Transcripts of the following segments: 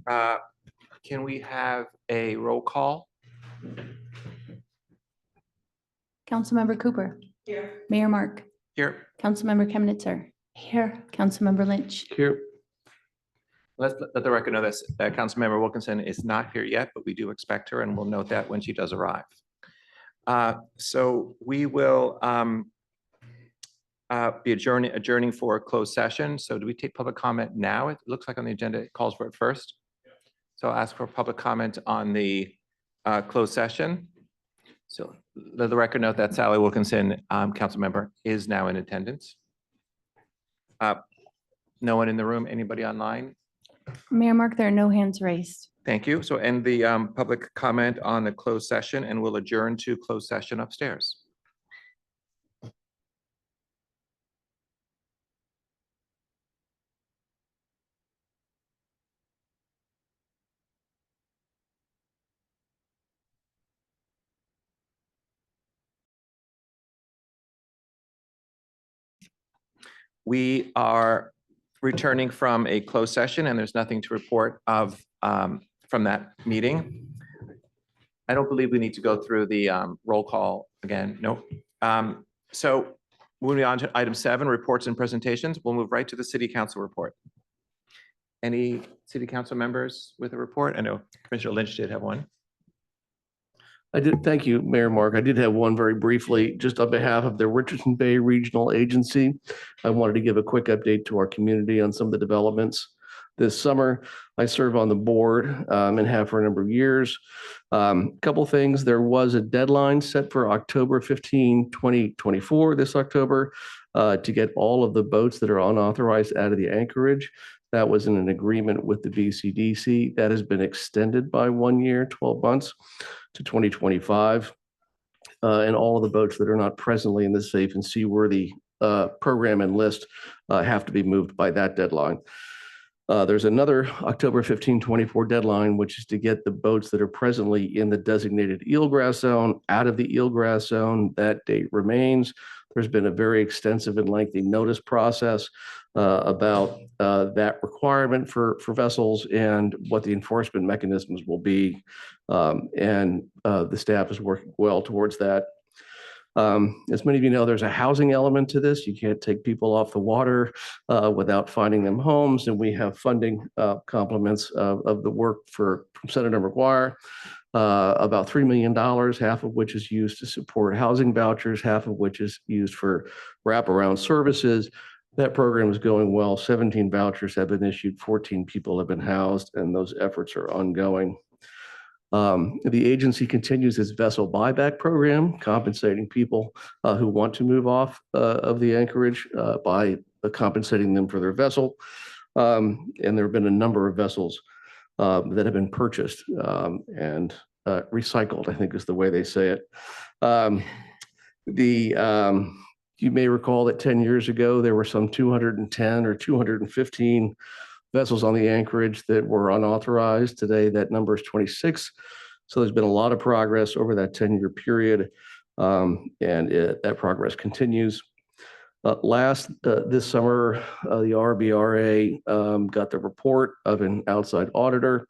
Uh, Can we have a roll call? Councilmember Cooper. Here. Mayor Mark. Here, Councilmember Chemnitzer. Here. Councilmember Lynch. Here. let the record know this, that Councilmember Wilkinson is not here yet, but we do expect her, and we'll note that when she does arrive. So we will be adjourning for a closed session. So do we take public comment now? It looks like on the agenda it calls for it first. So I'll ask for public comment on the closed session. So let the record note that Sally Wilkinson, council member, is now in attendance. No one in the room, anybody online? Mayor Mark, there are no hands raised. Thank you. So end the public comment on the closed session, and we'll adjourn to closed session upstairs. We are returning from a closed session, and there's nothing to report of from that meeting. I don't believe we need to go through the roll call again. Nope. So moving on to item 7, reports and presentations. We'll move right to the city council report. Any city council members with a report? I know Commissioner Lynch did have one. I did. Thank you, Mayor Mark. I did have one very briefly, just on behalf of the Richardson Bay Regional Agency. I wanted to give a quick update to our community on some of the developments this summer. I serve on the board and have for a number of years. Couple things. There was a deadline set for October 15, 2024, this October, to get all of the boats that are unauthorized out of the anchorage. That was in an agreement with the BCDC. That has been extended by 1 year, 12 months to 2025. And all of the boats that are not presently in the safe and seaworthy program and list have to be moved by that deadline. There's another October 15, 24 deadline, which is to get the boats that are presently in the designated eelgrass zone out of the eelgrass zone. That date remains. There's been a very extensive and lengthy notice process about that requirement for vessels and what the enforcement mechanisms will be. And the staff is working well towards that. As many of you know, there's a housing element to this. You can't take people off the water without finding them homes. And we have funding complements of the work from Senator McGuire. About $3 million, half of which is used to support housing vouchers, half of which is used for wraparound services. That program is going well. 17 vouchers have been issued, 14 people have been housed, and those efforts are ongoing. The agency continues its vessel buyback program, compensating people who want to move off of the anchorage by compensating them for their vessel. And there have been a number of vessels that have been purchased and recycled, I think is the way they say it. You may recall that 10 years ago, there were some 210 or 215 vessels on the anchorage that were unauthorized. Today, that number is 26. So there's been a lot of progress over that 10-year period, and that progress continues. This summer, the RBRA got the report of an outside auditor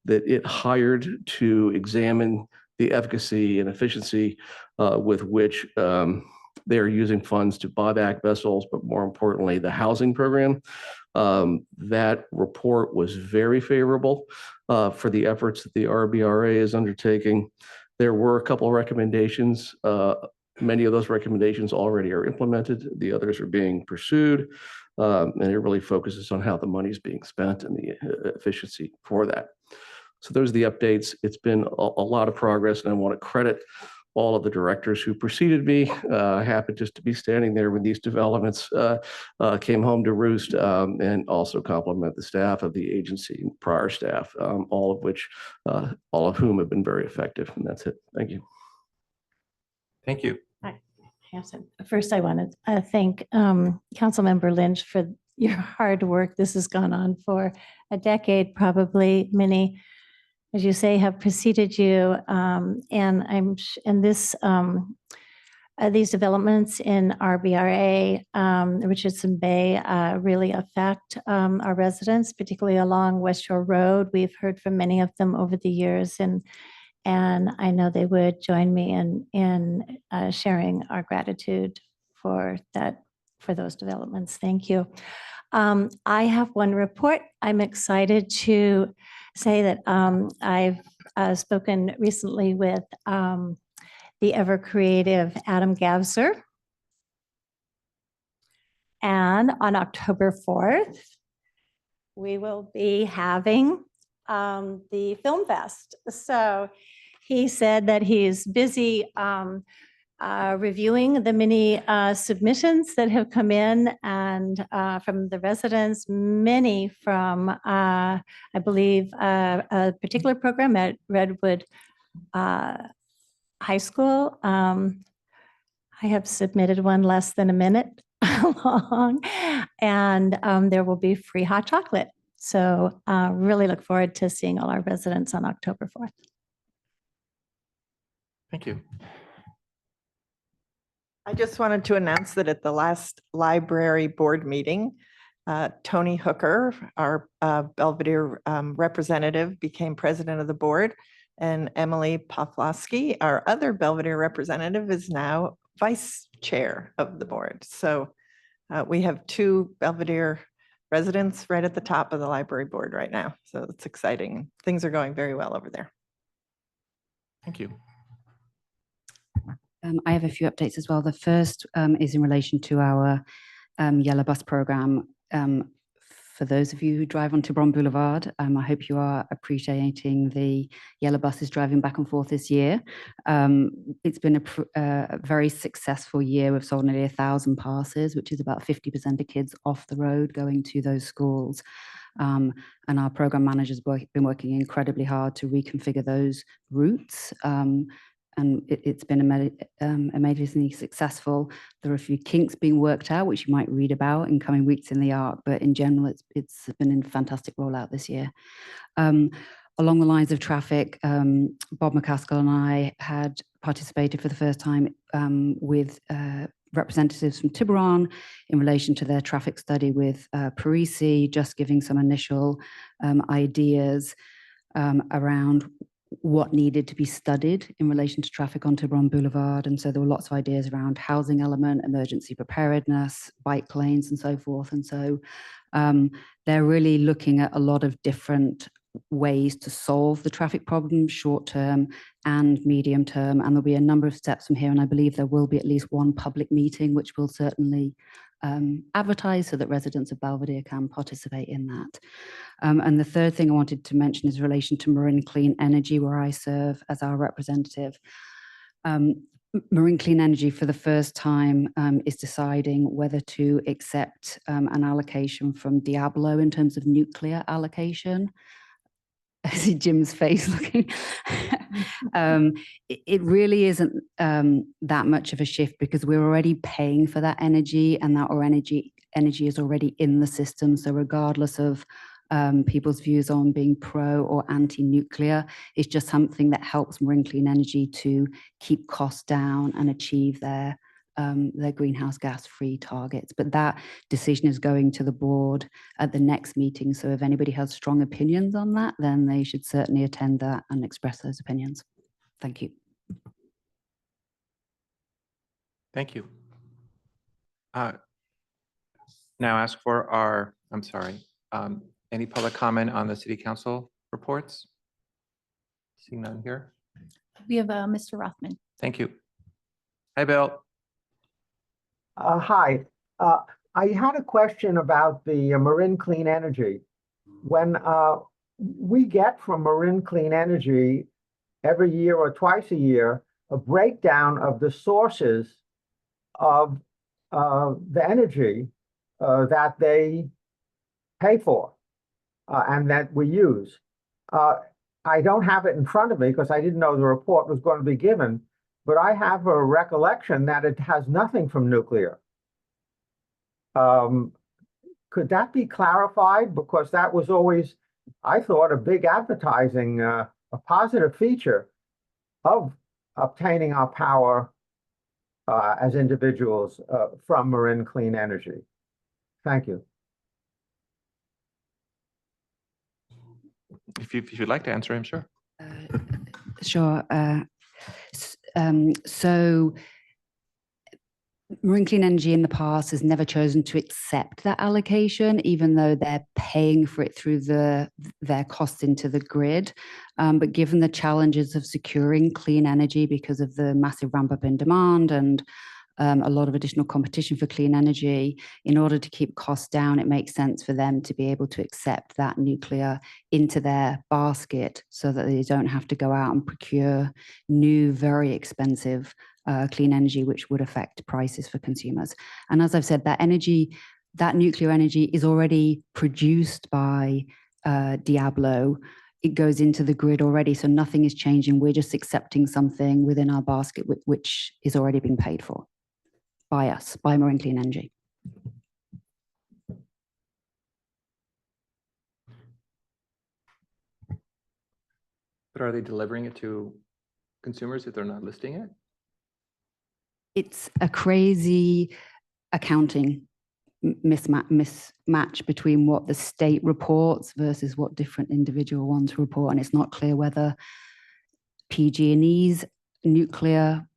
that it hired to examine the efficacy and efficiency with which they are using funds to buy back vessels, but more importantly, the housing program. That report was very favorable for the efforts that the RBRA is undertaking. There were a couple of recommendations. Many of those recommendations already are implemented. The others are being pursued. And it really focuses on how the money is being spent and the efficiency for that. So those are the updates. It's been a lot of progress, and I want to credit all of the directors who preceded me. Happy just to be standing there when these developments came home to roost, and also compliment the staff of the agency and prior staff, all of whom have been very effective. And that's it. Thank you. Thank you. First, I want to thank Councilmember Lynch for your hard work. This has gone on for a decade, probably. Many, as you say, have preceded you, and this these developments in RBRA, Richardson Bay, really affect our residents, particularly along West Shore Road. We've heard from many of them over the years, and I know they would join me in sharing our gratitude for those developments. Thank you. I have one report. I'm excited to say that I've spoken recently with the ever creative Adam Gavser. And on October 4th, we will be having the Film Fest. So he said that he's busy reviewing the many submissions that have come in, and from the residents, many from, I believe, a particular program at Redwood High School. I have submitted one less than a minute long, and there will be free hot chocolate. So really look forward to seeing all our residents on October 4th. Thank you. I just wanted to announce that at the last library board meeting, Tony Hooker, our Belvedere representative, became president of the board, and Emily Pawlowski, our other Belvedere representative, is now vice chair of the board. So we have two Belvedere residents right at the top of the library board right now. So it's exciting. Things are going very well over there. Thank you. I have a few updates as well. The first is in relation to our yellow bus program. For those of you who drive on Tiburon Boulevard, I hope you are appreciating the yellow buses driving back and forth this year. It's been a very successful year. We've sold nearly 1,000 passes, which is about 50% of kids off the road going to those schools. And our program managers have been working incredibly hard to reconfigure those routes. And it's been amazingly successful. There are a few kinks being worked out, which you might read about in coming weeks in the ARC, but in general, it's been a fantastic rollout this year. Along the lines of traffic, Bob McCaskill and I had participated for the first time with representatives from Tiburon in relation to their traffic study with Parisi, just giving some initial ideas around what needed to be studied in relation to traffic on Tiburon Boulevard. And so there were lots of ideas around housing element, emergency preparedness, bike lanes, and so forth. And so they're really looking at a lot of different ways to solve the traffic problem, short term and medium term. And there'll be a number of steps from here. And I believe there will be at least one public meeting, which will certainly advertise so that residents of Belvedere can participate in that. And the third thing I wanted to mention is in relation to Marin Clean Energy, where I serve as our representative. Marin Clean Energy, for the first time, is deciding whether to accept an allocation from Diablo in terms of nuclear allocation. I see Jim's face looking. It really isn't that much of a shift because we're already paying for that energy, and that energy is already in the system. So regardless of people's views on being pro or anti-nuclear, it's just something that helps Marin Clean Energy to keep costs down and achieve their greenhouse gas free targets. But that decision is going to the board at the next meeting. So if anybody has strong opinions on that, then they should certainly attend that and express those opinions. Thank you. Thank you. Now ask for our, I'm sorry, any public comment on the city council reports? Seeing none here. We have Mr. Rothman. Thank you. Hi, Bill. Hi. I had a question about the Marin Clean Energy. When we get from Marin Clean Energy every year or twice a year a breakdown of the sources of the energy that they pay for and that we use. I don't have it in front of me because I didn't know the report was going to be given, but I have a recollection that it has nothing from nuclear. Could that be clarified? Because that was always, I thought, a big advertising, a positive feature of obtaining our power as individuals from Marin Clean Energy? Thank you. If you'd like to answer him, sure. Sure. So Marin Clean Energy in the past has never chosen to accept that allocation, even though they're paying for it through their costs into the grid. But given the challenges of securing clean energy because of the massive ramp up in demand and a lot of additional competition for clean energy, in order to keep costs down, it makes sense for them to be able to accept that nuclear into their basket so that they don't have to go out and procure new, very expensive clean energy, which would affect prices for consumers. And as I've said, that nuclear energy is already produced by Diablo. It goes into the grid already, so nothing is changing. We're just accepting something within our basket, which is already being paid for by us, by Marin Clean Energy. But are they delivering it to consumers if they're not listing it? It's a crazy accounting mismatch between what the state reports versus what different individual ones report. And it's not clear whether PG&E's nuclear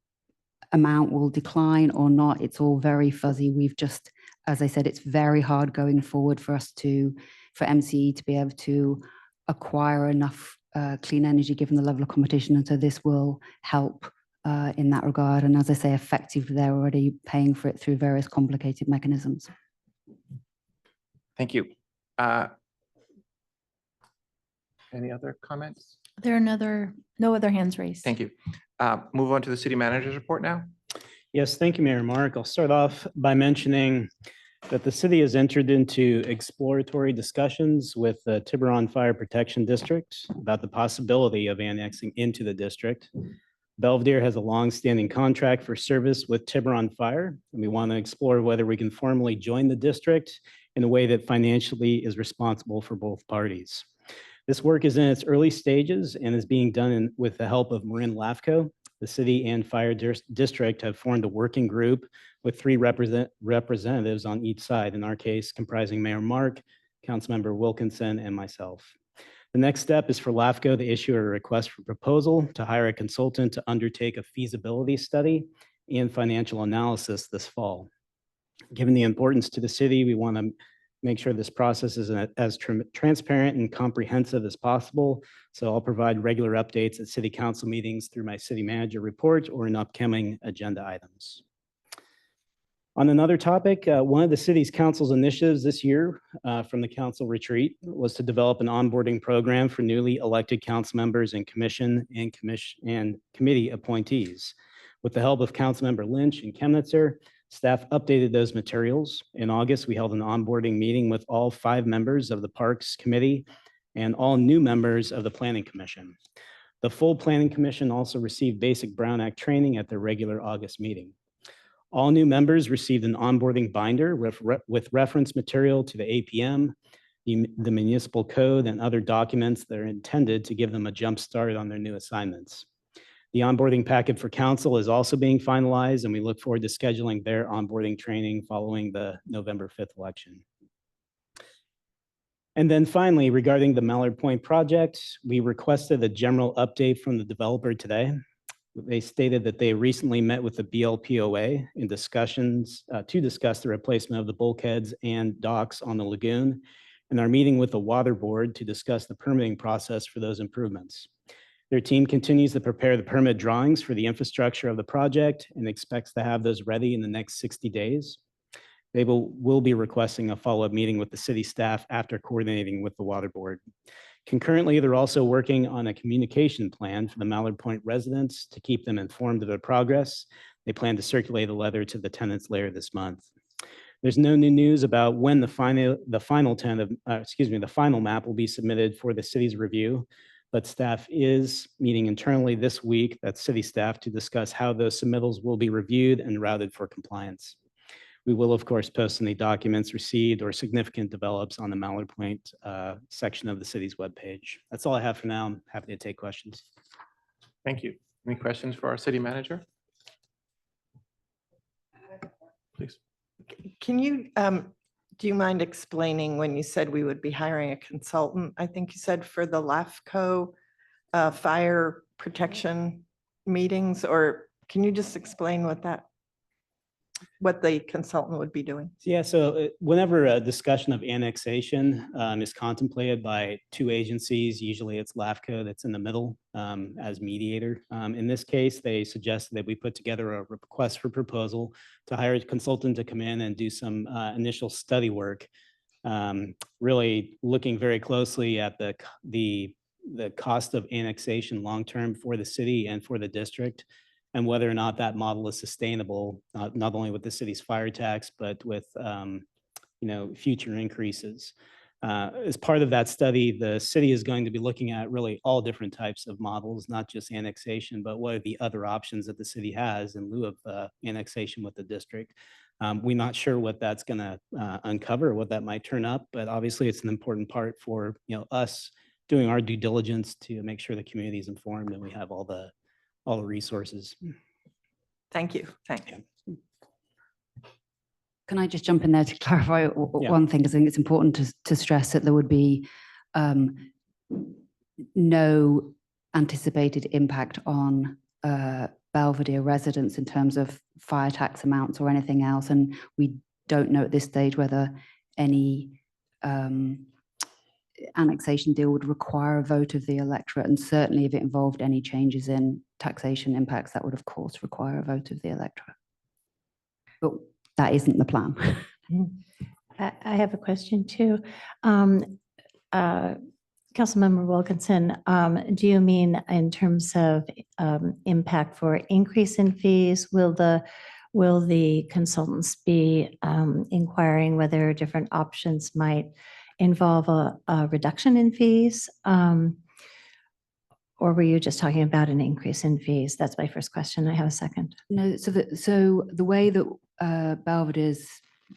amount will decline or not. It's all very fuzzy. We've just, as I said, it's very hard going forward for MCE to be able to acquire enough clean energy given the level of competition. And so this will help in that regard. And as I say, effectively, they're already paying for it through various complicated mechanisms. Thank you. Any other comments? There are no other hands raised. Thank you. Move on to the city manager's report now. Yes, thank you, Mayor Mark. I'll start off by mentioning that the city has entered into exploratory discussions with the Tiburon Fire Protection District about the possibility of annexing into the district. Belvedere has a long-standing contract for service with Tiburon Fire, and we want to explore whether we can formally join the district in a way that financially is responsible for both parties. This work is in its early stages and is being done with the help of Marin LAFCO. The city and fire district have formed a working group with 3 representatives on each side, in our case comprising Mayor Mark, Councilmember Wilkinson, and myself. The next step is for LAFCO to issue a request for proposal to hire a consultant to undertake a feasibility study and financial analysis this fall. Given the importance to the city, we want to make sure this process is as transparent and comprehensive as possible. So I'll provide regular updates at city council meetings through my city manager report or in upcoming agenda items. On another topic, one of the city's council's initiatives this year from the council retreat was to develop an onboarding program for newly elected council members and commission and committee appointees. With the help of Councilmember Lynch and Chemnitzer, staff updated those materials. In August, we held an onboarding meeting with all 5 members of the Parks Committee and all new members of the Planning Commission. The full Planning Commission also received basic Brown Act training at their regular August meeting. All new members received an onboarding binder with reference material to the APM, the municipal code, and other documents that are intended to give them a jump start on their new assignments. The onboarding packet for council is also being finalized, and we look forward to scheduling their onboarding training following the November 5th election. And then finally, regarding the Mallard Point project, we requested a general update from the developer today. They stated that they recently met with the BLPOA in discussions to discuss the replacement of the bulkheads and docks on the lagoon, and are meeting with the water board to discuss the permitting process for those improvements. Their team continues to prepare the permit drawings for the infrastructure of the project and expects to have those ready in the next 60 days. They will be requesting a follow-up meeting with the city staff after coordinating with the water board. Concurrently, they're also working on a communication plan for the Mallard Point residents to keep them informed of their progress. They plan to circulate a letter to the tenants later this month. There's no new news about when the final map will be submitted for the city's review, but staff is meeting internally this week, that's city staff, to discuss how those submittals will be reviewed and routed for compliance. We will, of course, post any documents received or significant develops on the Mallard Point section of the city's webpage. That's all I have for now. I'm happy to take questions. Thank you. Any questions for our city manager? Please. Can you, do you mind explaining when you said we would be hiring a consultant? I think you said for the LAFCO fire protection meetings, or can you just explain what the consultant would be doing? Yeah, so whenever a discussion of annexation is contemplated by two agencies, usually it's LAFCO that's in the middle as mediator. In this case, they suggested that we put together a request for proposal to hire a consultant to come in and do some initial study work, really looking very closely at the cost of annexation long-term for the city and for the district, and whether or not that model is sustainable, not only with the city's fire tax, but with future increases. As part of that study, the city is going to be looking at really all different types of models, not just annexation, but what are the other options that the city has in lieu of annexation with the district. We're not sure what that's going to uncover, what that might turn up, but obviously it's an important part for us doing our due diligence to make sure the community is informed and we have all the resources. Thank you. Thank you. Can I just jump in there to clarify one thing? Because I think it's important to stress that there would be no anticipated impact on Belvedere residents in terms of fire tax amounts or anything else. And we don't know at this stage whether any annexation deal would require a vote of the electorate. And certainly if it involved any changes in taxation impacts, that would of course require a vote of the electorate. But that isn't the plan. I have a question too. Councilmember Wilkinson, do you mean in terms of impact for increase in fees? Will the consultants be inquiring whether different options might involve a reduction in fees? Or were you just talking about an increase in fees? That's my first question. I have a second. No, so the way that Belvedere's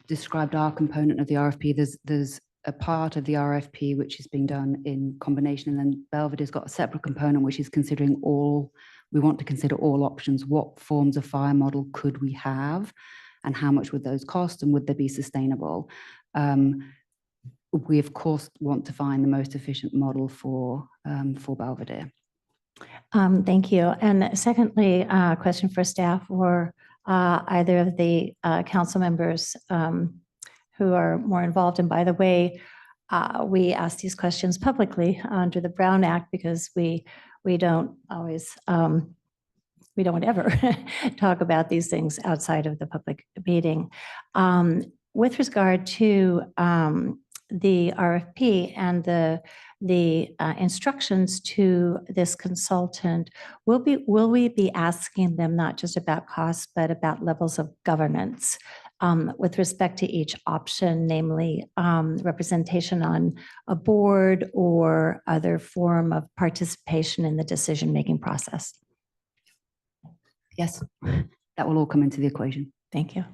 described our component of the RFP, there's a part of the RFP which is being done in combination, and then Belvedere's got a separate component which is considering we want to consider all options. What forms of fire model could we have, and how much would those cost, and would they be sustainable? We of course want to find the most efficient model for Belvedere. Thank you. And secondly, a question for staff or either of the council members who are more involved. And by the way, we ask these questions publicly under the Brown Act because we don't always, we don't ever talk about these things outside of the public meeting. With regard to the RFP and the instructions to this consultant, will we be asking them not just about costs, but about levels of governance with respect to each option, namely representation on a board or other form of participation in the decision-making process? Yes, that will all come into the equation. Thank you.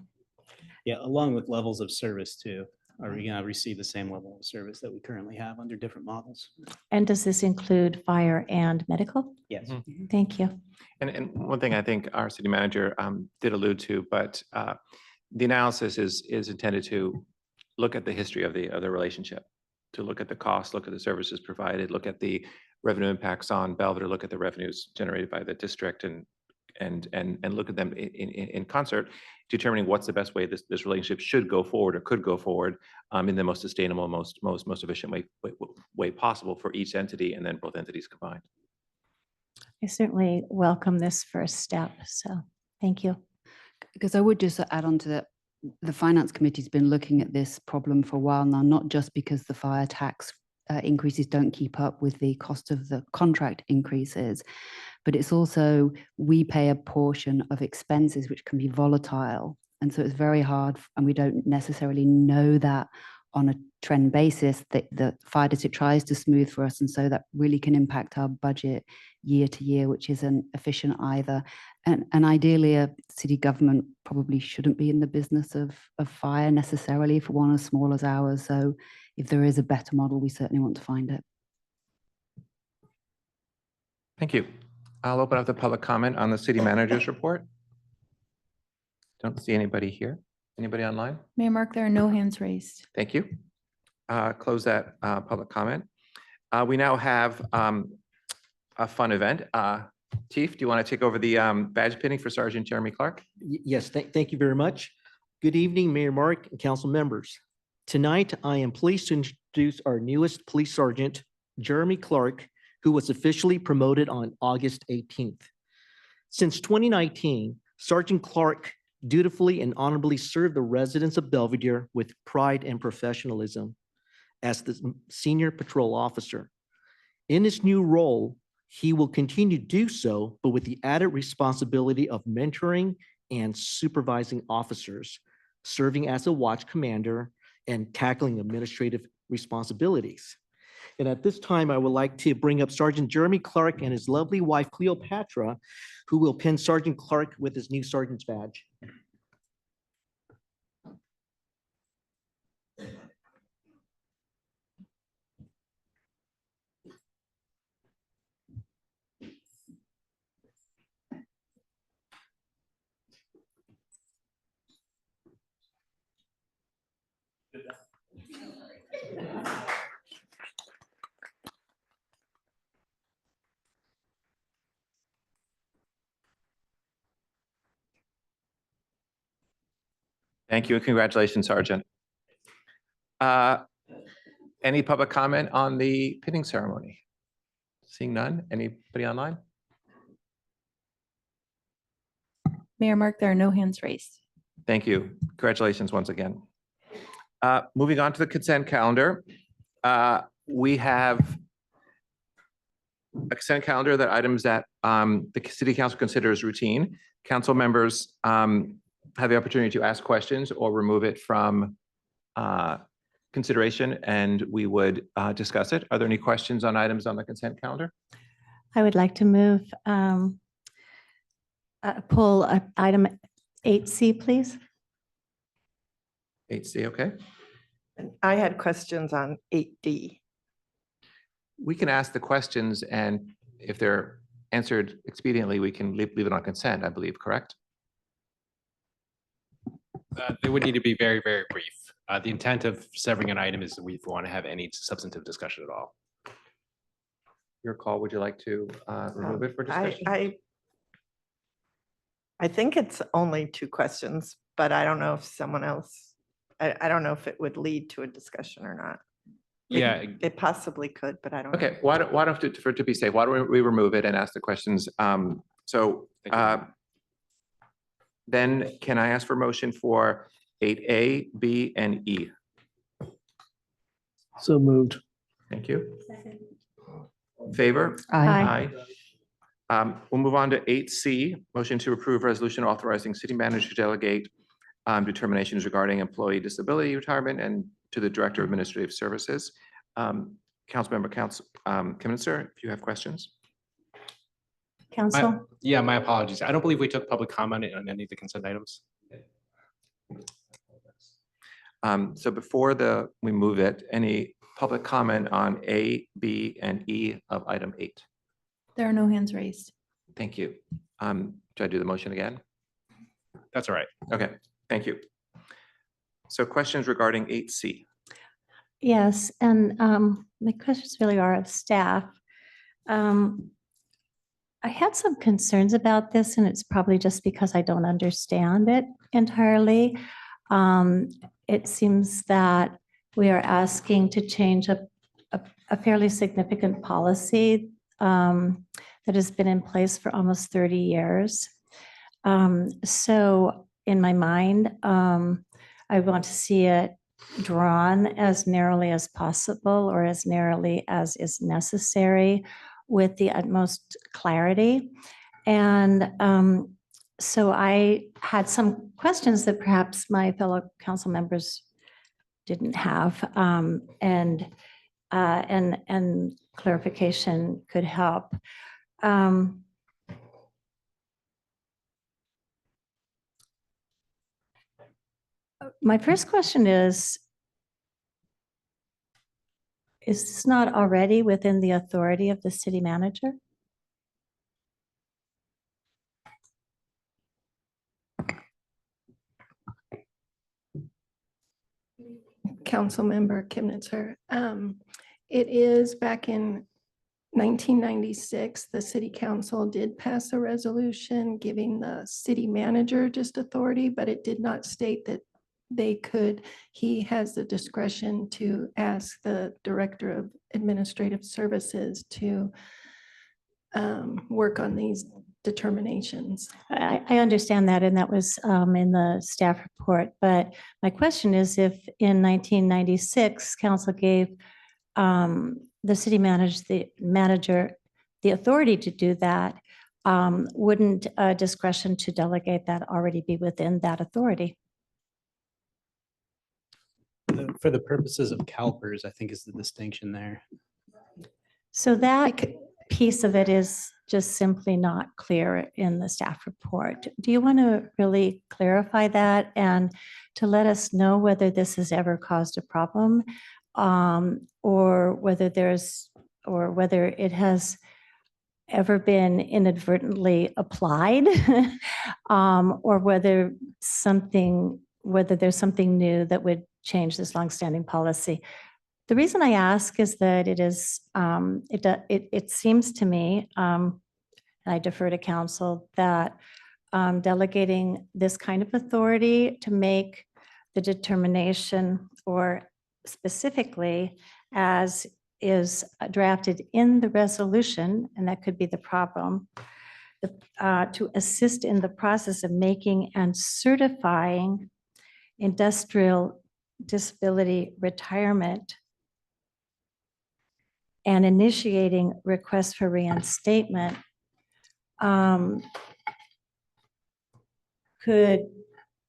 Yeah, along with levels of service too. Are we going to receive the same level of service that we currently have under different models? And does this include fire and medical? Yes. Thank you. And one thing I think our city manager did allude to, but the analysis is intended to look at the history of the relationship, to look at the cost, look at the services provided, look at the revenue impacts on Belvedere, look at the revenues generated by the district, and look at them in concert, determining what's the best way this relationship should go forward or could go forward in the most sustainable, most efficient way possible for each entity, and then both entities combined. I certainly welcome this first step. So thank you. Because I would just add on to that, the Finance Committee's been looking at this problem for a while now, not just because the fire tax increases don't keep up with the cost of the contract increases, but it's also we pay a portion of expenses which can be volatile. And so it's very hard, and we don't necessarily know that on a trend basis that the fire district tries to smooth for us. And so that really can impact our budget year to year, which isn't efficient either. And ideally, a city government probably shouldn't be in the business of fire necessarily for one as small as ours. So if there is a better model, we certainly want to find it. Thank you. I'll open up the public comment on the city manager's report. Don't see anybody here. Anybody online? Mayor Mark, there are no hands raised. Thank you. Close that public comment. We now have a fun event. Chief, do you want to take over the badge pinning for Sergeant Jeremy Clark? Yes, thank you very much. Good evening, Mayor Mark and council members. Tonight, I am pleased to introduce our newest police sergeant, Jeremy Clark, who was officially promoted on August 18th. Since 2019, Sergeant Clark dutifully and honorably served the residents of Belvedere with pride and professionalism as the senior patrol officer. In his new role, he will continue to do so, but with the added responsibility of mentoring and supervising officers, serving as a watch commander and tackling administrative responsibilities. And at this time, I would like to bring up Sergeant Jeremy Clark and his lovely wife Cleopatra, who will pin Sergeant Clark with his new sergeant's badge. Thank you and congratulations, Sergeant. Any public comment on the pinning ceremony? Seeing none. Anybody online? Mayor Mark, there are no hands raised. Thank you. Congratulations once again. Moving on to the consent calendar. We have a consent calendar that items that the city council considers routine. Council members have the opportunity to ask questions or remove it from consideration, and we would discuss it. Are there any questions on items on the consent calendar? I would like to move, pull item 8C, please. 8C, okay. And I had questions on 8D. We can ask the questions, and if they're answered expediently, we can leave it on consent, I believe, correct? They would need to be very, very brief. The intent of severing an item is that we want to have any substantive discussion at all. Your call, would you like to remove it for discussion? I think it's only 2 questions, but I don't know if someone else, I don't know if it would lead to a discussion or not. Yeah, It possibly could, but I don't know. Okay, why don't, to be safe, why don't we remove it and ask the questions? Then can I ask for motion for 8A, B, and E? So moved. Thank you. Favor? Aye. We'll move on to 8C, motion to approve resolution authorizing city manager to delegate determinations regarding employee disability retirement and to the Director of Administrative Services. Councilmember Kiminster, if you have questions. Council? yeah, my apologies. I don't believe we took public comment on any of the consent items. So before we move it, any public comment on A, B, and E of item 8? There are no hands raised. Thank you. Should I do the motion again? That's all right. Okay, thank you. So questions regarding 8C. Yes, and my questions really are of staff. I had some concerns about this, and it's probably just because I don't understand it entirely. It seems that we are asking to change a fairly significant policy that has been in place for almost 30 years. So in my mind, I want to see it drawn as narrowly as possible or as narrowly as is necessary with the utmost clarity. And so I had some questions that perhaps my fellow council members didn't have, and clarification could help. My first question is this not already within the authority of the city manager? Councilmember Kimnitzer. It is back in 1996, the city council did pass a resolution giving the city manager just authority, but it did not state that he has the discretion to ask the Director of Administrative Services to work on these determinations. I understand that, and that was in the staff report. But my question is, if in 1996, council gave the city manager the authority to do that, wouldn't discretion to delegate that already be within that authority? For the purposes of CalPERS, I think is the distinction there. So that piece of it is just simply not clear in the staff report. Do you want to really clarify that and to let us know whether this has ever caused a problem, or whether it has ever been inadvertently applied, or whether there's something new that would change this longstanding policy? The reason I ask is that it seems to me, and I defer to council, that delegating this kind of authority to make the determination, or specifically as is drafted in the resolution, and that could be the problem, to assist in the process of making and certifying industrial disability retirement and initiating requests for reinstatement could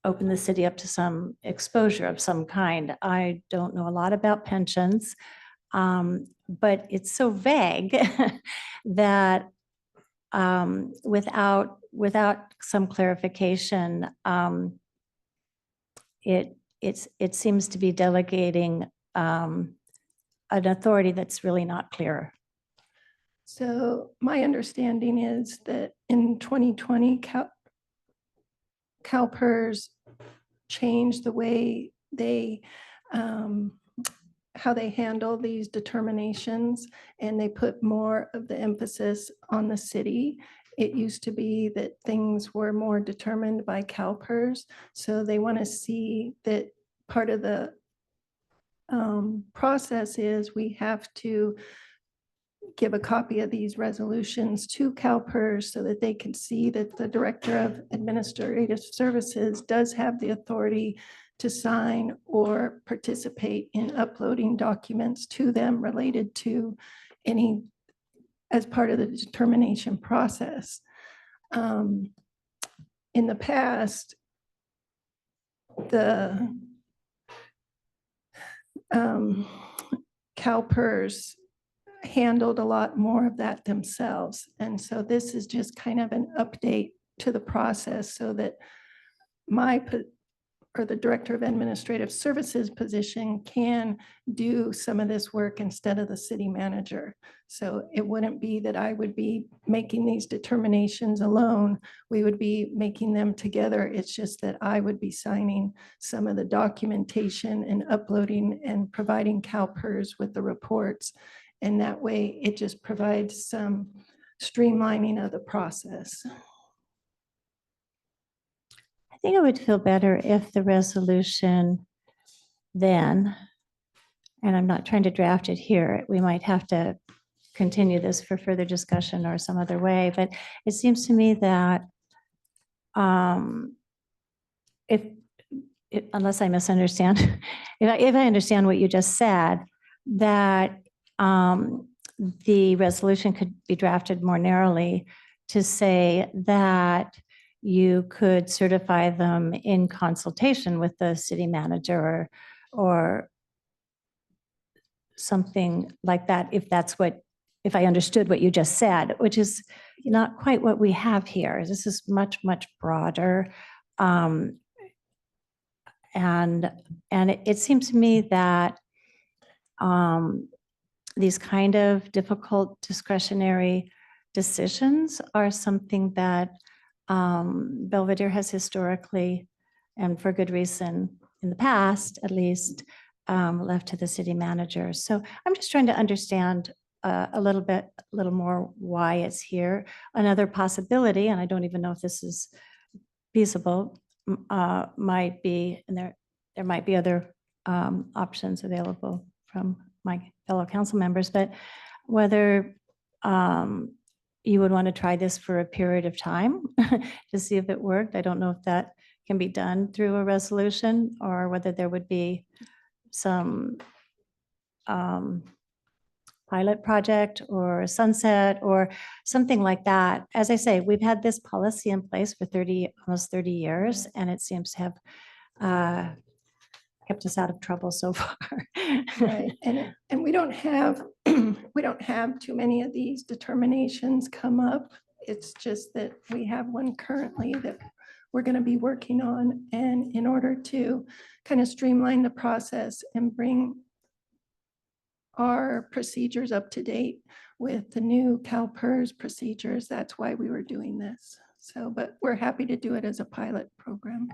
open the city up to some exposure of some kind. I don't know a lot about pensions, but it's so vague that without some clarification, it seems to be delegating an authority that's really not clear. So my understanding is that in 2020, CalPERS changed the way they, how they handle these determinations, and they put more of the emphasis on the city. It used to be that things were more determined by CalPERS, so they want to see that part of the process is we have to give a copy of these resolutions to CalPERS so that they can see that the Director of Administrative Services does have the authority to sign or participate in uploading documents to them related to any, as part of the determination process. In the past, the CalPERS handled a lot more of that themselves. And so this is just kind of an update to the process so that the Director of Administrative Services position can do some of this work instead of the city manager. So it wouldn't be that I would be making these determinations alone. We would be making them together. It's just that I would be signing some of the documentation and uploading and providing CalPERS with the reports. And that way it just provides some streamlining of the process. I think it would feel better if the resolution then, and I'm not trying to draft it here, we might have to continue this for further discussion or some other way, but it seems to me that unless I misunderstand, if I understand what you just said, that the resolution could be drafted more narrowly to say that you could certify them in consultation with the city manager or something like that, if I understood what you just said, which is not quite what we have here. This is much, much broader. And it seems to me that these kind of difficult discretionary decisions are something that Belvedere has historically, and for good reason in the past at least, left to the city manager. So I'm just trying to understand a little more why it's here. Another possibility, and I don't even know if this is feasible, might be, and there might be other options available from my fellow council members, but whether you would want to try this for a period of time to see if it worked. I don't know if that can be done through a resolution or whether there would be some pilot project or a sunset or something like that. As I say, we've had this policy in place for almost 30 years, and it seems to have kept us out of trouble so far. Right, and we don't have, we don't have too many of these determinations come up. It's just that we have one currently that we're going to be working on. And in order to kind of streamline the process and bring our procedures up to date with the new CalPERS procedures, that's why we were doing this. So, but we're happy to do it as a pilot program.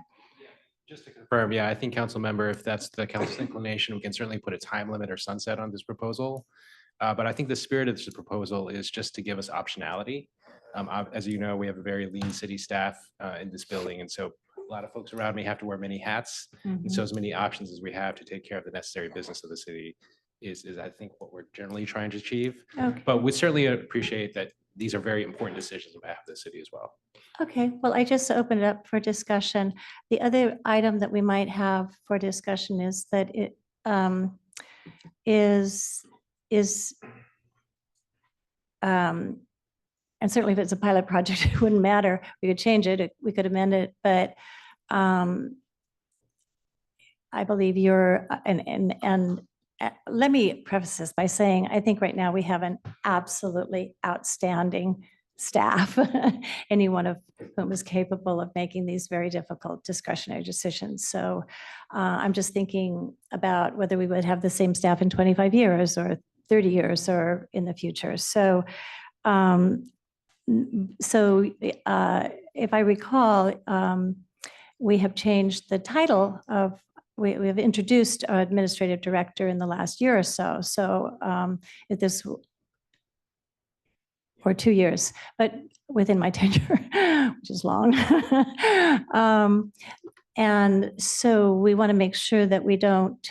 Just to confirm, yeah, I think council member, if that's the council's inclination, we can certainly put a time limit or sunset on this proposal. But I think the spirit of this proposal is just to give us optionality. As you know, we have a very lean city staff in this building. And so a lot of folks around me have to wear many hats. And so as many options as we have to take care of the necessary business of the city is I think what we're generally trying to achieve. Okay. But we certainly appreciate that these are very important decisions on behalf of the city as well. Okay, well, I just opened it up for discussion. The other item that we might have for discussion is that it and certainly if it's a pilot project, it wouldn't matter. We could change it, we could amend it, but I believe let me preface this by saying, I think right now we have an absolutely outstanding staff, any one of whom is capable of making these very difficult discretionary decisions. So I'm just thinking about whether we would have the same staff in 25 years or 30 years or in the future. So, if I recall, we have changed the title of, we have introduced our administrative director in the last year or so. So if this, or 2 years, but within my tenure, which is long. And so we want to make sure that we don't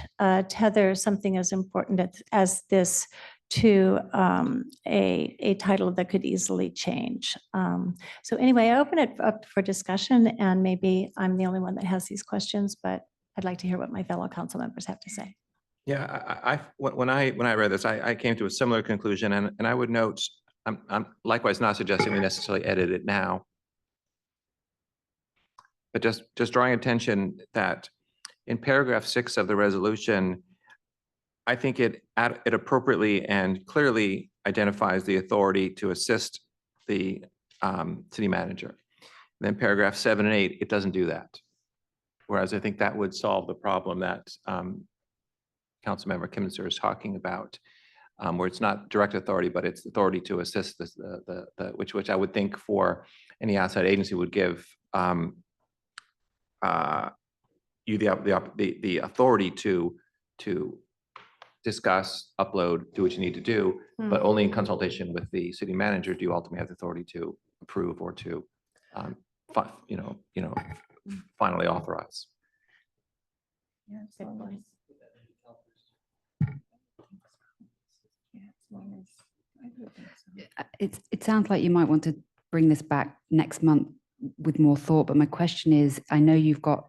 tether something as important as this to a title that could easily change. So anyway, I open it up for discussion, and maybe I'm the only one that has these questions, but I'd like to hear what my fellow council members have to say. Yeah, when I read this, I came to a similar conclusion, and I would note, I'm likewise not suggesting we necessarily edit it now, but just drawing attention that in paragraph 6 of the resolution, I think it appropriately and clearly identifies the authority to assist the city manager. Then paragraph 7 and 8, it doesn't do that. Whereas I think that would solve the problem that Councilmember Kimitzer is talking about, where it's not direct authority, but it's authority to assist which I would think for any outside agency would give you the authority to discuss, upload, do what you need to do, but only in consultation with the city manager do you ultimately have the authority to approve or to finally authorize. It sounds like you might want to bring this back next month with more thought, but my question is, I know you've got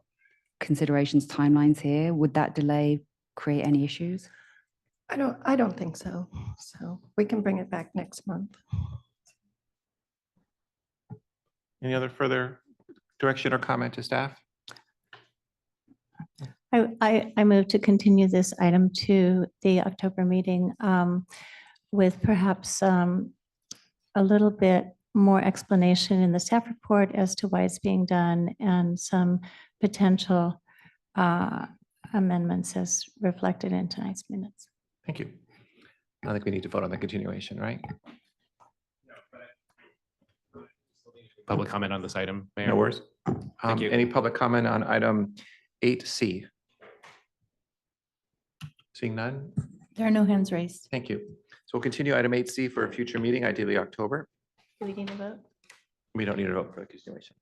considerations, timelines here. Would that delay create any issues? I don't think so. So we can bring it back next month. Any other further direction or comment to staff? I move to continue this item to the October meeting with perhaps a little bit more explanation in the staff report as to why it's being done and some potential amendments as reflected in tonight's minutes. Thank you. I think we need to vote on the continuation, right? Public comment on this item, Mayor? No worries. Thank you. Any public comment on item 8C? Seeing none? There are no hands raised. Thank you. So we'll continue item 8C for a future meeting, ideally October. Do we need to vote? We don't need a vote for the continuation.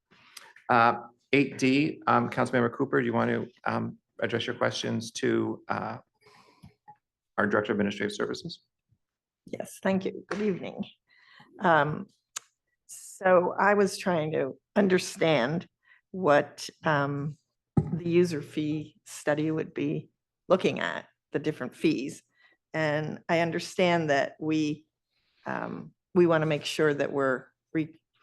8D, Councilmember Cooper, do you want to address your questions to our Director of Administrative Services? Yes, thank you. Good evening. So I was trying to understand what the user fee study would be looking at, the different fees. And I understand that we want to make sure that we're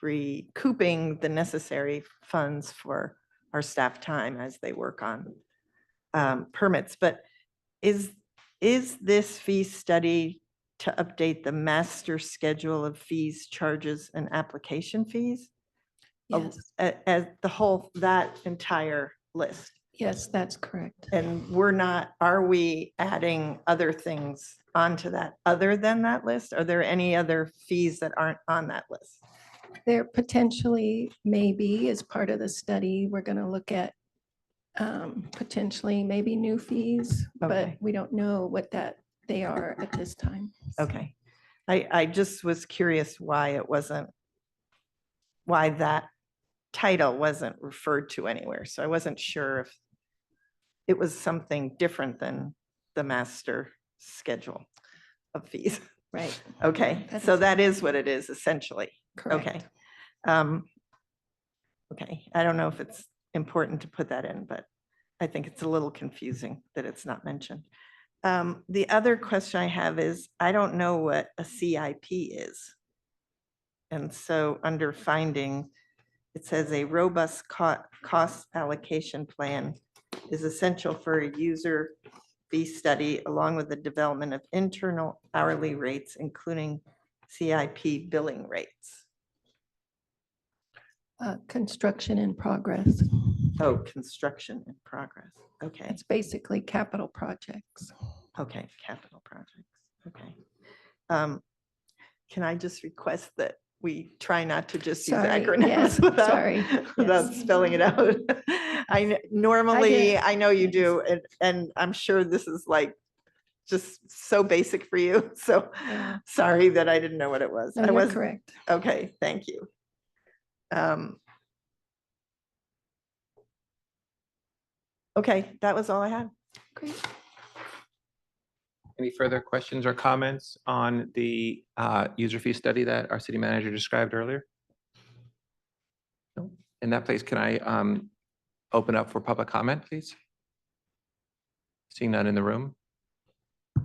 recouping the necessary funds for our staff time as they work on permits. But is this fee study to update the master schedule of fees, charges, and application fees? Yes, As the whole, that entire list? yes, that's correct. And are we adding other things onto that other than that list? Are there any other fees that aren't on that list? There potentially may be, as part of the study, we're going to look at potentially maybe new fees, but Okay. we don't know what they are at this time. Okay. I just was curious why that title wasn't referred to anywhere. So I wasn't sure if it was something different than the master schedule of fees. Right. Okay, That so is- that is what it is essentially. Okay. Correct. Okay, I don't know if it's important to put that in, but I think it's a little confusing that it's not mentioned. The other question I have is, I don't know what a CIP is. And so under finding, it says a robust cost allocation plan is essential for a user fee study along with the development of internal hourly rates, including CIP billing rates. Construction in progress. Oh, construction in progress. Okay, It's basically capital projects. okay, capital projects. Okay. Can I just request that we try not to just use Sorry, acronyms yes, without, sorry, without yes. spelling it out? Normally, get- I know you do, and I'm sure this is like just so basic for you. So Yeah. sorry that I didn't know what it was. No, I you're was correct. Okay, thank you. Okay, that was all I had. Great. Any further questions or comments on the user fee study that our city manager described earlier? No. In that place, can I open up for public comment, please? Seeing none in the room,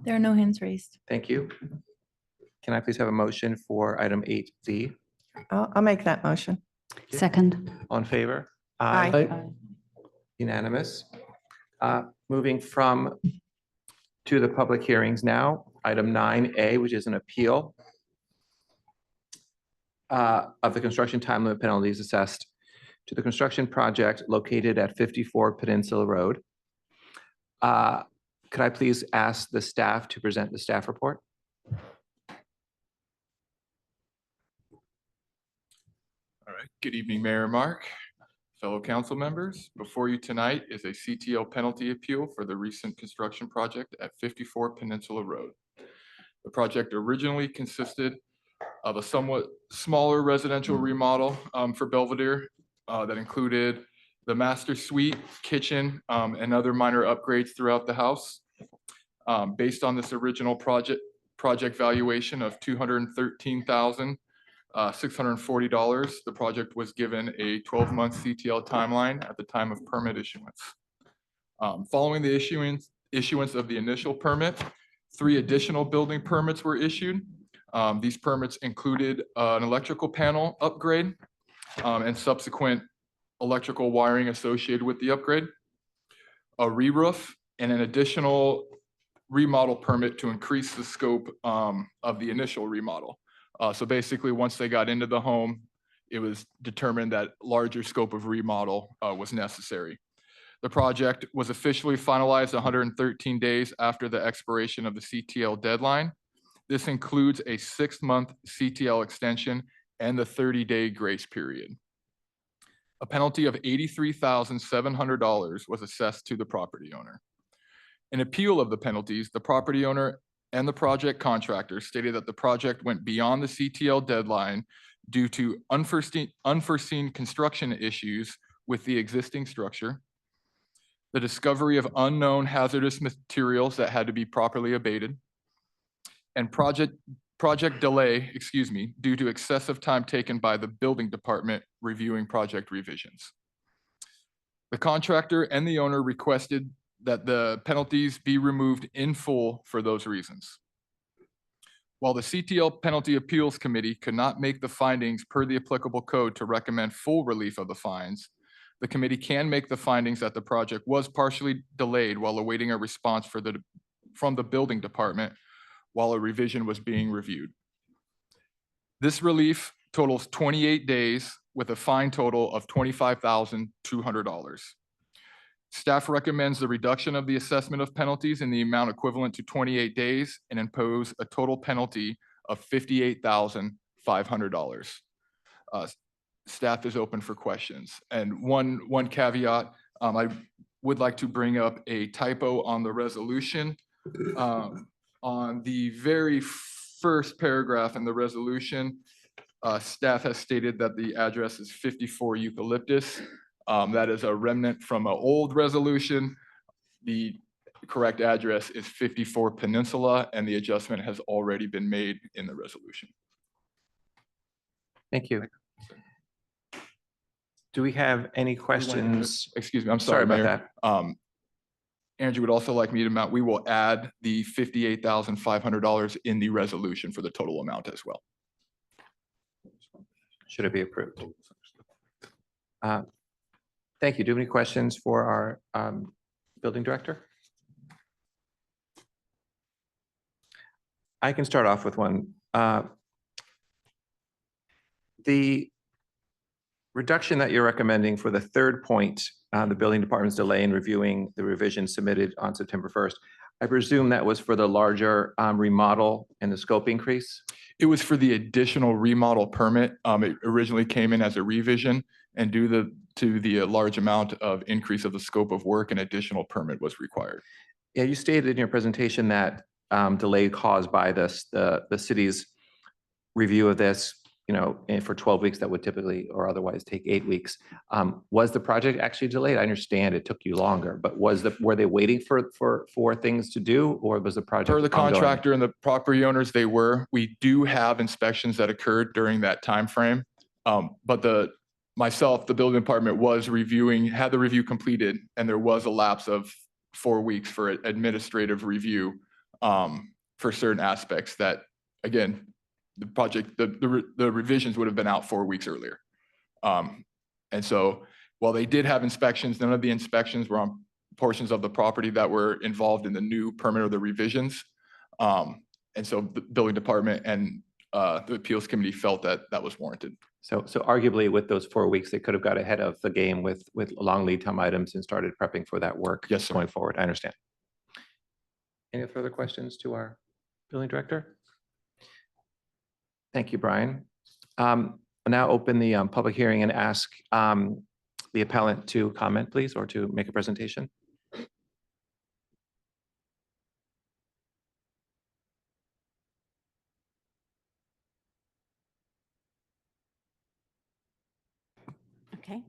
There are no hands raised. thank you. Can I please have a motion for item 8D? I'll make that motion. Second. All in favor? Aye. Unanimous. Moving to the public hearings now, item 9A, which is an appeal of the construction time limit penalties assessed to the construction project located at 54 Peninsula Road. Could I please ask the staff to present the staff report? All right, good evening, Mayor and Mark, fellow council members. Before you tonight is a CTL penalty appeal for the recent construction project at 54 Peninsula Road. The project originally consisted of a somewhat smaller residential remodel for Belvedere that included the master suite, kitchen, and other minor upgrades throughout the house. Based on this original project valuation of $213,640, the project was given a 12-month CTL timeline at the time of permit issuance. Following the issuance of the initial permit, 3 additional building permits were issued. These permits included an electrical panel upgrade and subsequent electrical wiring associated with the upgrade, a re-roof, and an additional remodel permit to increase the scope of the initial remodel. So basically, once they got into the home, it was determined that larger scope of remodel was necessary. The project was officially finalized 113 days after the expiration of the CTL deadline. This includes a 6-month CTL extension and the 30-day grace period. A penalty of $83,700 was assessed to the property owner. In appeal of the penalties, the property owner and the project contractor stated that the project went beyond the CTL deadline due to unforeseen construction issues with the existing structure, the discovery of unknown hazardous materials that had to be properly abated, and project delay, due to excessive time taken by the building department reviewing project revisions. The contractor and the owner requested that the penalties be removed in full for those reasons. While the CTL Penalty Appeals Committee could not make the findings per the applicable code to recommend full relief of the fines, the committee can make the findings that the project was partially delayed while awaiting a response from the building department while a revision was being reviewed. This relief totals 28 days with a fine total of $25,200. Staff recommends the reduction of the assessment of penalties in the amount equivalent to 28 days and impose a total penalty of $58,500. Staff is open for questions. And one caveat, I would like to bring up a typo on the resolution. On the very first paragraph in the resolution, staff has stated that the address is 54 Eucalyptus. That is a remnant from an old resolution. The correct address is 54 Peninsula, and the adjustment has already been made in the resolution. Thank you. Do we have any questions? Excuse me, I'm Sorry sorry, about Mayor. that. Andrew would also like me to we will add the $58,500 in the resolution for the total amount as well. Should it be approved? Thank you. Do you have any questions for our building director? I can start off with one. The reduction that you're recommending for the third point, the building department's delay in reviewing the revision submitted on September 1st, I presume that was for the larger remodel and the scope increase? It was for the additional remodel permit. It originally came in as a revision, and due to the large amount of increase of the scope of work, an additional permit was required. Yeah, you stated in your presentation that delay caused by the city's review of this, and for 12 weeks that would typically or otherwise take 8 weeks. Was the project actually delayed? I understand it took you longer, but were they waiting for things to do, or was the project For the ongoing? contractor and the property owners, they were. We do have inspections that occurred during that time frame. But the building department was had the review completed, and there was a lapse of 4 weeks for administrative review for certain aspects that, again, the project, the revisions would have been out 4 weeks earlier. And so while they did have inspections, none of the inspections were on portions of the property that were involved in the new permit or the revisions. And so the building department and the appeals committee felt that that was warranted. So arguably with those 4 weeks, they could have got ahead of the game with long lead time items and started prepping for that work. Yes, sir. Going forward. I understand. Any further questions to our building director? Thank you, Brian. I'll now open the public hearing and ask the appellant to comment, please, or to make a presentation. Okay.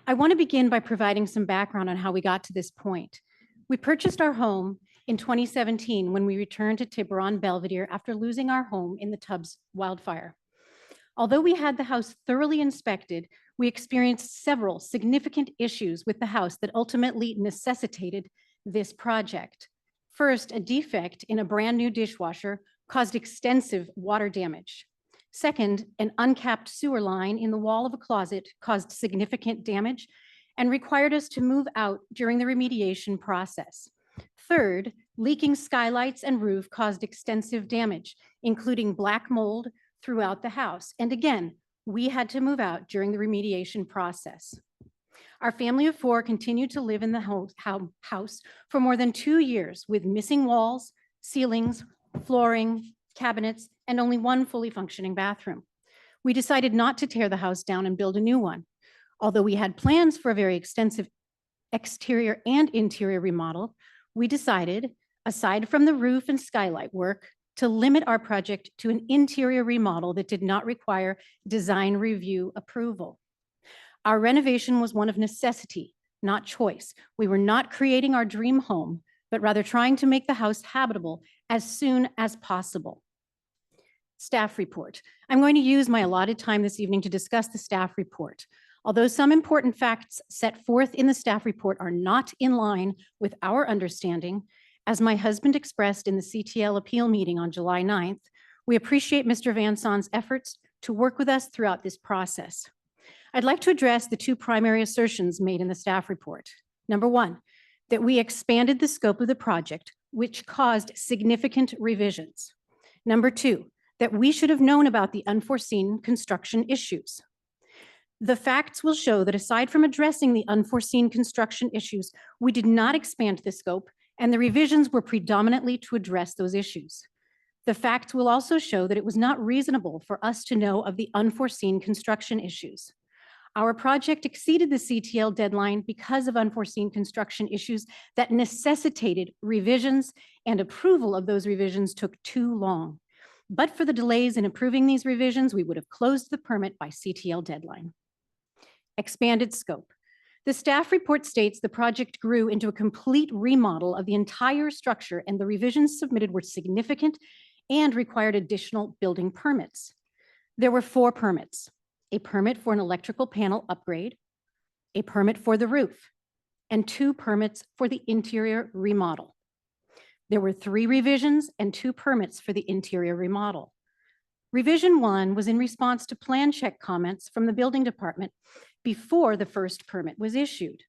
I want to begin by providing some background on how we got to this point. We purchased our home in 2017 when we returned to Tiburon Belvedere after losing our home in the Tubbs wildfire. Although we had the house thoroughly inspected, we experienced several significant issues with the house that ultimately necessitated this project. First, a defect in a brand new dishwasher caused extensive water damage. Second, an uncapped sewer line in the wall of a closet caused significant damage and required us to move out during the remediation process. Third, leaking skylights and roof caused extensive damage, including black mold throughout the house. And again, we had to move out during the remediation process. Our family of 4 continued to live in the house for more than 2 years with missing walls, ceilings, flooring, cabinets, and only one fully functioning bathroom. We decided not to tear the house down and build a new one. Although we had plans for a very extensive exterior and interior remodel, we decided, aside from the roof and skylight work, to limit our project to an interior remodel that did not require design review approval. Our renovation was one of necessity, not choice. We were not creating our dream home, but rather trying to make the house habitable as soon as possible. Staff report. I'm going to use my allotted time this evening to discuss the staff report. Although some important facts set forth in the staff report are not in line with our understanding, as my husband expressed in the CTL appeal meeting on July 9th, we appreciate Mr. Van Saan's efforts to work with us throughout this process. I'd like to address the two primary assertions made in the staff report. Number one, that we expanded the scope of the project, which caused significant revisions. Number two, that we should have known about the unforeseen construction issues. The facts will show that aside from addressing the unforeseen construction issues, we did not expand the scope, and the revisions were predominantly to address those issues. The facts will also show that it was not reasonable for us to know of the unforeseen construction issues. Our project exceeded the CTL deadline because of unforeseen construction issues that necessitated revisions, and approval of those revisions took too long. But for the delays in approving these revisions, we would have closed the permit by CTL deadline. Expanded scope. The staff report states the project grew into a complete remodel of the entire structure, and the revisions submitted were significant and required additional building permits. There were 4 permits: a permit for an electrical panel upgrade, a permit for the roof, and 2 permits for the interior remodel. There were 3 revisions and 2 permits for the interior remodel. Revision 1 was in response to plan check comments from the building department before the first permit was issued.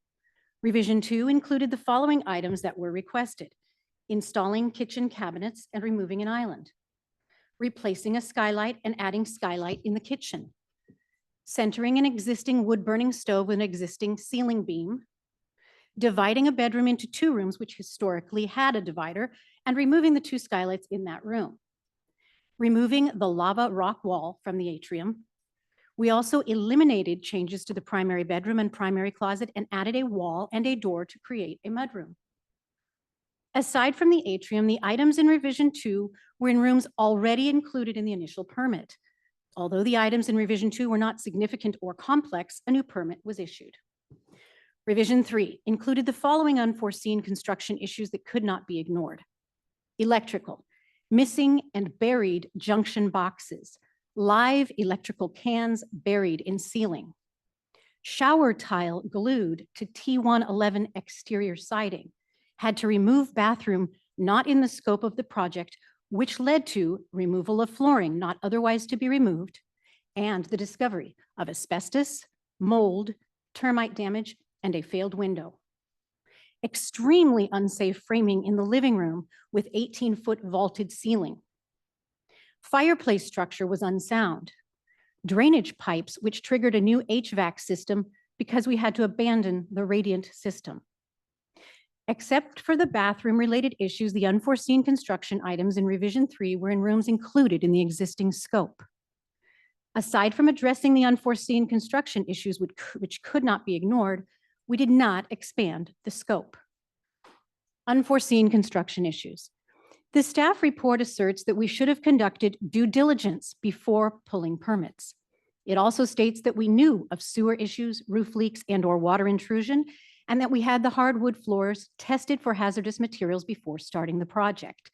Revision 2 included the following items that were requested: installing kitchen cabinets and removing an island, replacing a skylight and adding skylight in the kitchen, centering an existing wood-burning stove with an existing ceiling beam, dividing a bedroom into 2 rooms which historically had a divider, and removing the 2 skylights in that room, removing the lava rock wall from the atrium. We also eliminated changes to the primary bedroom and primary closet and added a wall and a door to create a mudroom. Aside from the atrium, the items in revision 2 were in rooms already included in the initial permit. Although the items in revision 2 were not significant or complex, a new permit was issued. Revision 3 included the following unforeseen construction issues that could not be ignored: electrical, missing and buried junction boxes, live electrical cans buried in ceiling, shower tile glued to T111 exterior siding, had to remove bathroom not in the scope of the project, which led to removal of flooring not otherwise to be removed, and the discovery of asbestos, mold, termite damage, and a failed window. Extremely unsafe framing in the living room with 18-foot vaulted ceiling. Fireplace structure was unsound. Drainage pipes, which triggered a new HVAC system because we had to abandon the radiant system. Except for the bathroom-related issues, the unforeseen construction items in revision 3 were in rooms included in the existing scope. Aside from addressing the unforeseen construction issues which could not be ignored, we did not expand the scope. Unforeseen construction issues. The staff report asserts that we should have conducted due diligence before pulling permits. It also states that we knew of sewer issues, roof leaks, and/or water intrusion, and that we had the hardwood floors tested for hazardous materials before starting the project.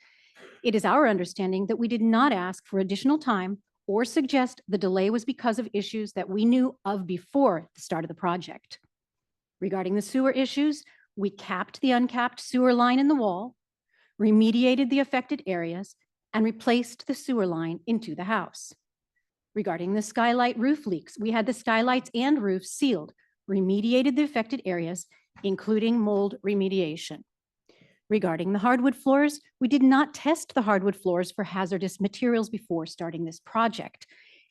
It is our understanding that we did not ask for additional time or suggest the delay was because of issues that we knew of before the start of the project. Regarding the sewer issues, we capped the uncapped sewer line in the wall, remediated the affected areas, and replaced the sewer line into the house. Regarding the skylight roof leaks, we had the skylights and roof sealed, remediated the affected areas, including mold remediation. Regarding the hardwood floors, we did not test the hardwood floors for hazardous materials before starting this project.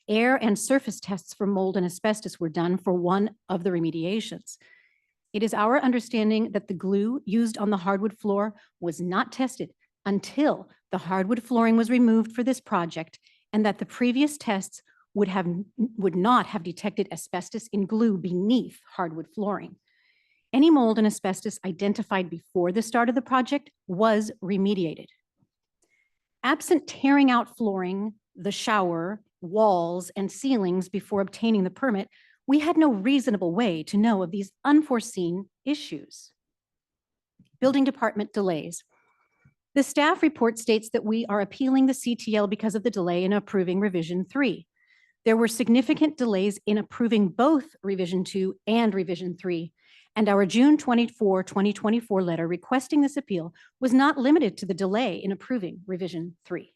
Air and surface tests for mold and asbestos were done for one of the remediations. It is our understanding that the glue used on the hardwood floor was not tested until the hardwood flooring was removed for this project, and that the previous tests would not have detected asbestos in glue beneath hardwood flooring. Any mold and asbestos identified before the start of the project was remediated. Absent tearing out flooring, the shower, walls, and ceilings before obtaining the permit, we had no reasonable way to know of these unforeseen issues. Building department delays. The staff report states that we are appealing the CTL because of the delay in approving revision 3. There were significant delays in approving both revision 2 and revision 3, and our June 24, 2024 letter requesting this appeal was not limited to the delay in approving revision 3.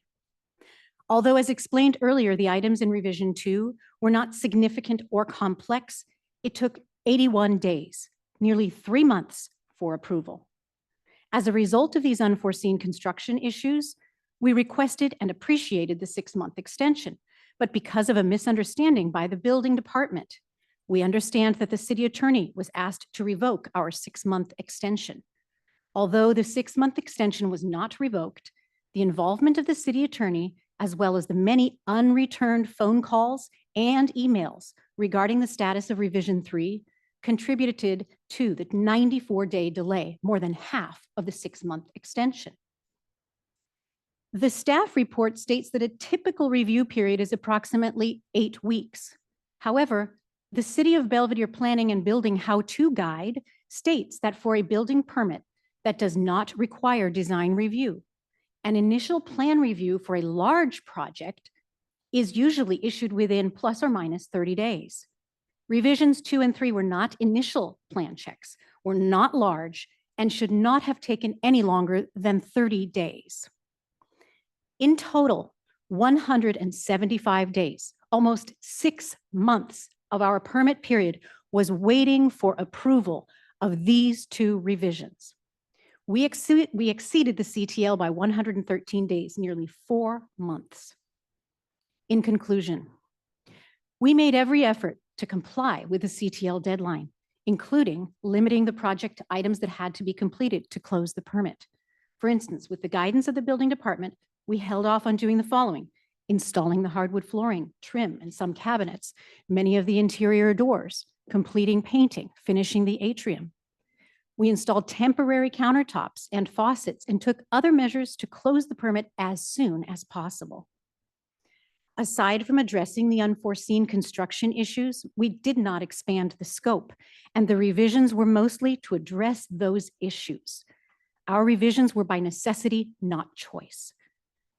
Although, as explained earlier, the items in revision 2 were not significant or complex, it took 81 days, nearly 3 months, for approval. As a result of these unforeseen construction issues, we requested and appreciated the 6-month extension, but because of a misunderstanding by the building department, we understand that the city attorney was asked to revoke our 6-month extension. Although the 6-month extension was not revoked, the involvement of the city attorney, as well as the many unreturned phone calls and emails regarding the status of revision 3, contributed to the 94-day delay, more than half of the 6-month extension. The staff report states that a typical review period is approximately 8 weeks. However, the City of Belvedere Planning and Building How-To Guide states that for a building permit that does not require design review, an initial plan review for a large project is usually issued within plus or minus 30 days. Revisions 2 and 3 were not initial plan checks, were not large, and should not have taken any longer than 30 days. In total, 175 days, almost 6 months of our permit period was waiting for approval of these 2 revisions. We exceeded the CTL by 113 days, nearly 4 months. In conclusion, we made every effort to comply with the CTL deadline, including limiting the project to items that had to be completed to close the permit. For instance, with the guidance of the building department, we held off on doing the following: installing the hardwood flooring, trim, and some cabinets, many of the interior doors, completing painting, finishing the atrium. We installed temporary countertops and faucets and took other measures to close the permit as soon as possible. Aside from addressing the unforeseen construction issues, we did not expand the scope, and the revisions were mostly to address those issues. Our revisions were by necessity, not choice.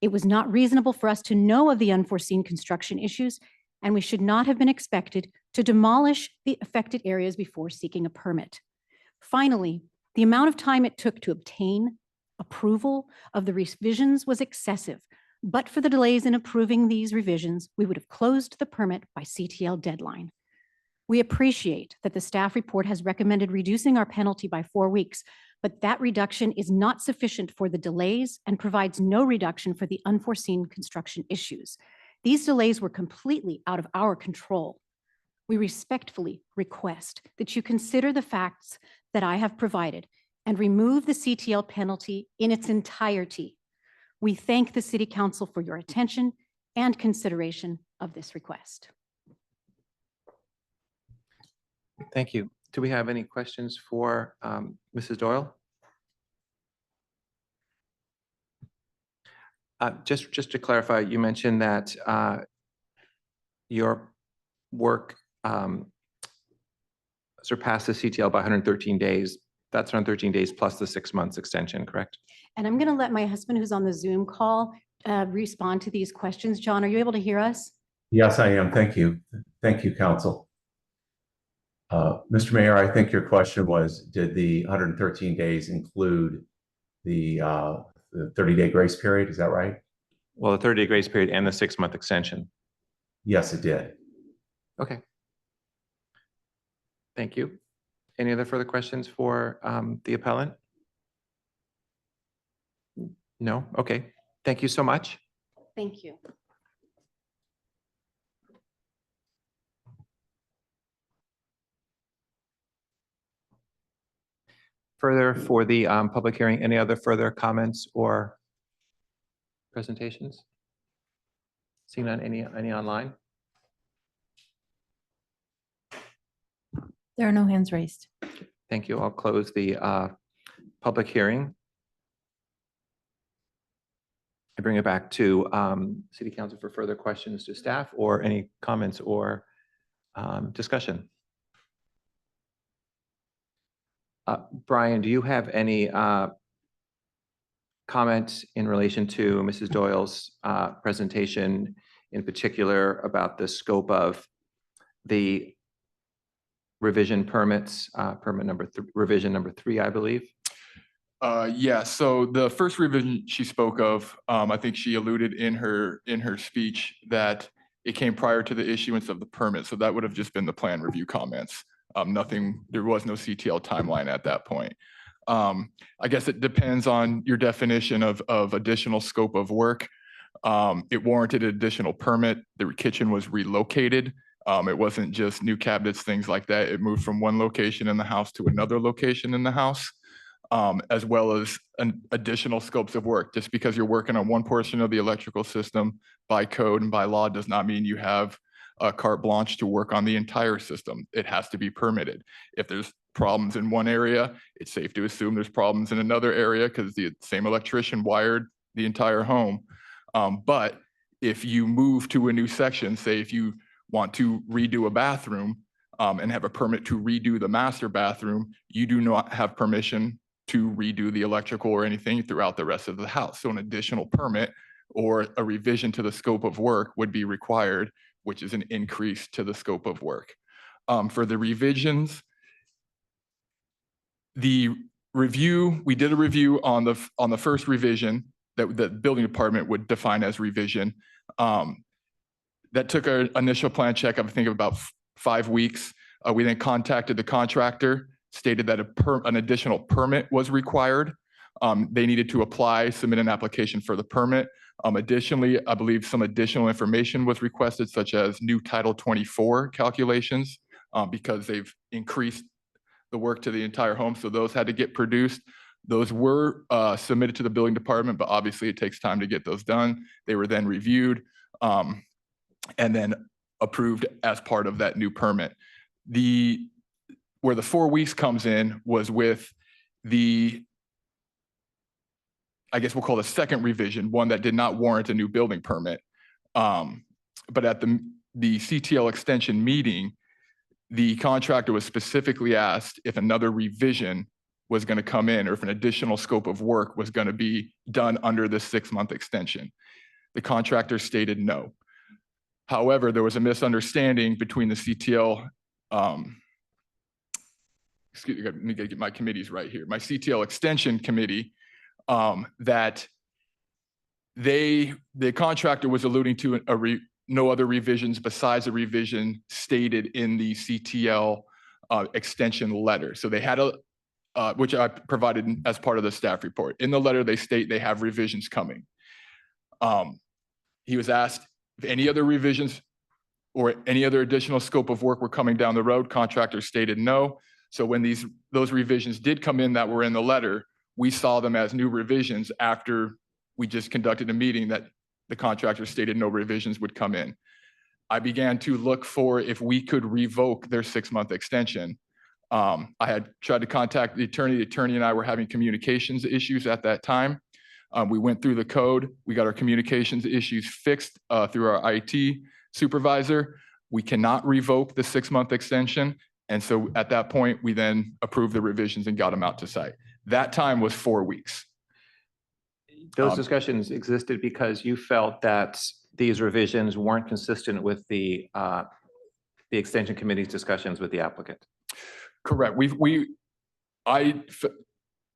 It was not reasonable for us to know of the unforeseen construction issues, and we should not have been expected to demolish the affected areas before seeking a permit. Finally, the amount of time it took to obtain approval of the revisions was excessive. But for the delays in approving these revisions, we would have closed the permit by CTL deadline. We appreciate that the staff report has recommended reducing our penalty by 4 weeks, but that reduction is not sufficient for the delays and provides no reduction for the unforeseen construction issues. These delays were completely out of our control. We respectfully request that you consider the facts that I have provided and remove the CTL penalty in its entirety. We thank the City Council for your attention and consideration of this request. Thank you. Do we have any questions for Mrs. Doyle? Just to clarify, you mentioned that your work surpassed the CTL by 113 days. That's 113 days plus the 6 months extension, correct? And I'm going to let my husband, who's on the Zoom call, respond to these questions. John, are you able to hear us? Yes, I am. Thank you. Thank you, Council. Mr. Mayor, I think your question was, did the 113 days include the 30-day grace period? Is that right? Well, the 30-day grace period and the 6-month extension. Yes, it did. Okay. Thank you. Any other further questions for the appellant? No? Okay. Thank you so much. Thank you. Further for the public hearing, any other further comments or presentations? Seeing none, any online? There are no hands raised. Thank you. I'll close the public hearing. I bring it back to City Council for further questions to staff or any comments or discussion. Brian, do you have any comments in relation to Mrs. Doyle's presentation, in particular about the scope of the revision permits, revision number 3, I believe? Yeah, so the first revision she spoke of, I think she alluded in her speech that it came prior to the issuance of the permit. So that would have just been the plan review comments. Nothing, there was no CTL timeline at that point. I guess it depends on your definition of additional scope of work. It warranted an additional permit. The kitchen was relocated. It wasn't just new cabinets, things like that. It moved from one location in the house to another location in the house, as well as additional scopes of work. Just because you're working on one portion of the electrical system by code and by law does not mean you have a carte blanche to work on the entire system. It has to be permitted. If there's problems in one area, it's safe to assume there's problems in another area because the same electrician wired the entire home. But if you move to a new section, say if you want to redo a bathroom and have a permit to redo the master bathroom, you do not have permission to redo the electrical or anything throughout the rest of the house. So an additional permit or a revision to the scope of work would be required, which is an increase to the scope of work. For the revisions, the review, we did a review on the first revision that the building department would define as revision. That took an initial plan check, I think, of about 5 weeks. We then contacted the contractor, stated that an additional permit was required. They needed to apply, submit an application for the permit. Additionally, I believe some additional information was requested, such as new Title 24 calculations, because they've increased the work to the entire home. So those had to get produced. Those were submitted to the building department, but obviously it takes time to get those done. They were then reviewed and then approved as part of that new permit. Where the 4 weeks comes in was with the, I guess we'll call the second revision, one that did not warrant a new building permit. But at the CTL extension meeting, the contractor was specifically asked if another revision was going to come in or if an additional scope of work was going to be done under the 6-month extension. The contractor stated no. However, there was a misunderstanding between the CTL, excuse me, let me get my committees right here. My CTL extension committee, that the contractor was alluding to no other revisions besides a revision stated in the CTL extension letter. So they had which I provided as part of the staff report. In the letter, they state they have revisions coming. He was asked if any other revisions or any other additional scope of work were coming down the road. Contractor stated no. So when those revisions did come in that were in the letter, we saw them as new revisions after we just conducted a meeting that the contractor stated no revisions would come in. I began to look for if we could revoke their 6-month extension. I had tried to contact the attorney. The attorney and I were having communications issues at that time. We went through the code. We got our communications issues fixed through our IT supervisor. We cannot revoke the 6-month extension. And so at that point, we then approved the revisions and got them out to site. That time was 4 weeks. Those discussions existed because you felt that these revisions weren't consistent with the extension committee's discussions with the applicant. Correct. I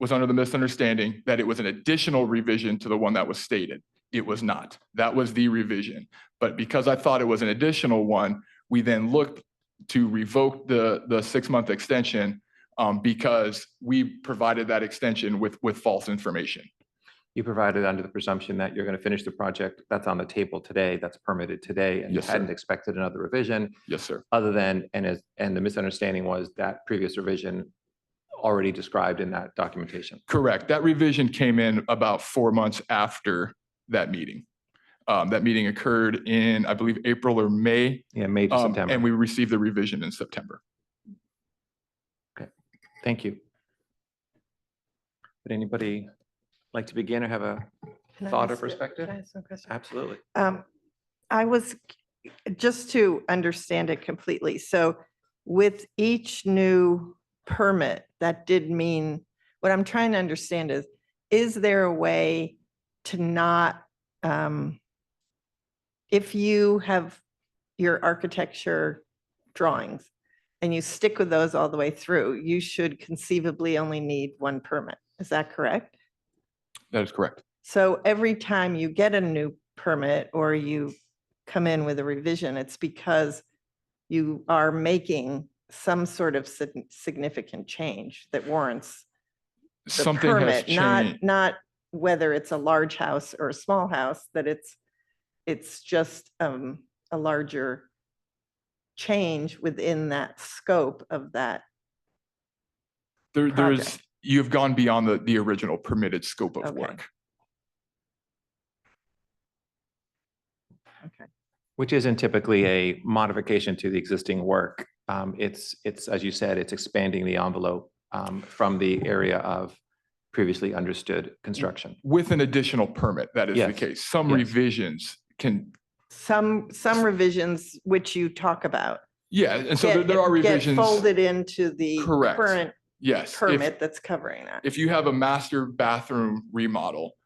was under the misunderstanding that it was an additional revision to the one that was stated. It was not. That was the revision. But because I thought it was an additional one, we then looked to revoke the 6-month extension because we provided that extension with false information. You provided under the presumption that you're going to finish the project that's on the table today, that's permitted today, and Yes, you sir. hadn't expected another revision. Yes, sir. Other than, and the misunderstanding was that previous revision already described in that documentation. Correct. That revision came in about 4 months after that meeting. That meeting occurred in, I believe, April or May. Yeah, May to September. And we received the revision in September. Thank you. Would anybody like to begin or have a Can I thought or ask- perspective? can I ask some questions? Absolutely. I was, just to understand it completely, so with each new permit, that did mean, what I'm trying to understand is there a way to not, if you have your architecture drawings and you stick with those all the way through, you should conceivably only need one permit. Is that correct? That is correct. So every time you get a new permit or you come in with a revision, it's because you are making some sort of significant change that warrants the Something has permit, changed. not whether it's a large house or a small house, that it's just a larger change within that scope of that. There's, project. you've gone beyond the original permitted scope of Okay. work. Okay. Which isn't typically a modification to the existing work. It's, as you said, it's expanding the envelope from the area of previously understood construction. With an additional permit, that is the Yes. case. Some Yes. revisions can, Some revisions which you talk about. yeah, and so get- there are get revisions. Folded into the Correct. current Yes. permit that's covering that. If you have a master bathroom remodel,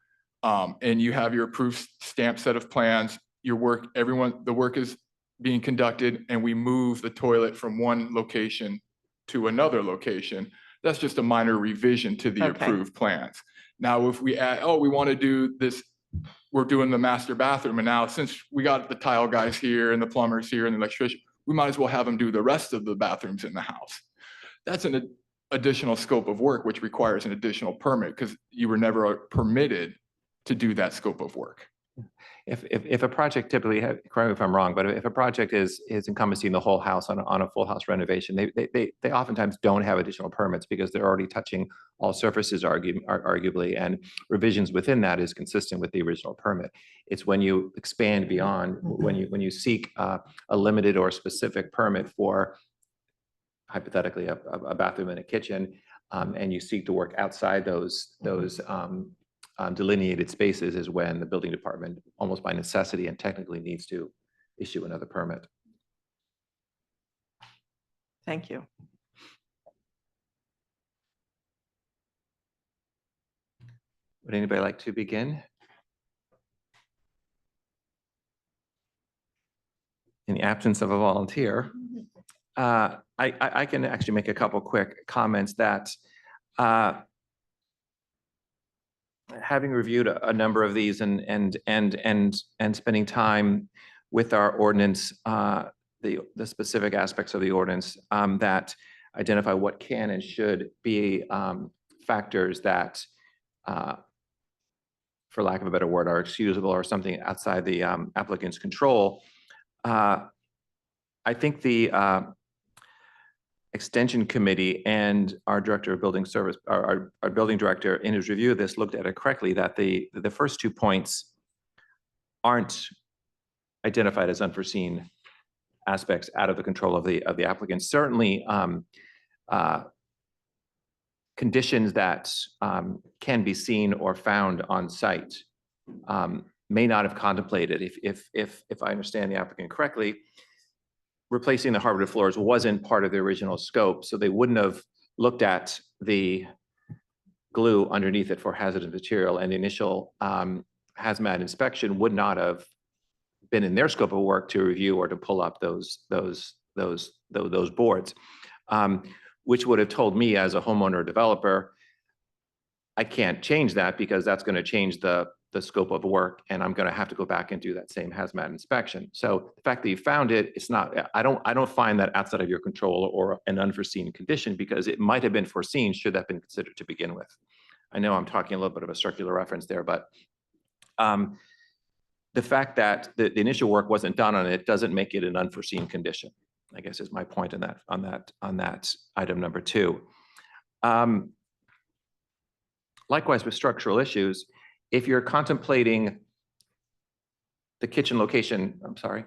and you have your approved stamp set of plans, the work is being conducted, and we move the toilet from one location to another location, that's just a minor revision to the Okay. approved plans. Now, if we add, we want to do this, we're doing the master bathroom, and now since we got the tile guys here and the plumbers here and the electrician, we might as well have them do the rest of the bathrooms in the house. That's an additional scope of work, which requires an additional permit because you were never permitted to do that scope of work. If a project typically, correct me if I'm wrong, but if a project is encompassing the whole house on a full house renovation, they oftentimes don't have additional permits because they're already touching all surfaces arguably, and revisions within that is consistent with the original permit. It's when you expand beyond, when you seek a limited or specific permit for hypothetically a bathroom and a kitchen, and you seek to work outside those delineated spaces, is when the building department, almost by necessity and technically, needs to issue another permit. Thank you. Would anybody like to begin? In the absence of a volunteer, I can actually make a couple quick comments that having reviewed a number of these and spending time with our ordinance, the specific aspects of the ordinance that identify what can and should be factors that, for lack of a better word, are excusable or something outside the applicant's control. I think the Extension Committee and our Director of Building Service, our Building Director, in his review of this, looked at it correctly, that the first 2 points aren't identified as unforeseen aspects out of the control of the applicant. Certainly, conditions that can be seen or found on site may not have contemplated, if I understand the applicant correctly, replacing the hardwood floors wasn't part of the original scope, so they wouldn't have looked at the glue underneath it for hazardous material, and the initial hazmat inspection would not have been in their scope of work to review or to pull up those boards, which would have told me as a homeowner or developer, I can't change that because that's going to change the scope of work, and I'm going to have to go back and do that same hazmat inspection. So the fact that you found it, it's not, I don't find that outside of your control or an unforeseen condition, because it might have been foreseen should that have been considered to begin with. I know I'm talking a little bit of a circular reference there, but the fact that the initial work wasn't done on it doesn't make it an unforeseen condition, I guess, is my point on that item number 2. Likewise with structural issues, if you're contemplating the kitchen location, I'm sorry.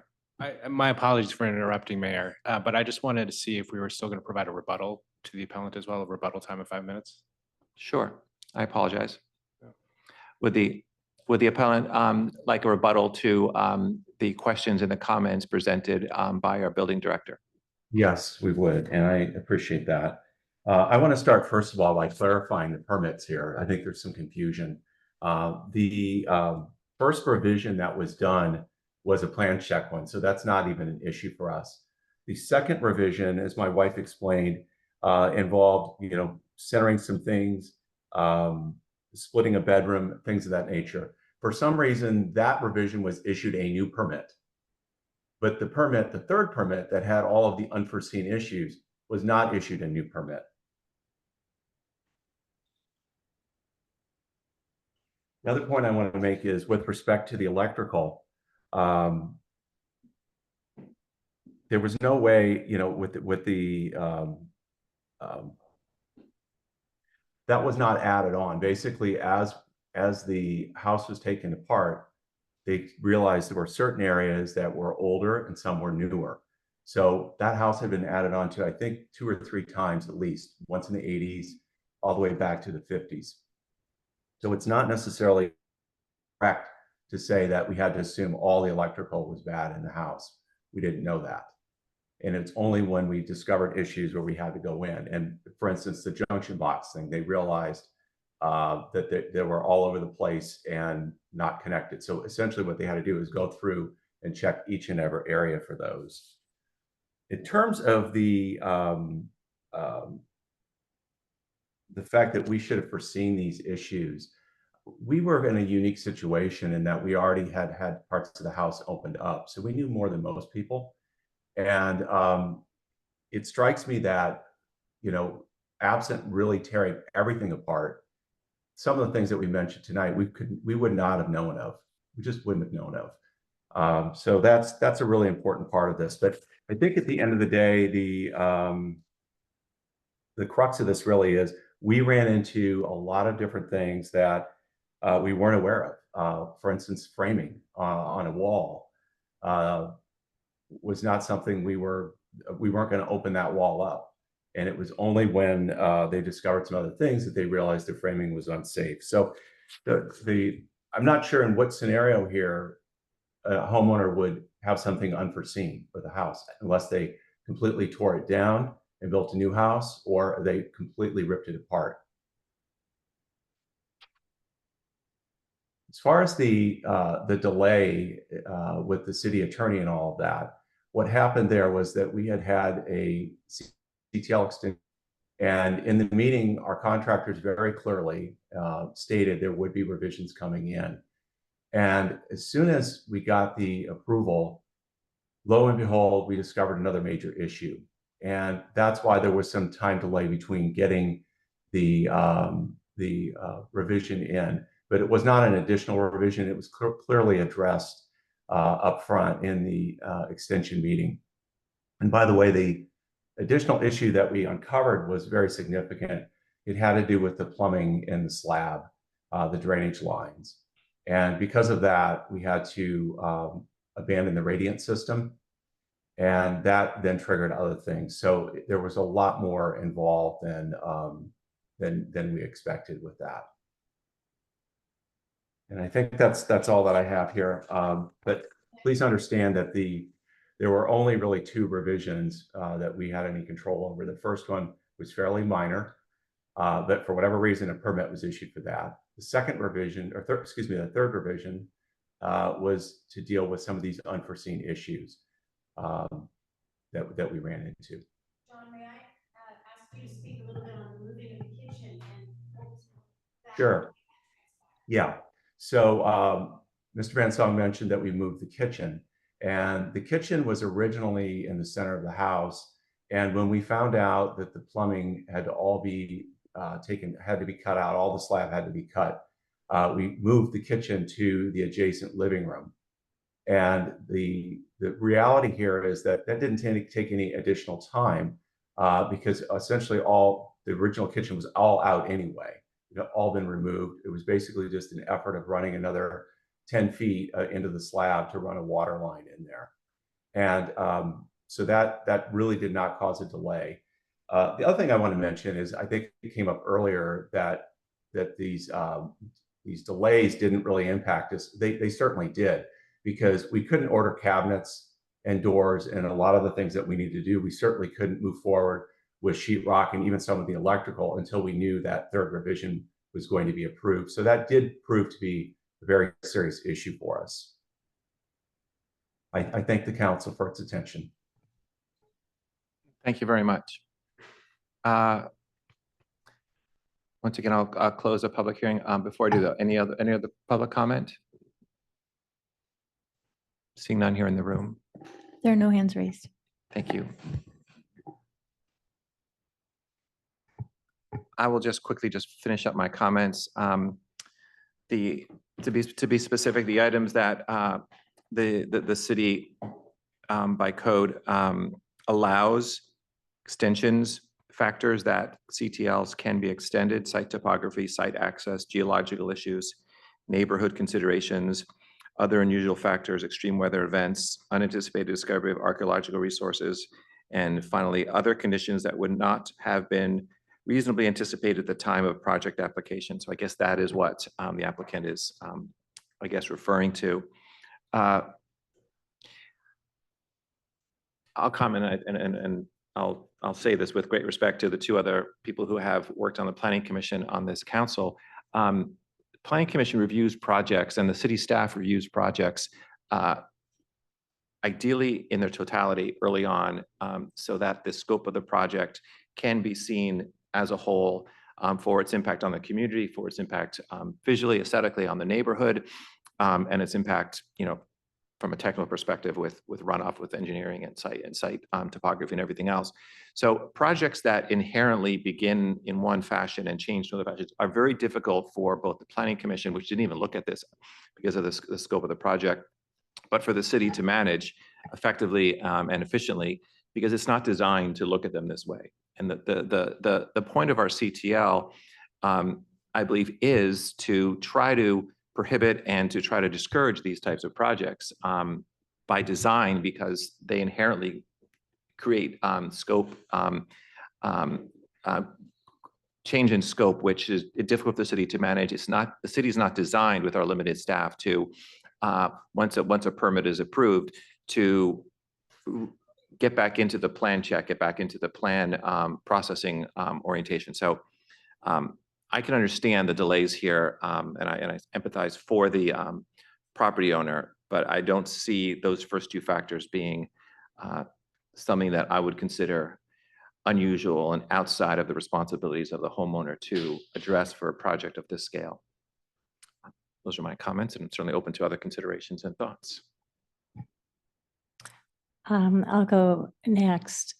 My apologies for interrupting, Mayor, but I just wanted to see if we were still going to provide a rebuttal to the appellant as well, a rebuttal time of 5 minutes. Sure, I apologize. Would the appellant like a rebuttal to the questions and the comments presented by our building director? Yes, we would, and I appreciate that. I want to start first of all by clarifying the permits here. I think there's some confusion. The first revision that was done was a plan check one, so that's not even an issue for us. The second revision, as my wife explained, involved, centering some things, splitting a bedroom, things of that nature. For some reason, that revision was issued a new permit. But the permit, the third permit that had all of the unforeseen issues, was not issued a new permit. Another point I want to make is with respect to the electrical, there was no way, that was not added on. Basically, as the house was taken apart, they realized there were certain areas that were older and some were newer. So that house had been added on to, I think, 2 or 3 times at least, once in the 80s, all the way back to the 50s. So it's not necessarily correct to say that we had to assume all the electrical was bad in the house. We didn't know that. And it's only when we discovered issues where we had to go in. And for instance, the junction box thing, they realized that they were all over the place and not connected. So essentially what they had to do is go through and check each and every area for those. In terms of the fact that we should have foreseen these issues, we were in a unique situation in that we already had parts of the house opened up. So we knew more than most people. And it strikes me that, absent really tearing everything apart, some of the things that we mentioned tonight, we would not have known of. We just wouldn't have known of. So that's a really important part of this. But I think at the end of the day, the crux of this really is we ran into a lot of different things that we weren't aware of. For instance, framing on a wall was not something we weren't going to open that wall up. And it was only when they discovered some other things that they realized the framing was unsafe. So I'm not sure in what scenario here a homeowner would have something unforeseen with a house unless they completely tore it down and built a new house, or they completely ripped it apart. As far as the delay with the city attorney and all of that, what happened there was that we had a CTL extension, and in the meeting, our contractors very clearly stated there would be revisions coming in. And as soon as we got the approval, lo and behold, we discovered another major issue. And that's why there was some time delay between getting the revision in. But it was not an additional revision. It was clearly addressed up front in the extension meeting. And by the way, the additional issue that we uncovered was very significant. It had to do with the plumbing in the slab, the drainage lines. And because of that, we had to abandon the radiant system. And that then triggered other things. So there was a lot more involved than we expected with that. And I think that's all that I have here. But please understand that there were only really 2 revisions that we had any control over. The first one was fairly minor, but for whatever reason, a permit was issued for that. The second revision, the third revision was to deal with some of these unforeseen issues that we ran into. John, may I ask you to speak a little bit on the moving of the kitchen and what was that? Sure. Yeah. So Mr. Van Song mentioned that we moved the kitchen, and the kitchen was originally in the center of the house. And when we found out that the plumbing had to all be had to be cut out, all the slab had to be cut, we moved the kitchen to the adjacent living room. And the reality here is that didn't take any additional time because essentially the original kitchen was all out anyway. It had all been removed. It was basically just an effort of running another 10 feet into the slab to run a water line in there. And so that really did not cause a delay. The other thing I want to mention is I think it came up earlier that these delays didn't really impact us. They certainly did, because we couldn't order cabinets and doors and a lot of the things that we need to do. We certainly couldn't move forward with sheetrock and even some of the electrical until we knew that third revision was going to be approved. So that did prove to be a very serious issue for us. I thank the council for its attention. Thank you very much. Once again, I'll close the public hearing. Before I do that, any other public comment? Seeing none here in the room. There are no hands raised. Thank you. I will just quickly finish up my comments. To be specific, the items that the city by code allows extensions, factors that CTLs can be extended: site topography, site access, geological issues, neighborhood considerations, other unusual factors, extreme weather events, unanticipated discovery of archaeological resources, and finally, other conditions that would not have been reasonably anticipated at the time of project application. So I guess that is what the applicant is, I guess, referring to. I'll comment and I'll say this with great respect to the two other people who have worked on the Planning Commission on this council. Planning Commission reviews projects and the city staff reviews projects ideally in their totality early on, so that the scope of the project can be seen as a whole, for its impact on the community, for its impact visually, aesthetically on the neighborhood, and its impact, from a technical perspective with runoff, with engineering and site topography and everything else. So projects that inherently begin in one fashion and change to other fashions are very difficult for both the Planning Commission, which didn't even look at this because of the scope of the project, but for the city to manage effectively and efficiently, because it's not designed to look at them this way. And the point of our CTL, I believe, is to try to prohibit and to try to discourage these types of projects by design, because they inherently create scope, change in scope, which is difficult for the city to manage. The city is not designed with our limited staff to, once a permit is approved, to get back into the plan check, get back into the plan processing orientation. So I can understand the delays here, and I empathize for the property owner, but I don't see those first two factors being something that I would consider unusual and outside of the responsibilities of the homeowner to address for a project of this scale. Those are my comments, and I'm certainly open to other considerations and thoughts. I'll go next.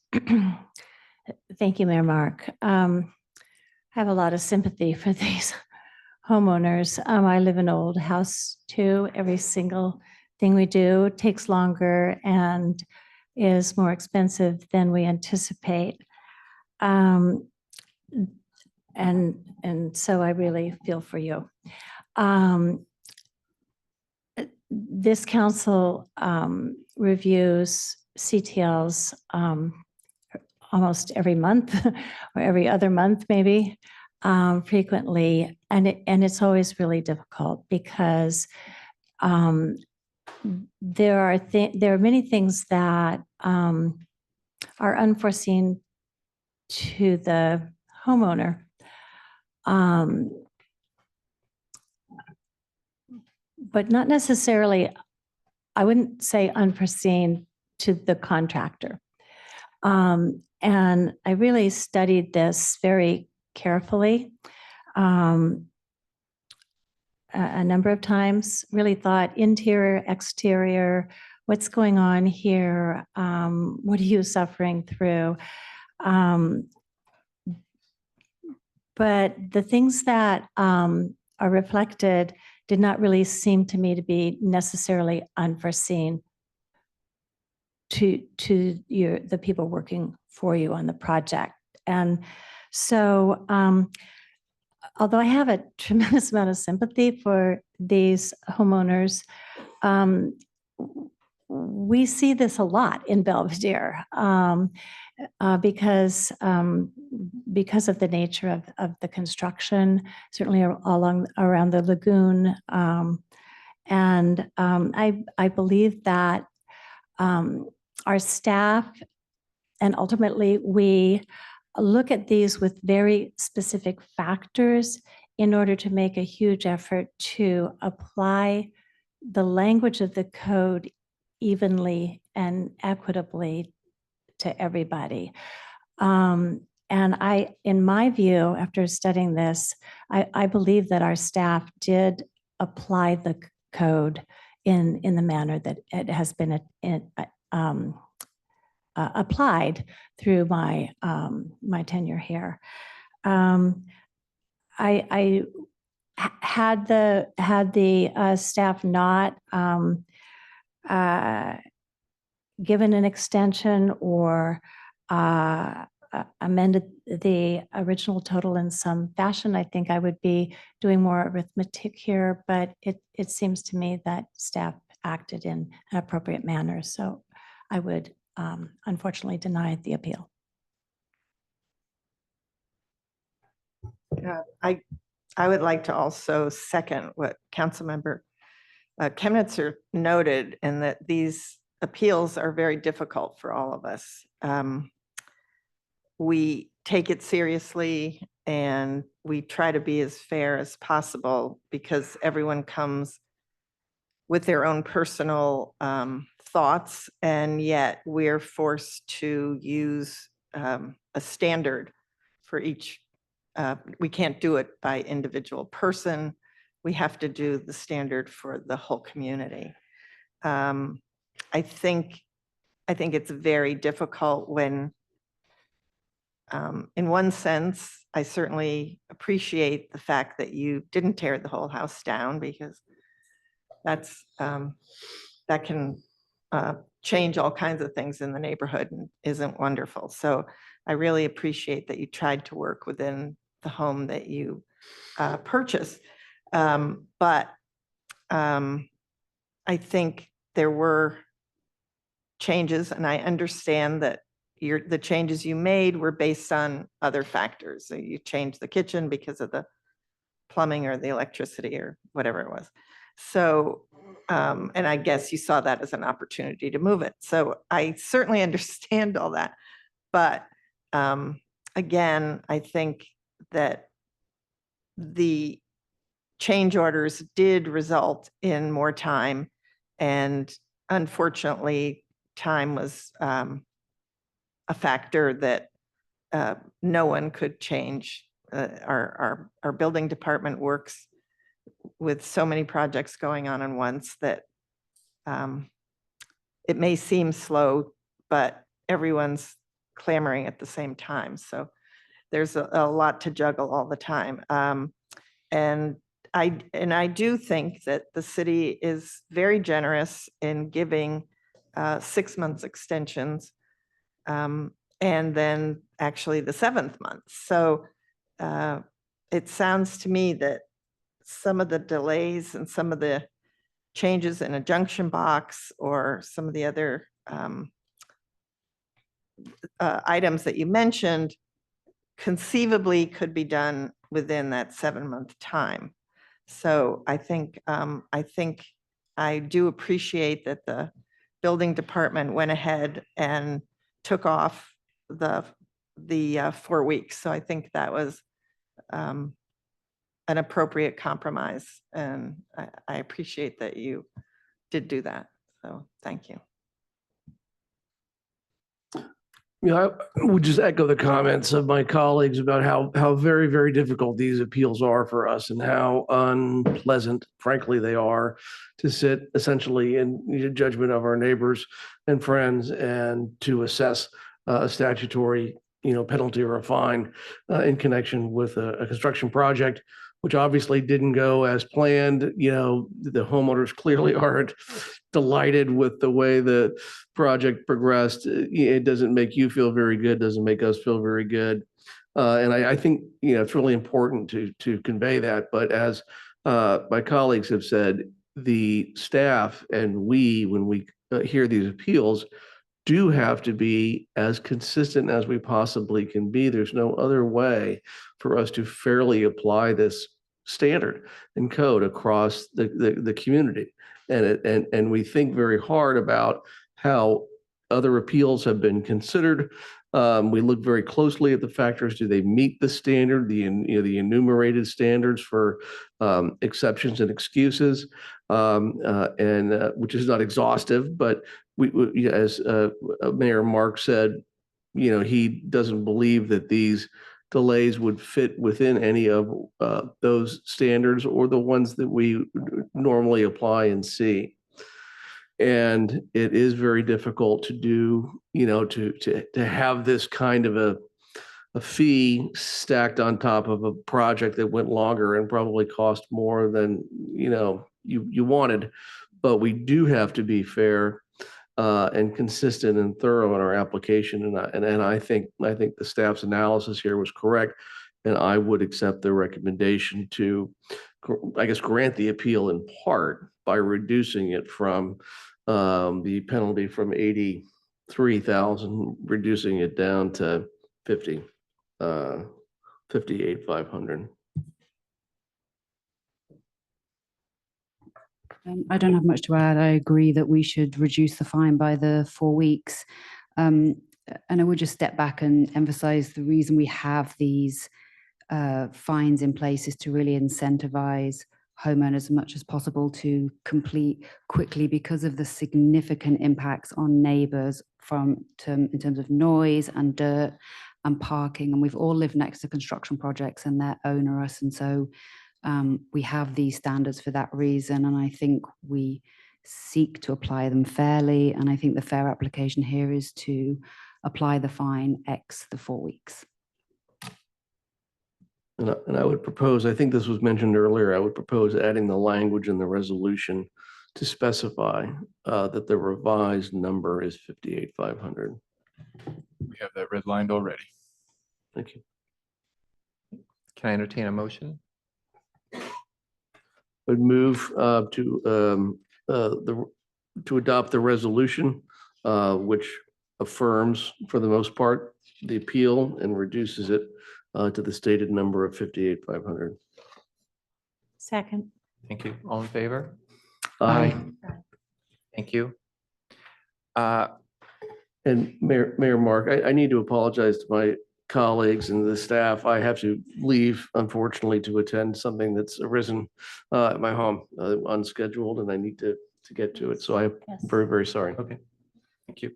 Thank you, Mayor Mark. I have a lot of sympathy for these homeowners. I live in an old house too. Every single thing we do takes longer and is more expensive than we anticipate. And so I really feel for you. This council reviews CTLs almost every month or every other month, maybe, frequently. And it's always really difficult because there are many things that are unforeseen to the homeowner. But not necessarily, I wouldn't say unforeseen to the contractor. And I really studied this very carefully a number of times, really thought interior, exterior, what's going on here? What are you suffering through? But the things that are reflected did not really seem to me to be necessarily unforeseen to the people working for you on the project. And so, although I have a tremendous amount of sympathy for these homeowners, we see this a lot in Belvedere because of the nature of the construction, certainly around the lagoon. I believe that our staff and ultimately we look at these with very specific factors in order to make a huge effort to apply the language of the code evenly and equitably to everybody. And in my view, after studying this, I believe that our staff did apply the code in the manner that it has been applied through my tenure here. I had the staff not given an extension or amended the original total in some fashion, I think I would be doing more arithmetic here, but it seems to me that staff acted in an appropriate manner. So I would unfortunately deny the appeal. I would like to also second what Councilmember Chemnitzer noted, and that these appeals are very difficult for all of us. We take it seriously and we try to be as fair as possible because everyone comes with their own personal thoughts, and yet we're forced to use a standard for each. We can't do it by individual person. We have to do the standard for the whole community. I think it's very difficult when, in one sense, I certainly appreciate the fact that you didn't tear the whole house down, because that's that can change all kinds of things in the neighborhood and isn't wonderful. So I really appreciate that you tried to work within the home that you purchased. But I think there were changes, and I understand that the changes you made were based on other factors. So you changed the kitchen because of the plumbing or the electricity or whatever it was. So, and I guess you saw that as an opportunity to move it. So I certainly understand all that. But again, I think that the change orders did result in more time, and unfortunately, time was a factor that no one could change. Our building department works with so many projects going on at once that it may seem slow, but everyone's clamoring at the same time. So there's a lot to juggle all the time. And I do think that the city is very generous in giving 6 months extensions, and then actually the 7th month. So it sounds to me that some of the delays and some of the changes in a junction box or some of the other items that you mentioned conceivably could be done within that 7-month time. So I think I do appreciate that the building department went ahead and took off the 4 weeks. So I think that was an appropriate compromise, and I appreciate that you did do that. So thank you. I would just echo the comments of my colleagues about how very, very difficult these appeals are for us and how unpleasant, frankly, they are to sit essentially in judgment of our neighbors and friends and to assess a statutory, penalty or a fine in connection with a construction project, which obviously didn't go as planned. The homeowners clearly aren't delighted with the way the project progressed. It doesn't make you feel very good, doesn't make us feel very good. And I think, it's really important to convey that. But as my colleagues have said, the staff and we, when we hear these appeals do have to be as consistent as we possibly can be. There's no other way for us to fairly apply this standard and code across the community. And we think very hard about how other appeals have been considered. We look very closely at the factors. Do they meet the standard, the enumerated standards for exceptions and excuses, and which is not exhaustive, but as Mayor Mark said, he doesn't believe that these delays would fit within any of those standards or the ones that we normally apply and see. And it is very difficult to do, to have this kind of a fee stacked on top of a project that went longer and probably cost more than, you wanted. But we do have to be fair and consistent and thorough in our application. And I think the staff's analysis here was correct. And I would accept the recommendation to, I guess, grant the appeal in part by reducing it from the penalty from 83,000, reducing it down to 58,500. I don't have much to add. I agree that we should reduce the fine by the 4 weeks. And I would just step back and emphasize the reason we have these fines in place is to really incentivize homeowners as much as possible to complete quickly because of the significant impacts on neighbors in terms of noise and dirt and parking. And we've all lived next to construction projects and they're onerous. And so we have these standards for that reason. And I think we seek to apply them fairly. And I think the fair application here is to apply the fine X the 4 weeks. And I would propose, I think this was mentioned earlier, I would propose adding the language in the resolution to specify that the revised number is 58,500. We have that redlined already. Thank you. Can I entertain a motion? Would move to adopt the resolution, which affirms for the most part the appeal and reduces it to the stated number of 58,500. Second. Thank you. All in favor? Aye. Thank you. And Mayor Mark, I need to apologize to my colleagues and the staff. I have to leave, unfortunately, to attend something that's arisen at my home, unscheduled, and I need to get to it. So I'm very, very sorry. Okay. Thank you.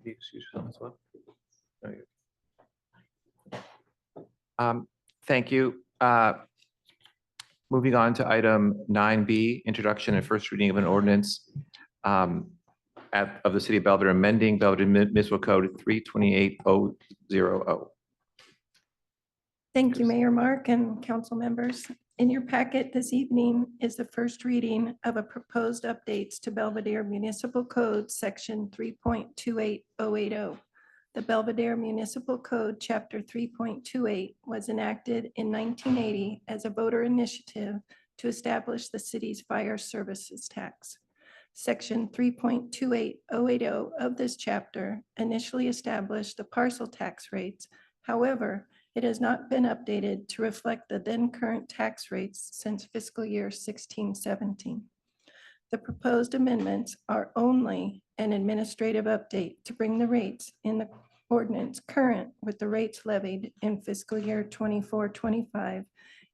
Excuse yourself as well. Thank you. Moving on to item 9B, introduction and first reading of an ordinance of the City of Belvedere amending Belvedere Municipal Code 328000. Thank you, Mayor Mark and council members. In your packet this evening is the first reading of a proposed updates to Belvedere Municipal Code, Section 3.28080. The Belvedere Municipal Code, Chapter 3.28, was enacted in 1980 as a voter initiative to establish the city's fire services tax. Section 3.28080 of this chapter initially established the parcel tax rates. However, it has not been updated to reflect the then current tax rates since fiscal year 16-17. The proposed amendments are only an administrative update to bring the rates in the ordinance current with the rates levied in fiscal year 24-25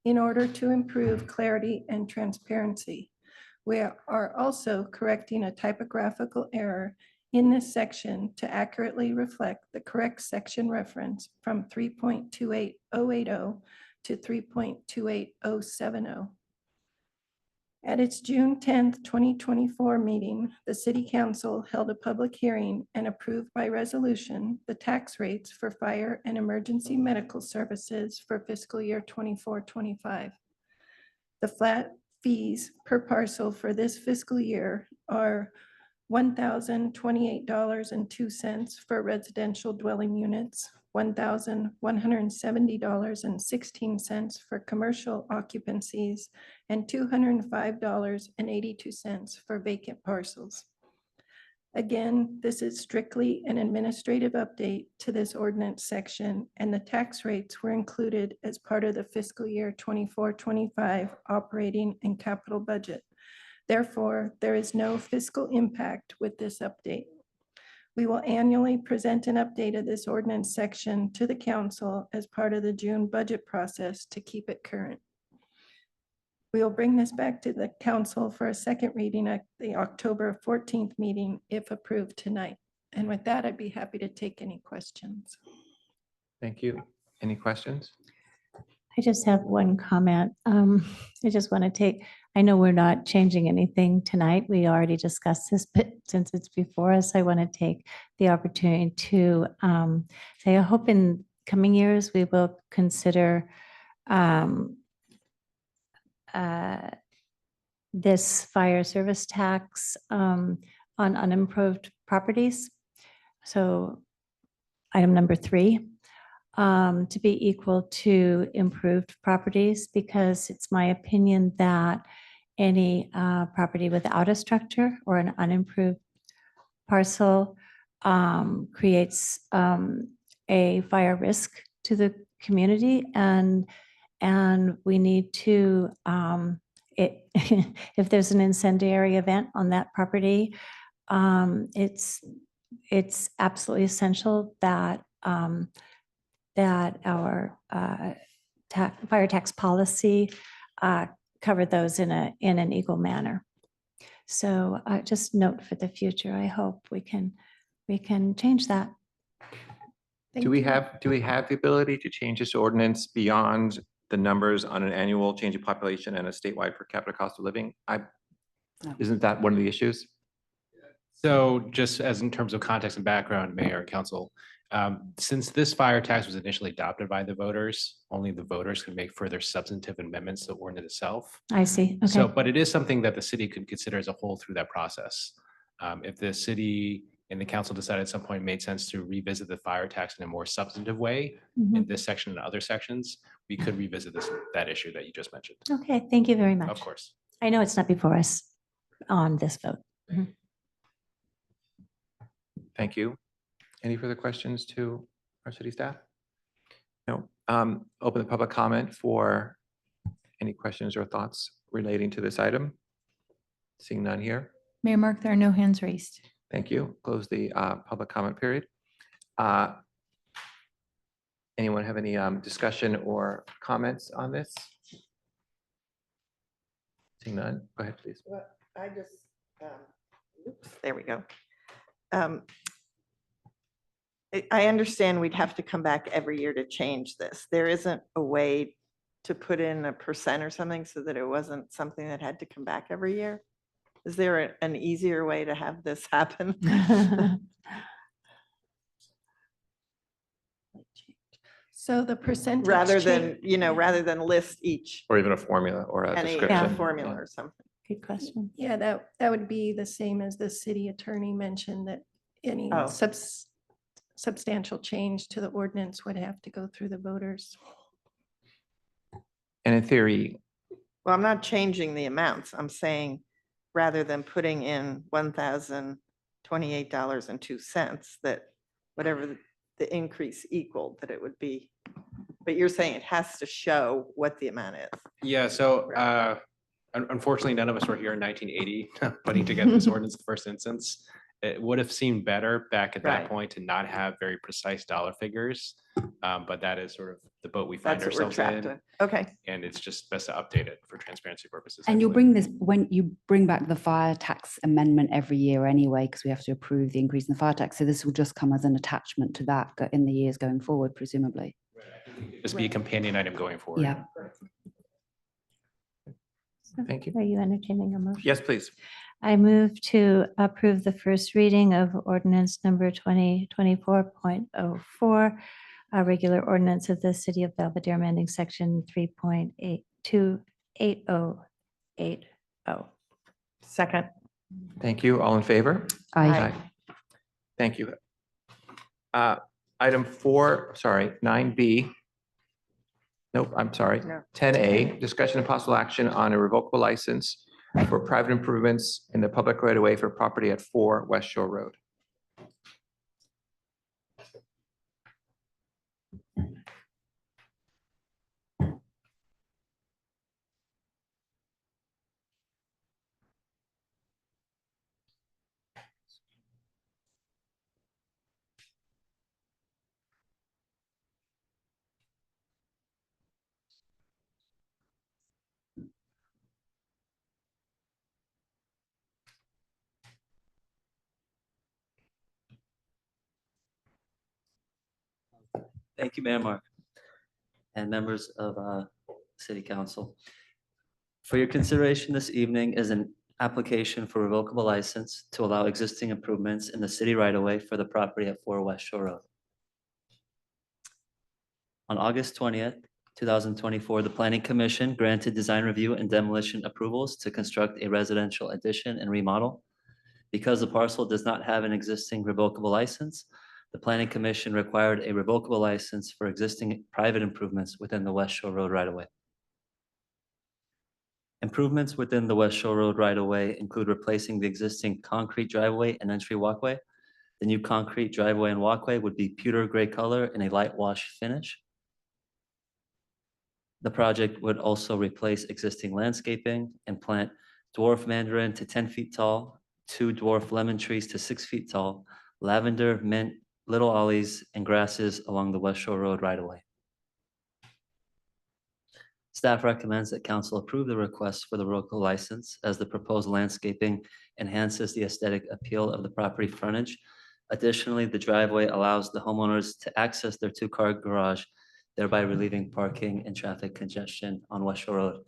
in order to improve clarity and transparency. We are also correcting a typographical error in this section to accurately reflect the correct section reference from 3.28080 to 3.28070. At its June 10th, 2024 meeting, the City Council held a public hearing and approved by resolution the tax rates for fire and emergency medical services for fiscal year 24-25. The flat fees per parcel for this fiscal year are $1,028.02 for residential dwelling units, $1,170.16 for commercial occupancies, and $205.82 for vacant parcels. Again, this is strictly an administrative update to this ordinance section, and the tax rates were included as part of the fiscal year 24-25 operating and capital budget. Therefore, there is no fiscal impact with this update. We will annually present an update of this ordinance section to the council as part of the June budget process to keep it current. We will bring this back to the council for a second reading at the October 14th meeting if approved tonight. And with that, I'd be happy to take any questions. Thank you. Any questions? I just have one comment. I just want to take, I know we're not changing anything tonight. We already discussed this, but since it's before us, I want to take the opportunity to say, I hope in coming years, we will consider this fire service tax on unimproved properties. So item number 3, to be equal to improved properties, because it's my opinion that any property without a structure or an unimproved parcel creates a fire risk to the community, and we need to, if there's an incendiary event on that property, it's absolutely essential that that our fire tax policy cover those in an equal manner. So just note for the future, I hope we can change that. Do we have the ability to change this ordinance beyond the numbers on an annual change in population and a statewide per capita cost of living? Isn't that one of the issues? So just as in terms of context and background, Mayor and Council, since this fire tax was initially adopted by the voters, only the voters could make further substantive amendments to the ordinance itself. I see. So, Okay. but it is something that the city could consider as a whole through that process. If the city and the council decided at some point it made sense to revisit the fire tax in a more substantive way in this section and other sections, we could revisit that issue that you just mentioned. Okay, thank you very much. Of course. I know it's not before us on this vote. Thank you. Any further questions to our city staff? No. Open the public comment for any questions or thoughts relating to this item. Seeing none here. Mayor Mark, there are no hands raised. Thank you. Close the public comment period. Anyone have any discussion or comments on this? Seeing none, go ahead, please. Well, I just, oops, there we go. I understand we'd have to come back every year to change this. There isn't a way to put in a % or something so that it wasn't something that had to come back every year? Is there an easier way to have this happen? So the percentage. Rather change- than, rather than list each, Or even a formula or a any description. formula or something. Good question. Yeah, that would be the same as the city attorney mentioned, that any Oh. substantial change to the ordinance would have to go through the voters. And in theory, Well, I'm not changing the amounts. I'm saying rather than putting in $1,028.02, that whatever the increase equaled, that it would be. But you're saying it has to show what the amount is. Yeah, so unfortunately, none of us were here in 1980 putting together this ordinance in the first instance. It would have seemed better back at that Right. point to not have very precise dollar figures. But that is sort of the boat we find That's what we're ourselves trapped in. in. Okay. And it's just best to update it for transparency purposes. And you'll hopefully. bring this, when you bring back the fire tax amendment every year anyway, because we have to approve the increase in the fire tax. So this will just come as an attachment to that in the years going forward, presumably. Just be a companion item going forward. Yeah. thank you. Are you entertaining a motion? Yes, please. I move to approve the first reading of ordinance number 2024.04, a regular ordinance of the city of Belvedere amending section 3.828080. Second. Thank you. All in favor? Aye. Thank you. Item 9B. Nope, I'm sorry. No. 10A, discussion and possible action on a revocable license for private improvements in the public right of way for property at 4 West Shore Road. Thank you, Mayor Mark, and members of City Council. For your consideration this evening is an application for revocable license to allow existing improvements in the city right-of-way for the property at 4 West Shore Road. On August 20th, 2024, the Planning Commission granted design review and demolition approvals to construct a residential addition and remodel. Because the parcel does not have an existing revocable license, the Planning Commission required a revocable license for existing private improvements within the West Shore Road right-of-way. Improvements within the West Shore Road right-of-way include replacing the existing concrete driveway and entry walkway. The new concrete driveway and walkway would be pewter gray color and a light wash finish. The project would also replace existing landscaping and plant dwarf mandarin to 10 feet tall, 2 dwarf lemon trees to 6 feet tall, lavender, mint, little olives, and grasses along the West Shore Road right-of-way. Staff recommends that council approve the request for the revocable license as the proposed landscaping enhances the aesthetic appeal of the property frontage. Additionally, the driveway allows the homeowners to access their 2-car garage, thereby relieving parking and traffic congestion on West Shore Road.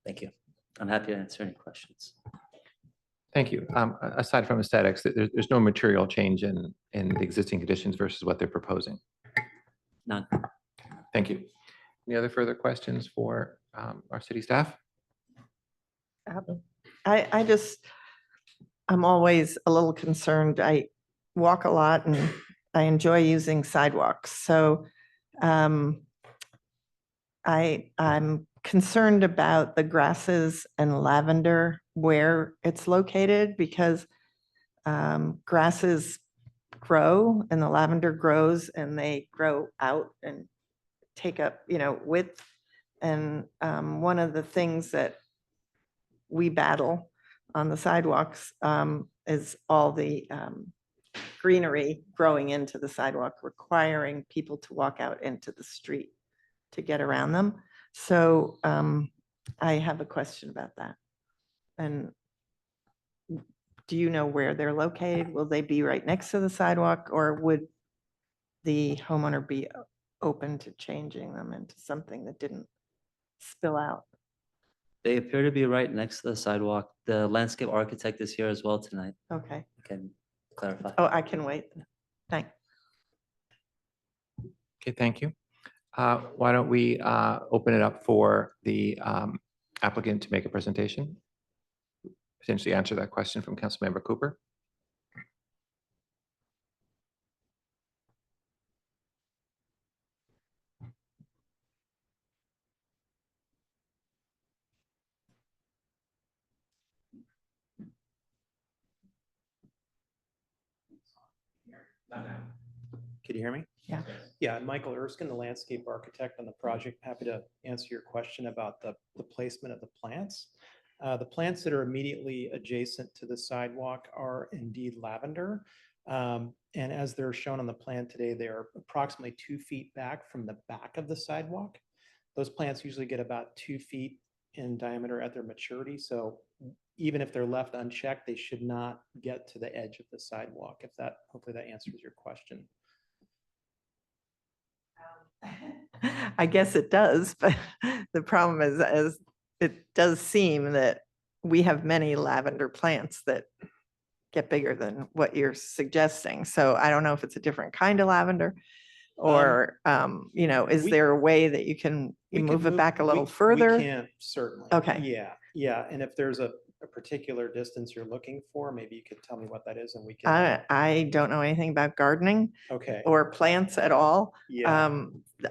Thank you. I'm happy to answer any questions. Thank you. Aside from aesthetics, there's no material change in the existing conditions versus what they're proposing. None. Thank you. Any other further questions for our city staff? I'm always a little concerned. I walk a lot and I enjoy using sidewalks. So I'm concerned about the grasses and lavender where it's located because grasses grow and the lavender grows and they grow out and take up, width. And one of the things that we battle on the sidewalks is all the greenery growing into the sidewalk, requiring people to walk out into the street to get around them. So I have a question about that. And do you know where they're located? Will they be right next to the sidewalk, or would the homeowner be open to changing them into something that didn't spill out? They appear to be right next to the sidewalk. The landscape architect is here as well tonight. Okay. I can clarify. Oh, I can wait. Thanks. Okay, thank you. Why don't we open it up for the applicant to make a presentation? Potentially answer that question from Councilmember Cooper. Can you hear me? Yeah. Yeah, I'm Michael Erskine, the landscape architect on the project. Happy to answer your question about the placement of the plants. The plants that are immediately adjacent to the sidewalk are indeed lavender. And as they're shown on the plan today, they are approximately 2 feet back from the back of the sidewalk. Those plants usually get about 2 feet in diameter at their maturity. So even if they're left unchecked, they should not get to the edge of the sidewalk. Hopefully that answers your question. I guess it does, but the problem is, as it does seem that we have many lavender plants that get bigger than what you're suggesting. So I don't know if it's a different kind of lavender or, is there a way that you can move it back a little further? We can, certainly. Okay. Yeah. And if there's a a particular distance you're looking for? Maybe you could tell me what that is and we can. I don't know anything about gardening Okay. or plants at all. Yeah.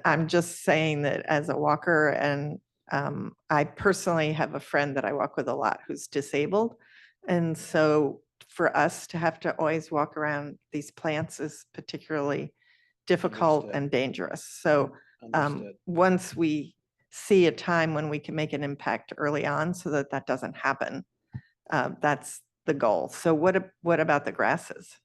I'm just saying that as a walker, and I personally have a friend that I walk with a lot who's disabled. And so for us to have to always walk around these plants is particularly difficult Understood. and dangerous. So Understood. once we see a time when we can make an impact early on so that that doesn't happen, that's the goal. So what about the grasses?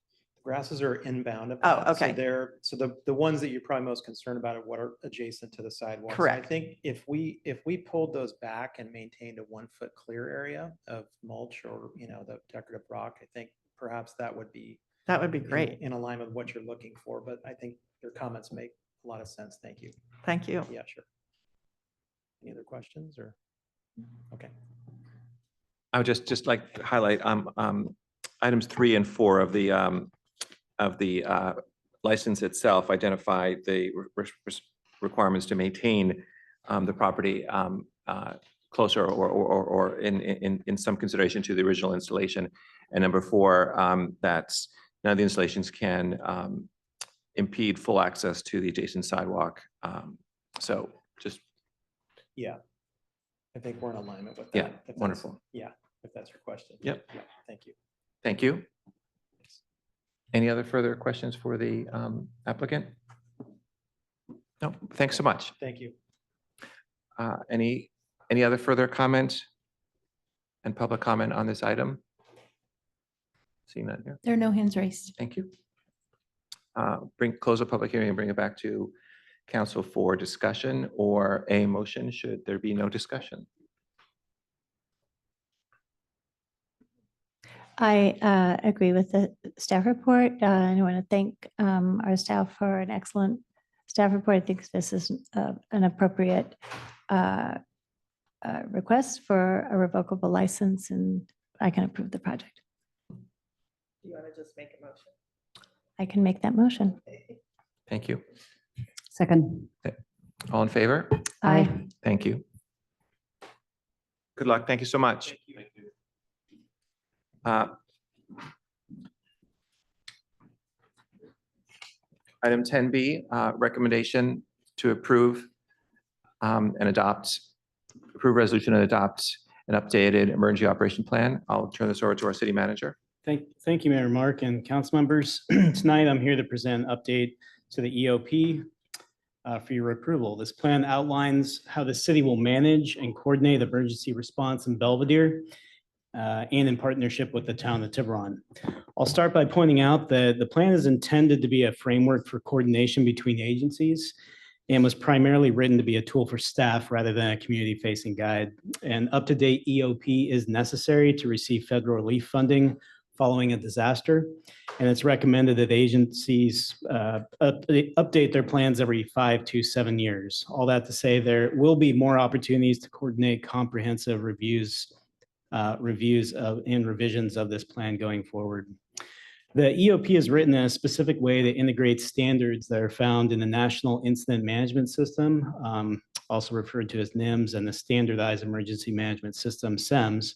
Grasses are inbound. of Oh, that, so okay. So the ones that you're probably most concerned about are what are adjacent to the sidewalks. And Correct. I think if we pulled those back and maintained a 1 foot clear area of mulch or, the decorative rock, I think perhaps that would be. That would be great. In alignment with what you're looking for, but I think your comments make a lot of sense. Thank you. Thank you. Yeah, sure. Any other questions or? Okay. I would just like to highlight items 3 and 4 of the license itself identify the requirements to maintain the property closer or in some consideration to the original installation. And number 4, that's none of the installations can impede full access to the adjacent sidewalk. So just. Yeah. I think we're in alignment with that. Yeah, if that's- wonderful. Yeah, if that's your question. Yep. Yeah, thank you. Thank you. Any other further questions for the applicant? No, thanks so much. Thank you. Any other further comment and public comment on this item? Seeing that here. There are no hands raised. Thank you. Close the public hearing and bring it back to council for discussion or a motion should there be no discussion. I agree with the staff report. And I want to thank our staff for an excellent staff report. I think this is an appropriate request for a revocable license, and I can approve the project. Do you want to just make a motion? I can make that motion. Thank you. Second. All in favor? Aye. Thank you. Good luck. Thank you so much. Item 10B, recommendation to approve and adopt, approve resolution and adopt an updated emergency operation plan. I'll turn this over to our city manager. Thank you, Mayor Mark and council members. Tonight, I'm here to present an update to the EOP for your approval. This plan outlines how the city will manage and coordinate emergency response in Belvedere and in partnership with the town of Tiburon. I'll start by pointing out that the plan is intended to be a framework for coordination between agencies and was primarily written to be a tool for staff rather than a community-facing guide. An up-to-date EOP is necessary to receive federal relief funding following a disaster, and it's recommended that agencies update their plans every 5 to 7 years. All that to say, there will be more opportunities to coordinate comprehensive reviews and revisions of this plan going forward. The EOP is written in a specific way that integrates standards that are found in the National Incident Management System, also referred to as NIMS, and the Standardized Emergency Management System, SEMS,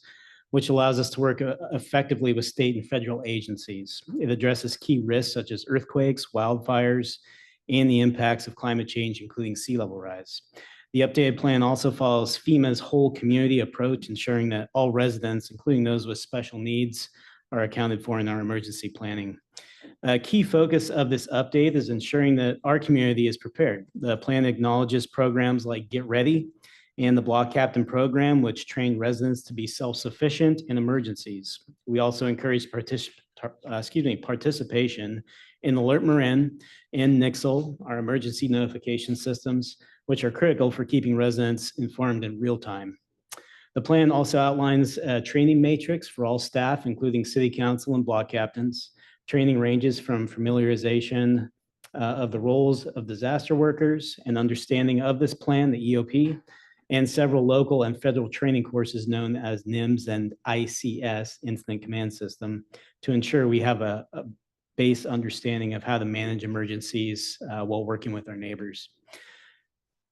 which allows us to work effectively with state and federal agencies. It addresses key risks such as earthquakes, wildfires, and the impacts of climate change, including sea level rise. The updated plan also follows FEMA's whole community approach, ensuring that all residents, including those with special needs, are accounted for in our emergency planning. A key focus of this update is ensuring that our community is prepared. The plan acknowledges programs like Get Ready and the Block Captain program, which train residents to be self-sufficient in emergencies. We also encourage participation in Alert Marin and Nixle, our emergency notification systems, which are critical for keeping residents informed in real time. The plan also outlines a training matrix for all staff, including city council and block captains. Training ranges from familiarization of the roles of disaster workers and understanding of this plan, the EOP, and several local and federal training courses known as NIMS and ICS, Incident Command System, to ensure we have a base understanding of how to manage emergencies while working with our neighbors.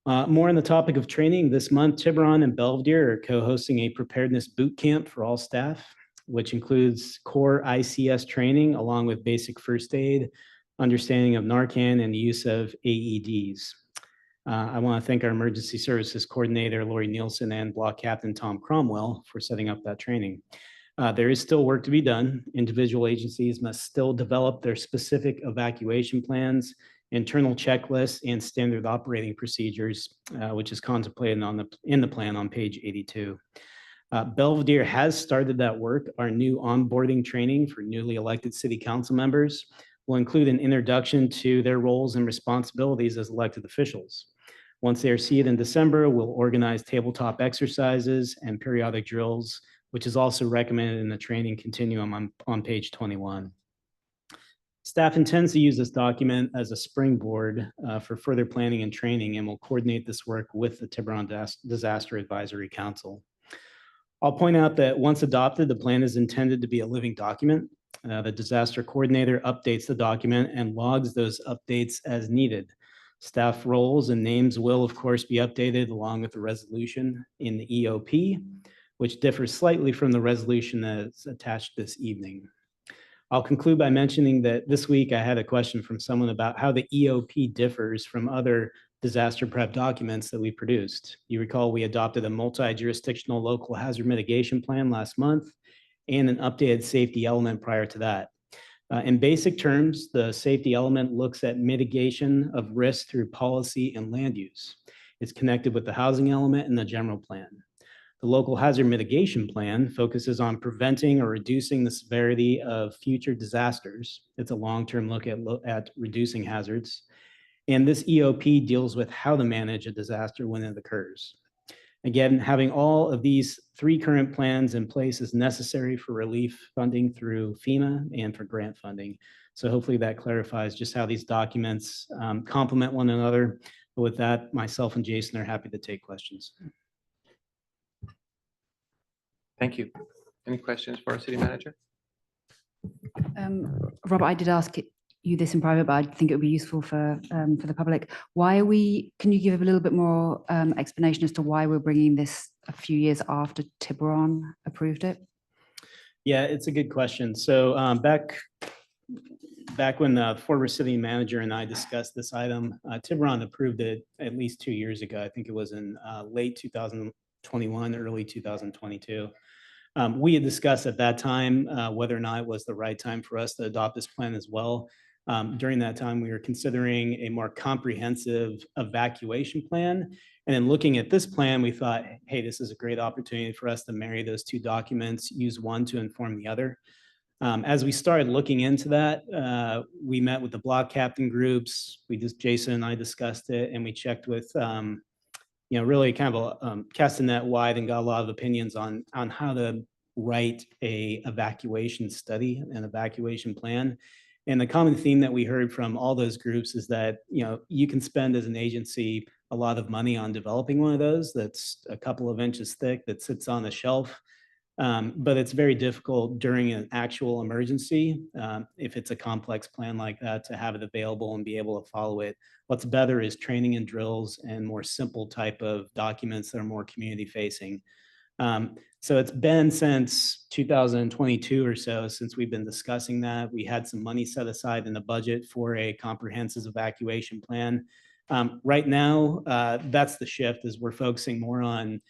More on the topic of training, this month, Tiburon and Belvedere are co-hosting a preparedness boot camp for all staff, which includes core ICS training along with basic first aid, understanding of Narcan, and the use of AEDs. I want to thank our emergency services coordinator, Lori Nielsen, and block captain, Tom Cromwell, for setting up that training. There is still work to be done. Individual agencies must still develop their specific evacuation plans, internal checklists, and standard operating procedures, which is contemplated in the plan on page 82. Belvedere has started that work. Our new onboarding training for newly elected city council members will include an introduction to their roles and responsibilities as elected officials. Once they are seated in December, we'll organize tabletop exercises and periodic drills, which is also recommended in the training continuum on page 21. Staff intends to use this document as a springboard for further planning and training, and will coordinate this work with the Tiburon Disaster Advisory Council. I'll point out that once adopted, the plan is intended to be a living document. The disaster coordinator updates the document and logs those updates as needed. Staff roles and names will, of course, be updated along with the resolution in the EOP, which differs slightly from the resolution that's attached this evening. I'll conclude by mentioning that this week I had a question from someone about how the EOP differs from other disaster prep documents that we produced. You recall we adopted a multi-jurisdictional local hazard mitigation plan last month and an updated safety element prior to that. In basic terms, the safety element looks at mitigation of risk through policy and land use. It's connected with the housing element and the general plan. The local hazard mitigation plan focuses on preventing or reducing the severity of future disasters. It's a long-term look at reducing hazards. And this EOP deals with how to manage a disaster when it occurs. Again, having all of these three current plans in place is necessary for relief funding through FEMA and for grant funding. So hopefully that clarifies just how these documents complement one another. But with that, myself and Jason are happy to take questions. Thank you. Any questions for our city manager? Robert, I did ask you this in private, but I think it would be useful for the public. Can you give a little bit more explanation as to why we're bringing this a few years after Tiburon approved it? Yeah, it's a good question. So back when the former city manager and I discussed this item, Tiburon approved it at least 2 years ago. I think it was in late 2021, early 2022. We had discussed at that time whether or not it was the right time for us to adopt this plan as well. During that time, we were considering a more comprehensive evacuation plan. And in looking at this plan, we thought, hey, this is a great opportunity for us to marry those two documents, use one to inform the other. As we started looking into that, we met with the block captain groups. Jason and I discussed it, and we checked with, really kind of cast a net wide and got a lot of opinions on how to write a evacuation study, an evacuation plan. And the common theme that we heard from all those groups is that, you can spend as an agency a lot of money on developing one of those that's a couple of inches thick that sits on a shelf. But it's very difficult during an actual emergency, if it's a complex plan like that, to have it available and be able to follow it. What's better is training and drills and more simple type of documents that are more community facing. So it's been since 2022 or so since we've been discussing that. We had some money set aside in the budget for a comprehensive evacuation plan. Right now, that's the shift, is we're focusing more on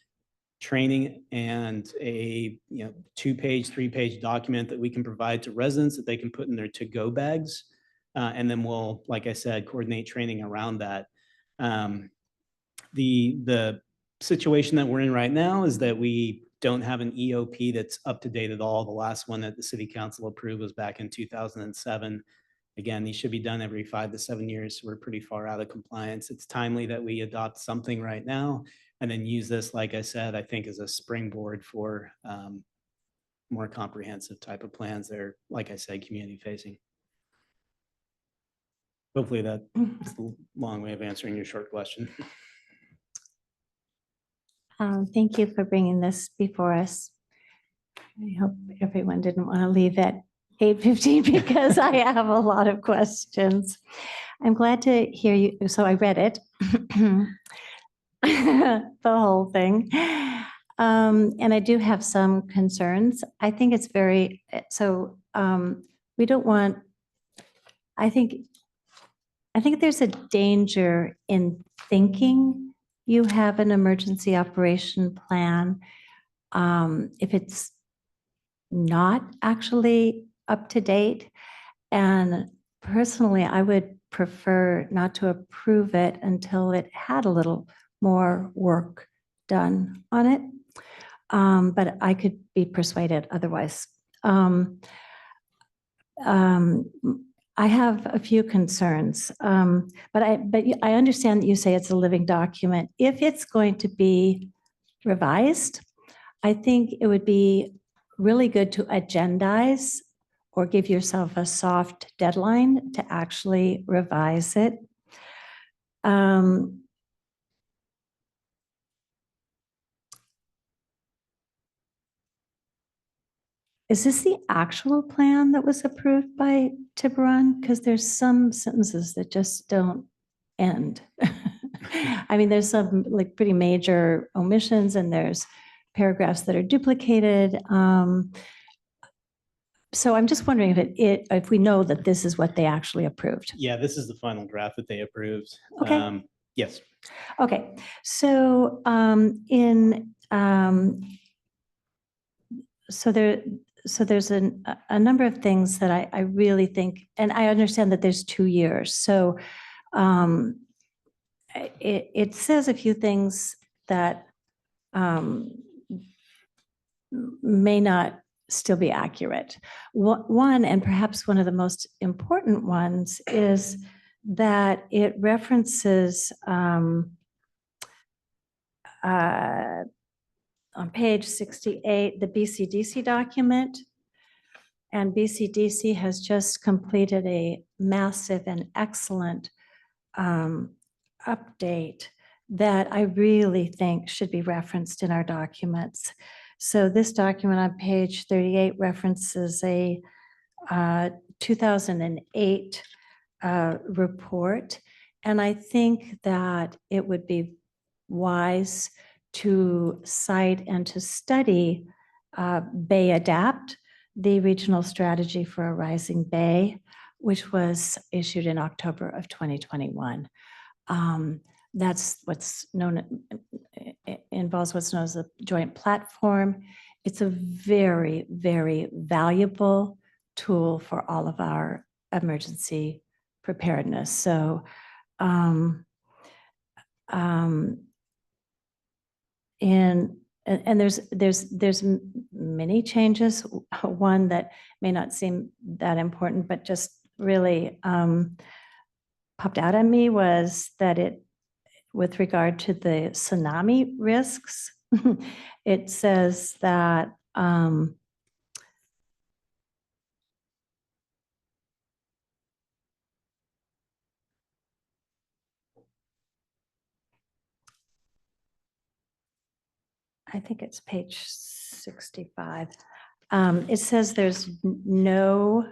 training and a 2-page, 3-page document that we can provide to residents that they can put in their to-go bags. And then we'll, like I said, coordinate training around that. The situation that we're in right now is that we don't have an EOP that's up to date at all. The last one that the city council approved was back in 2007. Again, these should be done every 5 to 7 years. So we're pretty far out of compliance. It's timely that we adopt something right now and then use this, like I said, I think as a springboard for more comprehensive type of plans that are, like I said, community facing. Hopefully that's a long way of answering your short question. Thank you for bringing this before us. I hope everyone didn't want to leave at 8:15 because I have a lot of questions. I'm glad to hear you. So I read it. the whole thing. And I do have some concerns. I think it's very, we don't want, I think there's a danger in thinking you have an emergency operation plan if it's not actually up to date. And personally, I would prefer not to approve it until it had a little more work done on it. But I could be persuaded otherwise. I have a few concerns, but I understand that you say it's a living document. If it's going to be revised, I think it would be really good to agendize or give yourself a soft deadline to actually revise it. Is this the actual plan that was approved by Tiburon? Because there's some sentences that just don't end. I mean, there's some like pretty major omissions and there's paragraphs that are duplicated. So I'm just wondering if we know that this is what they actually approved. Yeah, this is the final draft that they approved. Okay. Yes. Okay, so there's a number of things that I really think, and I understand that there's 2 years. So it says a few things that may not still be accurate. One, and perhaps one of the most important ones, is that it references on page 68, the BCDC document. And BCDC has just completed a massive and excellent update that I really think should be referenced in our documents. So this document on page 38 references a 2008 report. And I think that it would be wise to cite and to study Bay Adapt, the regional strategy for a rising bay, which was issued in October of 2021. That's what's known, involves what's known as a joint platform. It's a very, very valuable tool for all of our emergency preparedness. So, and there's many changes. One that may not seem that important, but just really popped out at me was that with regard to the tsunami risks, it says that I think it's page 65. It says there's no,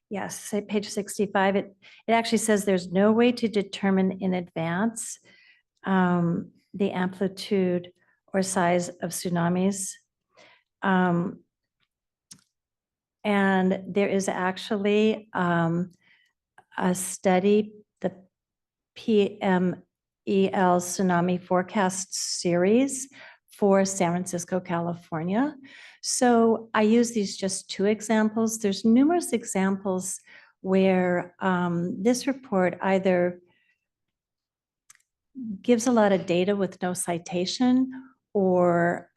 yes, say page 65. It actually says there's no way to determine in advance the amplitude or size of tsunamis. And there is actually a study, the PMEL Tsunami Forecast Series for San Francisco, California. So I use these just 2 examples. There's numerous examples where this report either gives a lot of data with no citation or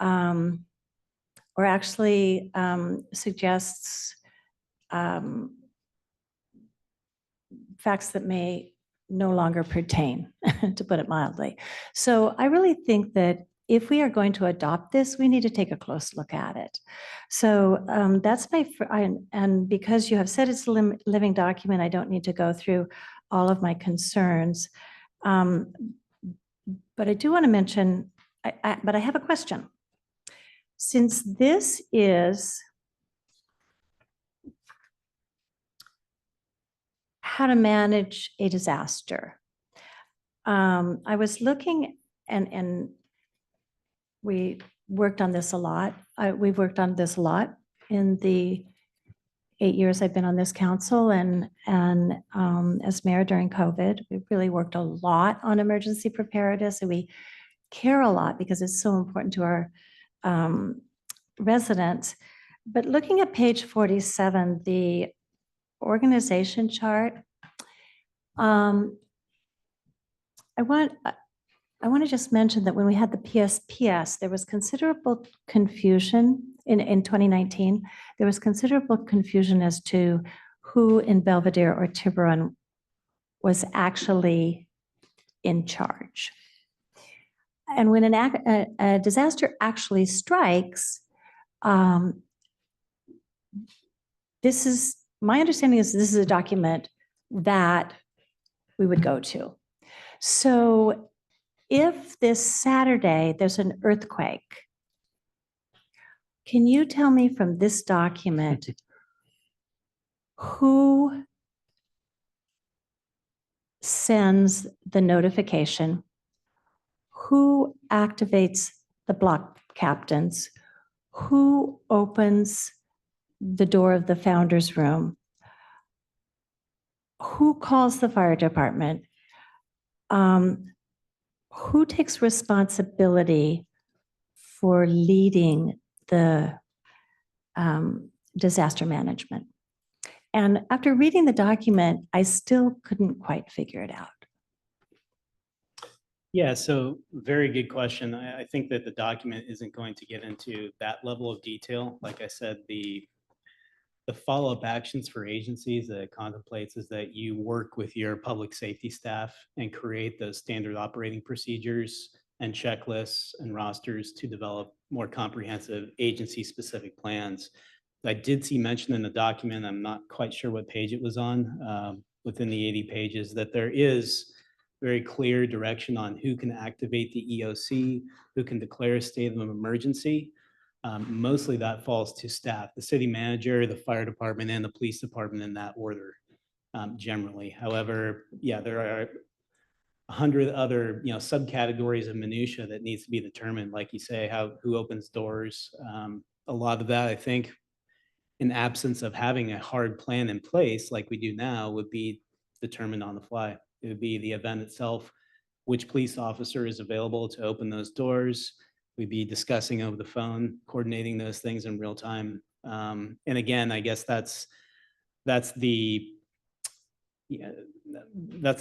actually suggests facts that may no longer pertain, to put it mildly. So I really think that if we are going to adopt this, we need to take a close look at it. So that's and because you have said it's a living document, I don't need to go through all of my concerns. But I do want to mention, but I have a question. Since this is how to manage a disaster, I was looking and we worked on this a lot. We've worked on this a lot in the 8 years I've been on this council and as mayor during COVID, we really worked a lot on emergency preparedness, and we care a lot because it's so important to our residents. But looking at page 47, the organization chart, I want to just mention that when we had the PSPS, there was considerable confusion in 2019. There was considerable confusion as to who in Belvedere or Tiburon was actually in charge. And when a disaster actually strikes, this is, my understanding is this is a document that we would go to. So if this Saturday there's an earthquake, can you tell me from this document who sends the notification, who activates the block captains, who opens the door of the founder's room, who calls the fire department, who takes responsibility for leading the disaster management? And after reading the document, I still couldn't quite figure it out. Yeah, so very good question. I think that the document isn't going to get into that level of detail. Like I said, the follow-up actions for agencies that it contemplates is that you work with your public safety staff and create those standard operating procedures and checklists and rosters to develop more comprehensive agency-specific plans. I did see mentioned in the document, I'm not quite sure what page it was on, within the 80 pages, that there is very clear direction on who can activate the EOC, who can declare a state of emergency. Mostly that falls to staff, the city manager, the fire department, and the police department in that order, generally. However, yeah, there are 100 other, subcategories of minutia that needs to be determined. Like you say, who opens doors. A lot of that, I think, in absence of having a hard plan in place like we do now, would be determined on the fly. It would be the event itself, which police officer is available to open those doors. We'd be discussing over the phone, coordinating those things in real time. And again, I guess that's a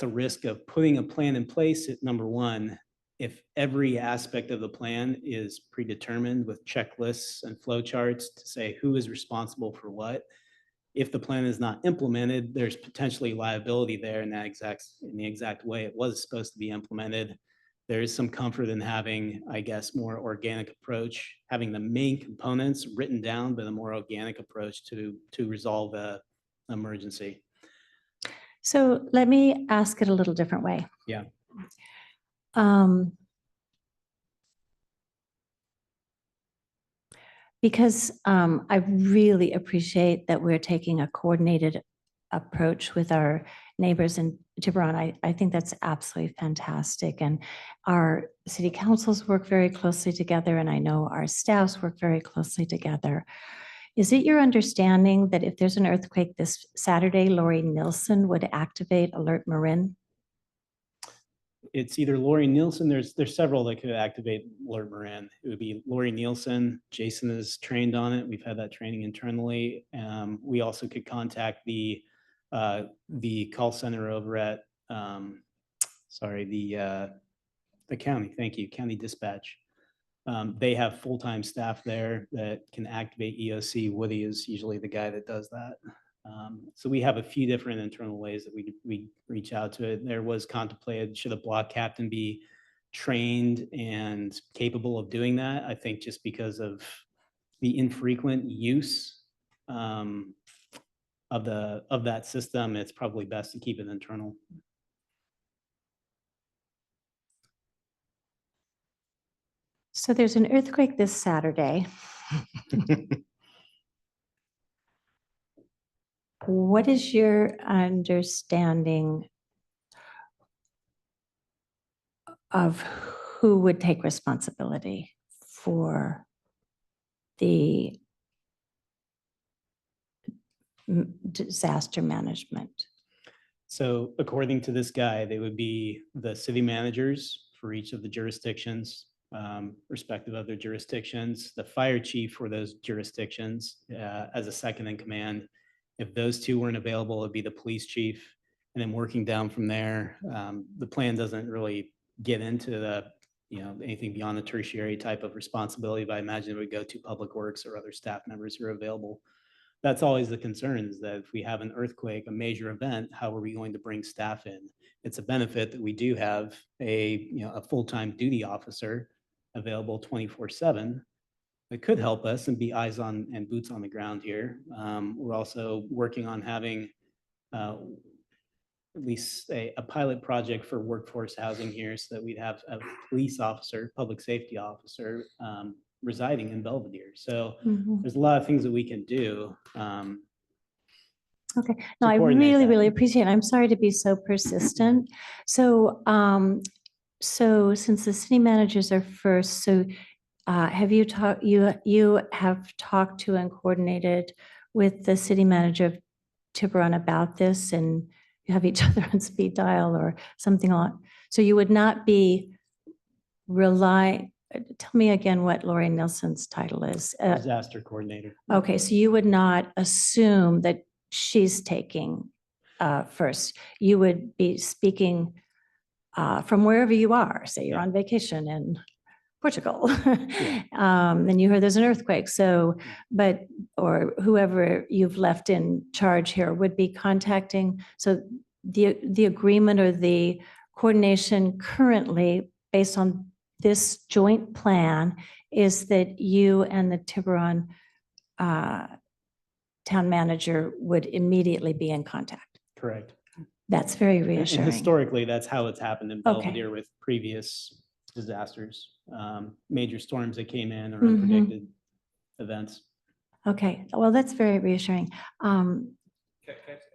risk of putting a plan in place at number one. If every aspect of the plan is predetermined with checklists and flowcharts to say who is responsible for what, if the plan is not implemented, there's potentially liability there in the exact way it was supposed to be implemented. There is some comfort in having, I guess, more organic approach, having the main components written down, but a more organic approach to resolve an emergency. So let me ask it a little different way. Yeah. Because I really appreciate that we're taking a coordinated approach with our neighbors in Tiburon. I think that's absolutely fantastic. And our city councils work very closely together, and I know our staffs work very closely together. Is it your understanding that if there's an earthquake this Saturday, Lori Nilsson would activate Alert Marin? It's either Lori Nielsen, there's several that could activate Alert Marin. It would be Lori Nielsen. Jason is trained on it. We've had that training internally. We also could contact the call center over at, the county, thank you, county dispatch. They have full-time staff there that can activate EOC. Woody is usually the guy that does that. So we have a few different internal ways that we reach out to it. There was contemplated, should a block captain be trained and capable of doing that? I think just because of the infrequent use of that system, it's probably best to keep it internal. So there's an earthquake this Saturday. What is your understanding? of who would take responsibility for the disaster management? So according to this guy, they would be the city managers for each of the jurisdictions, respective of their jurisdictions, the fire chief for those jurisdictions as a second in command. If those two weren't available, it'd be the police chief. And then working down from there, the plan doesn't really get into the, anything beyond the tertiary type of responsibility, but I imagine it would go to public works or other staff members who are available. That's always the concern, is that if we have an earthquake, a major event, how are we going to bring staff in? It's a benefit that we do have a full-time duty officer available 24/7 that could help us and be eyes on and boots on the ground here. We're also working on having at least a pilot project for workforce housing here, so that we'd have a police officer, public safety officer residing in Belvedere. So there's a lot of things that we can do. Okay, no, I really appreciate it. I'm sorry to be so persistent. So, so since the city managers are first, so have you talked, you have talked to and coordinated with the city manager of Tiburon about this, and you have each other on speed dial or something on? So you would not be tell me again what Lori Nelson's title is. Disaster coordinator. Okay, so you would not assume that she's taking first. You would be speaking from wherever you are. Say you're on vacation in Portugal, and you heard there's an earthquake. So, or whoever you've left in charge here would be contacting. So the agreement or the coordination currently, based on this joint plan, is that you and the Tiburon town manager would immediately be in contact. Correct. That's very And reassuring. historically, that's how it's happened in Okay. Belvedere with previous disasters, major storms that came in or Mhm. unpredicted events. Okay, well, that's very reassuring.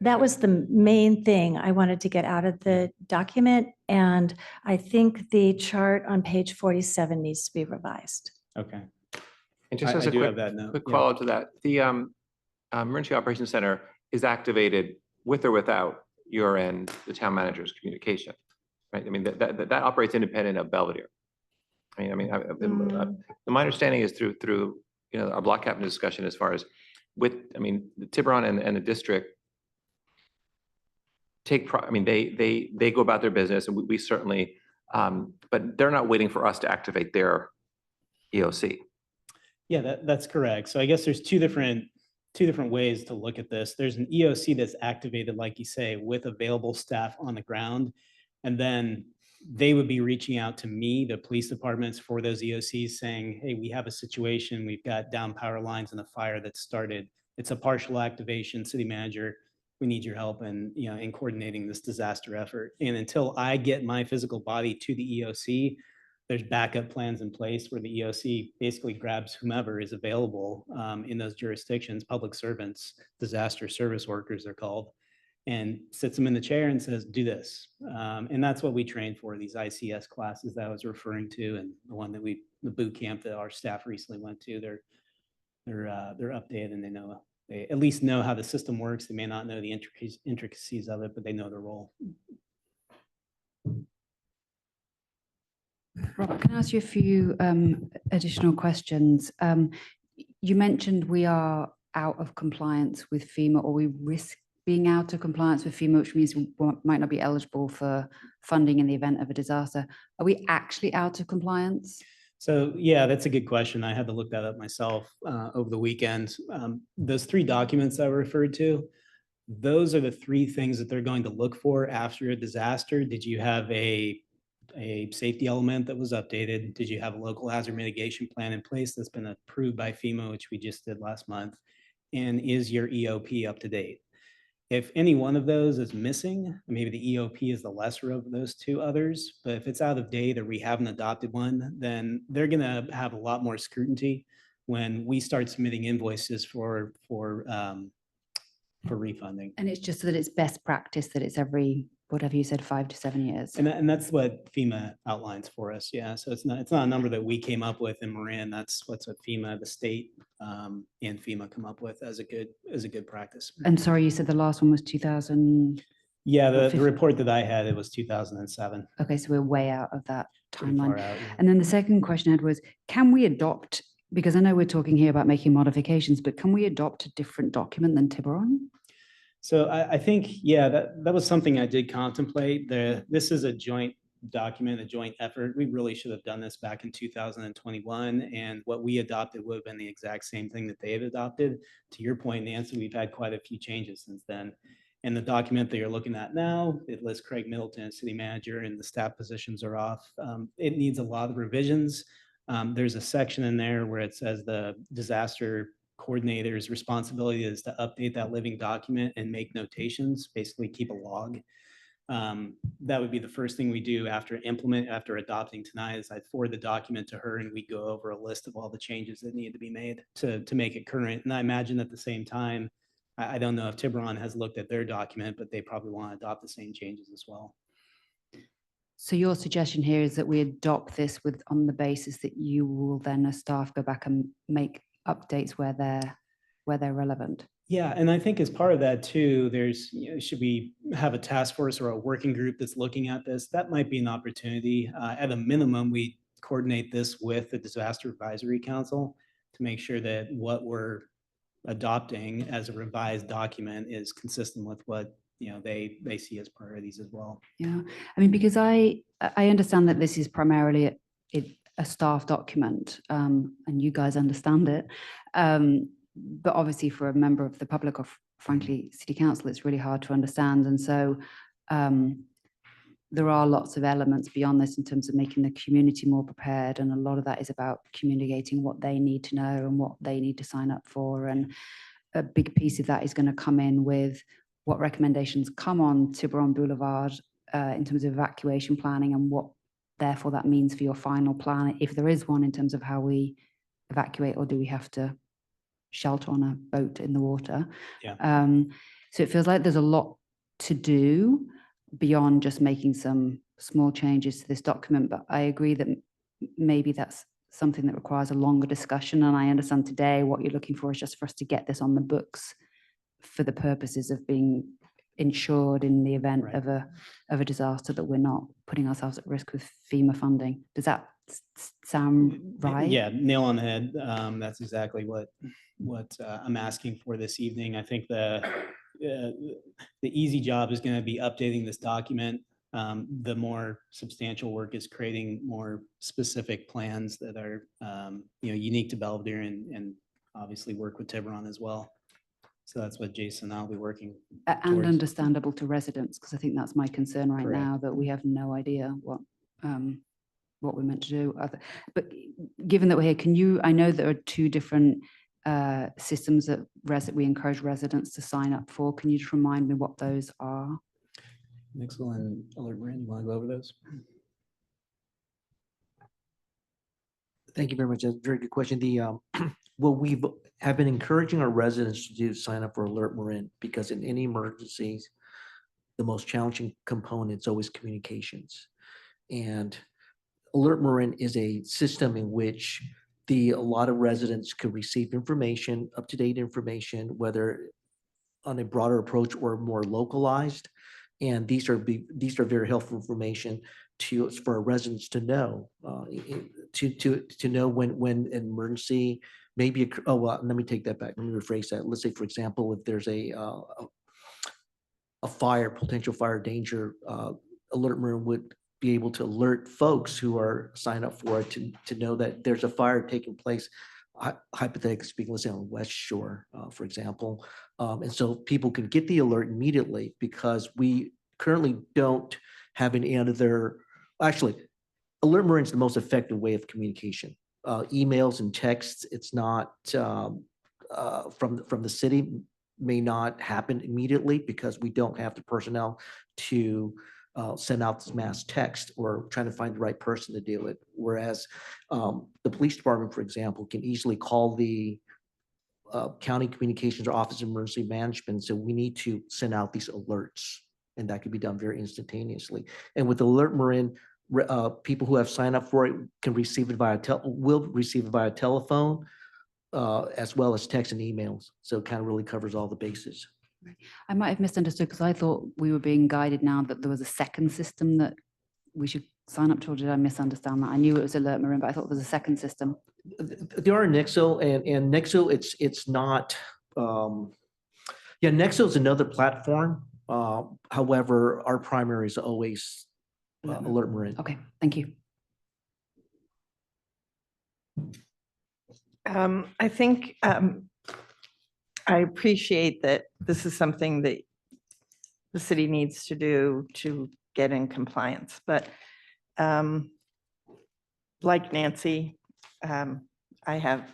That was the main thing I wanted to get out of the document, and I think the chart on page 47 needs to be revised. Okay. And just I as a do quick, have that note, quick yeah. follow-up to that, the Emergency Operations Center is activated with or without your and the town manager's communication, right? I mean, that operates independent of Belvedere. My understanding is through our block captain discussion as far as the Tiburon and the district they go about their business, and we certainly, but they're not waiting for us to activate their EOC. Yeah, that's correct. So I guess there's two different ways to look at this. There's an EOC that's activated, like you say, with available staff on the ground. And then they would be reaching out to me, the police departments, for those EOCs, saying, hey, we have a situation. We've got down power lines and a fire that started. It's a partial activation. City manager, we need your help in coordinating this disaster effort. And until I get my physical body to the EOC, there's backup plans in place where the EOC basically grabs whomever is available in those jurisdictions, public servants, disaster service workers they're called, and sits them in the chair and says, do this. And that's what we train for, these ICS classes that I was referring to, and the one that the boot camp that our staff recently went to, they're updated, and they at least know how the system works. They may not know the intricacies of it, but they know their role. Rob, can I ask you a few additional questions? You mentioned we are out of compliance with FEMA, or we risk being out of compliance with FEMA, which means we might not be eligible for funding in the event of a disaster. Are we actually out of compliance? So yeah, that's a good question. I had to look that up myself over the weekend. Those 3 documents I referred to, those are the 3 things that they're going to look for after a disaster. Did you have a safety element that was updated? Did you have a local hazard mitigation plan in place that's been approved by FEMA, which we just did last month? And is your EOP up to date? If any one of those is missing, maybe the EOP is the lesser of those 2 others, but if it's out of date or we haven't adopted one, then they're gonna have a lot more scrutiny when we start submitting invoices for refunding. And it's just that it's best practice that it's every whatever you said, 5 to 7 years. And that's what FEMA outlines for us. Yeah. So it's not a number that we came up with in Marin. That's what FEMA, the state, and FEMA come up with as a good practice. And sorry, you said the last one was 2000. Yeah, the 50. report that I had, it was 2007. Okay, so we're way out of that Pretty far timeline. out, yeah. And then the second question I had was, can we adopt, because I know we're talking here about making modifications, but can we adopt a different document than Tiburon? So I think, yeah, that was something I did contemplate. This is a joint document, a joint effort. We really should have done this back in 2021. And what we adopted would have been the exact same thing that they've adopted. To your point, Nancy, we've had quite a few changes since then. And the document that you're looking at now, it lists Craig Middleton as city manager and the staff positions are off. It needs a lot of revisions. There's a section in there where it says the disaster coordinator's responsibility is to update that living document and make notations, basically keep a log. That would be the first thing we do after adopting tonight is I'd forward the document to her and we go over a list of all the changes that need to be made to make it current. And I imagine at the same time, I don't know if Tiburon has looked at their document, but they probably want to adopt the same changes as well. So your suggestion here is that we adopt this on the basis that you will then as staff go back and make updates where they're relevant. Yeah, and I think as part of that too, should we have a task force or a working group that's looking at this? That might be an opportunity. At a minimum, we coordinate this with the Disaster Advisory Council to make sure that what we're adopting as a revised document is consistent with what they see as priorities as well. Yeah, I mean, because I understand that this is primarily a staff document, and you guys understand it. But obviously for a member of the public or frankly, city council, it's really hard to understand. And so there are lots of elements beyond this in terms of making the community more prepared. And a lot of that is about communicating what they need to know and what they need to sign up for. And a big piece of that is going to come in with what recommendations come on Tiburon Boulevard in terms of evacuation planning and what therefore that means for your final plan, if there is one, in terms of how we evacuate, or do we have to shelter on a boat in the water? Yeah. So it feels like there's a lot to do beyond just making some small changes to this document, but I agree that maybe that's something that requires a longer discussion. And I understand today what you're looking for is just for us to get this on the books for the purposes of being insured in the event Right. of a disaster, that we're not putting ourselves at risk with FEMA funding. Does that sound right? Yeah, nail on the head. That's exactly what I'm asking for this evening. I think the easy job is going to be updating this document. The more substantial work is creating more specific plans that are unique to Belvedere and obviously work with Tiburon as well. So that's what Jason and I'll be working And towards. understandable to residents, because I think that's my concern right Correct. now, that we have no idea what we're meant to do. But given that we're here, can you, I know there are two different systems that we encourage residents to sign up for. Can you just remind me what those are? Nixel and Alert Marin, you want to go over those? Thank you very much. That's a very good question. What we have been encouraging our residents to do is sign up for Alert Marin, because in any emergencies, the most challenging component is always communications. And Alert Marin is a system in which a lot of residents could receive information, up-to-date information, whether on a broader approach or more localized. And these are very helpful information for our residents to know, to know when an emergency, maybe, let me take that back. Let me rephrase that. Let's say, for example, if there's a fire, potential fire danger, Alert Marin would be able to alert folks who are signed up for it to know that there's a fire taking place, hypothetically speaking, let's say on West Shore, for example. And so people can get the alert immediately, because we currently don't have any other, actually, Alert Marin is the most effective way of communication. Emails and texts, it's not from the city, may not happen immediately because we don't have the personnel to send out this mass text or trying to find the right person to do it. Whereas the police department, for example, can easily call the county communications or office of emergency management. So we need to send out these alerts. and that could be done very instantaneously. And with Alert Marin, people who have signed up for it can receive it will receive it via telephone, as well as text and emails. So it kind of really covers all the bases. I might have misunderstood because I thought we were being guided now that there was a second system that we should sign up to, or did I misunderstand that? I knew it was Alert Marin, but I thought there was a second system. There are Nexo and Nexo, it's not, yeah, Nexo is another platform. However, our primary is always Alert Marin. Okay, thank you. I think I appreciate that this is something that the city needs to do to get in compliance, but like Nancy, I have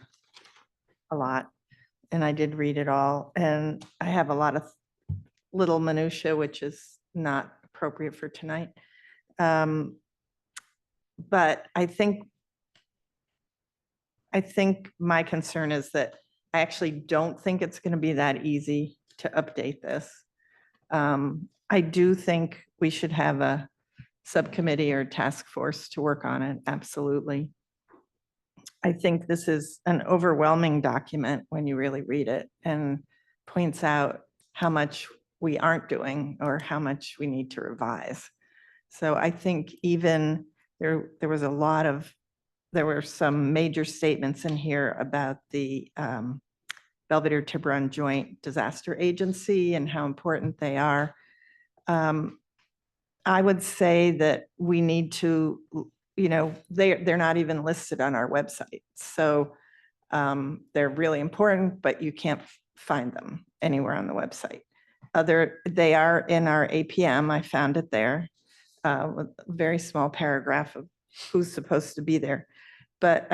a lot, and I did read it all, and I have a lot of little minutia, which is not appropriate for tonight. But I think my concern is that I actually don't think it's going to be that easy to update this. I do think we should have a subcommittee or task force to work on it, absolutely. I think this is an overwhelming document when you really read it and points out how much we aren't doing or how much we need to revise. So I think even there were some major statements in here about the Belvedere Tiburon Joint Disaster Agency and how important they are. I would say that we need to, they're not even listed on our website. So they're really important, but you can't find them anywhere on the website. They are in our APM. I found it there, with a very small paragraph of who's supposed to be there. But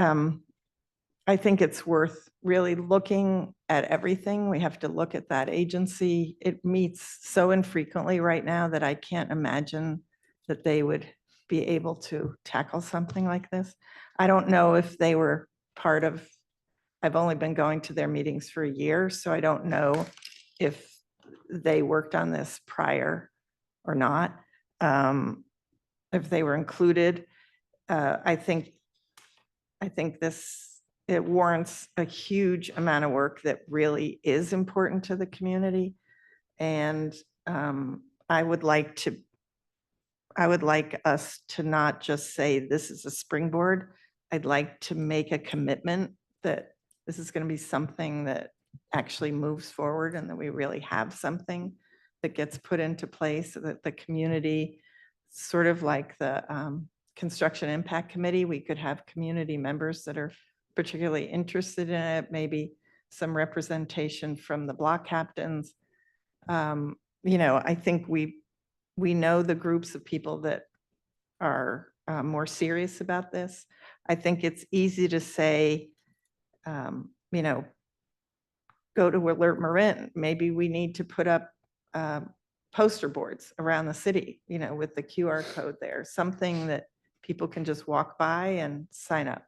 I think it's worth really looking at everything. We have to look at that agency. It meets so infrequently right now that I can't imagine that they would be able to tackle something like this. I don't know if they were part of, I've only been going to their meetings for a year, so I don't know if they worked on this prior or not. If they were included, I think it warrants a huge amount of work that really is important to the community. And I would like us to not just say this is a springboard. I'd like to make a commitment that this is going to be something that actually moves forward and that we really have something that gets put into place so that the community, sort of like the Construction Impact Committee, we could have community members that are particularly interested in it, maybe some representation from the block captains. I think we know the groups of people that are more serious about this. I think it's easy to say, go to Alert Marin. Maybe we need to put up poster boards around the city, with the QR code there, something that people can just walk by and sign up.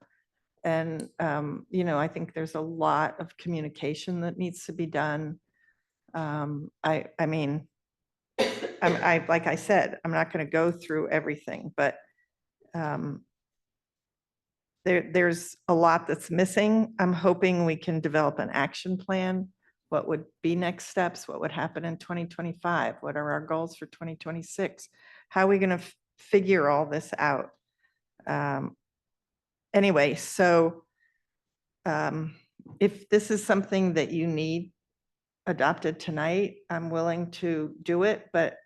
And, I think there's a lot of communication that needs to be done. Like I said, I'm not going to go through everything, but there's a lot that's missing. I'm hoping we can develop an action plan. What would be next steps? What would happen in 2025? What are our goals for 2026? How are we going to figure all this out? Anyway, so if this is something that you need adopted tonight, I'm willing to do it, but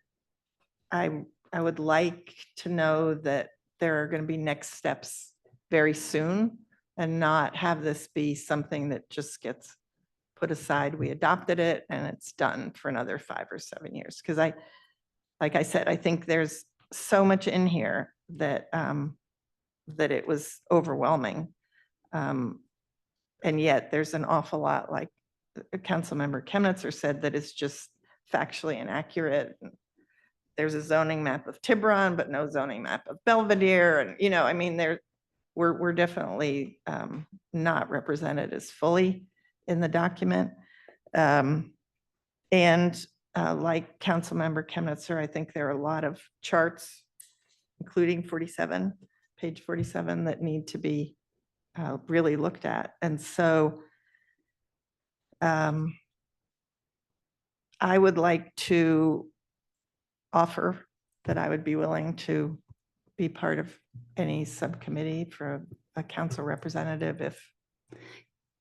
I would like to know that there are going to be next steps very soon and not have this be something that just gets put aside. We adopted it and it's done for another 5 or 7 years. Because like I said, I think there's so much in here that that it was overwhelming. And yet there's an awful lot, like Councilmember Chemnitzer said, that is just factually inaccurate. There's a zoning map of Tiburon, but no zoning map of Belvedere. And, we're definitely not represented as fully in the document. And like Councilmember Chemnitzer, I think there are a lot of charts, including 47, page 47, that need to be really looked at. And so I would like to offer that I would be willing to be part of any subcommittee for a council representative if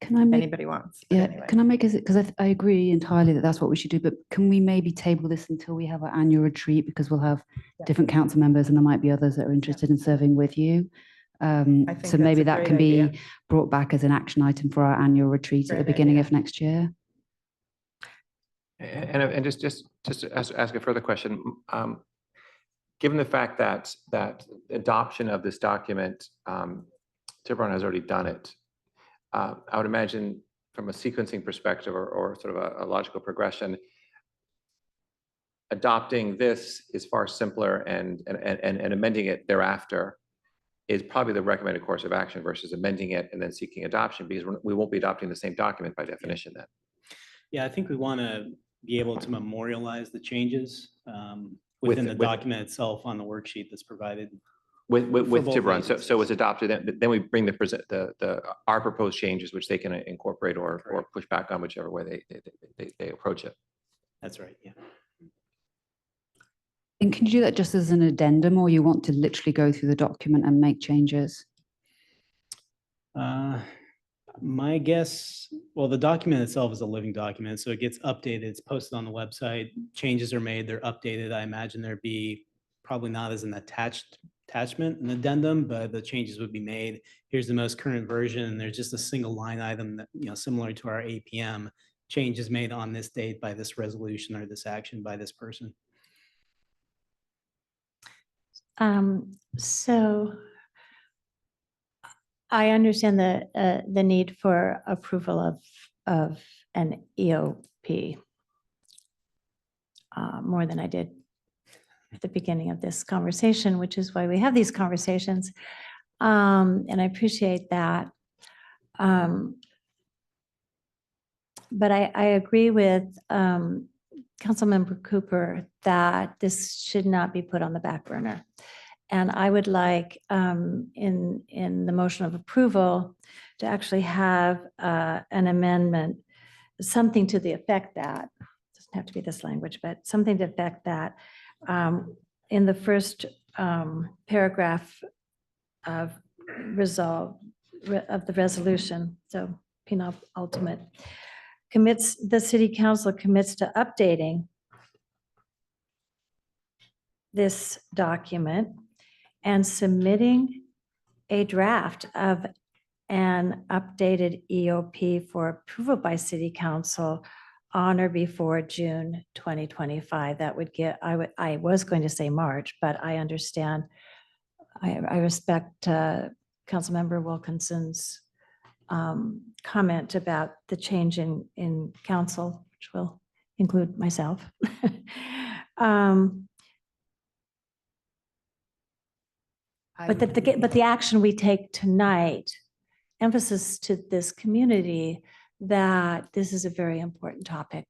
Can I make, anybody wants. But yeah, anyway. can I make, because I agree entirely that that's what we should do, but can we maybe table this until we have our annual retreat? Because we'll have different council members and there might be others that are interested in serving with you. think So that's maybe a that great can be idea. brought back as an action item for our annual retreat at the Great beginning idea. of next year. And just to ask a further question, given the fact that adoption of this document, Tiburon has already done it, I would imagine from a sequencing perspective or sort of a logical progression, adopting this is far simpler and amending it thereafter is probably the recommended course of action versus amending it and then seeking adoption, because we won't be adopting the same document by definition then. Yeah, I think we want to be able to memorialize the changes With- within the with- document itself on the worksheet that's provided. With both Tiburon, so agencies. it's adopted, then we bring our proposed changes, which they can incorporate or push back on whichever way they approach it. That's right, yeah. And can you do that just as an addendum, or you want to literally go through the document and make changes? My guess, well, the document itself is a living document, so it gets updated, it's posted on the website, changes are made, they're updated. I imagine there'd be probably not as an attachment, an addendum, but the changes would be made. Here's the most current version, and there's just a single line item that, similar to our APM, changes made on this date by this resolution or this action by this person. So I understand the need for approval of an EOP more than I did at the beginning of this conversation, which is why we have these conversations. And I appreciate that. But I agree with Councilmember Cooper that this should not be put on the back burner. And I would like in the motion of approval to actually have an amendment, something to the effect that, doesn't have to be this language, but something to the effect that in the first paragraph of the resolution, so penultimate, the city council commits to updating this document and submitting a draft of an updated EOP for approval by city council on or before June 2025. That would get, I was going to say March, but I understand, I respect Councilmember Wilkinson's comment about the change in council, which will include myself. But the action we take tonight, emphasis to this community that this is a very important topic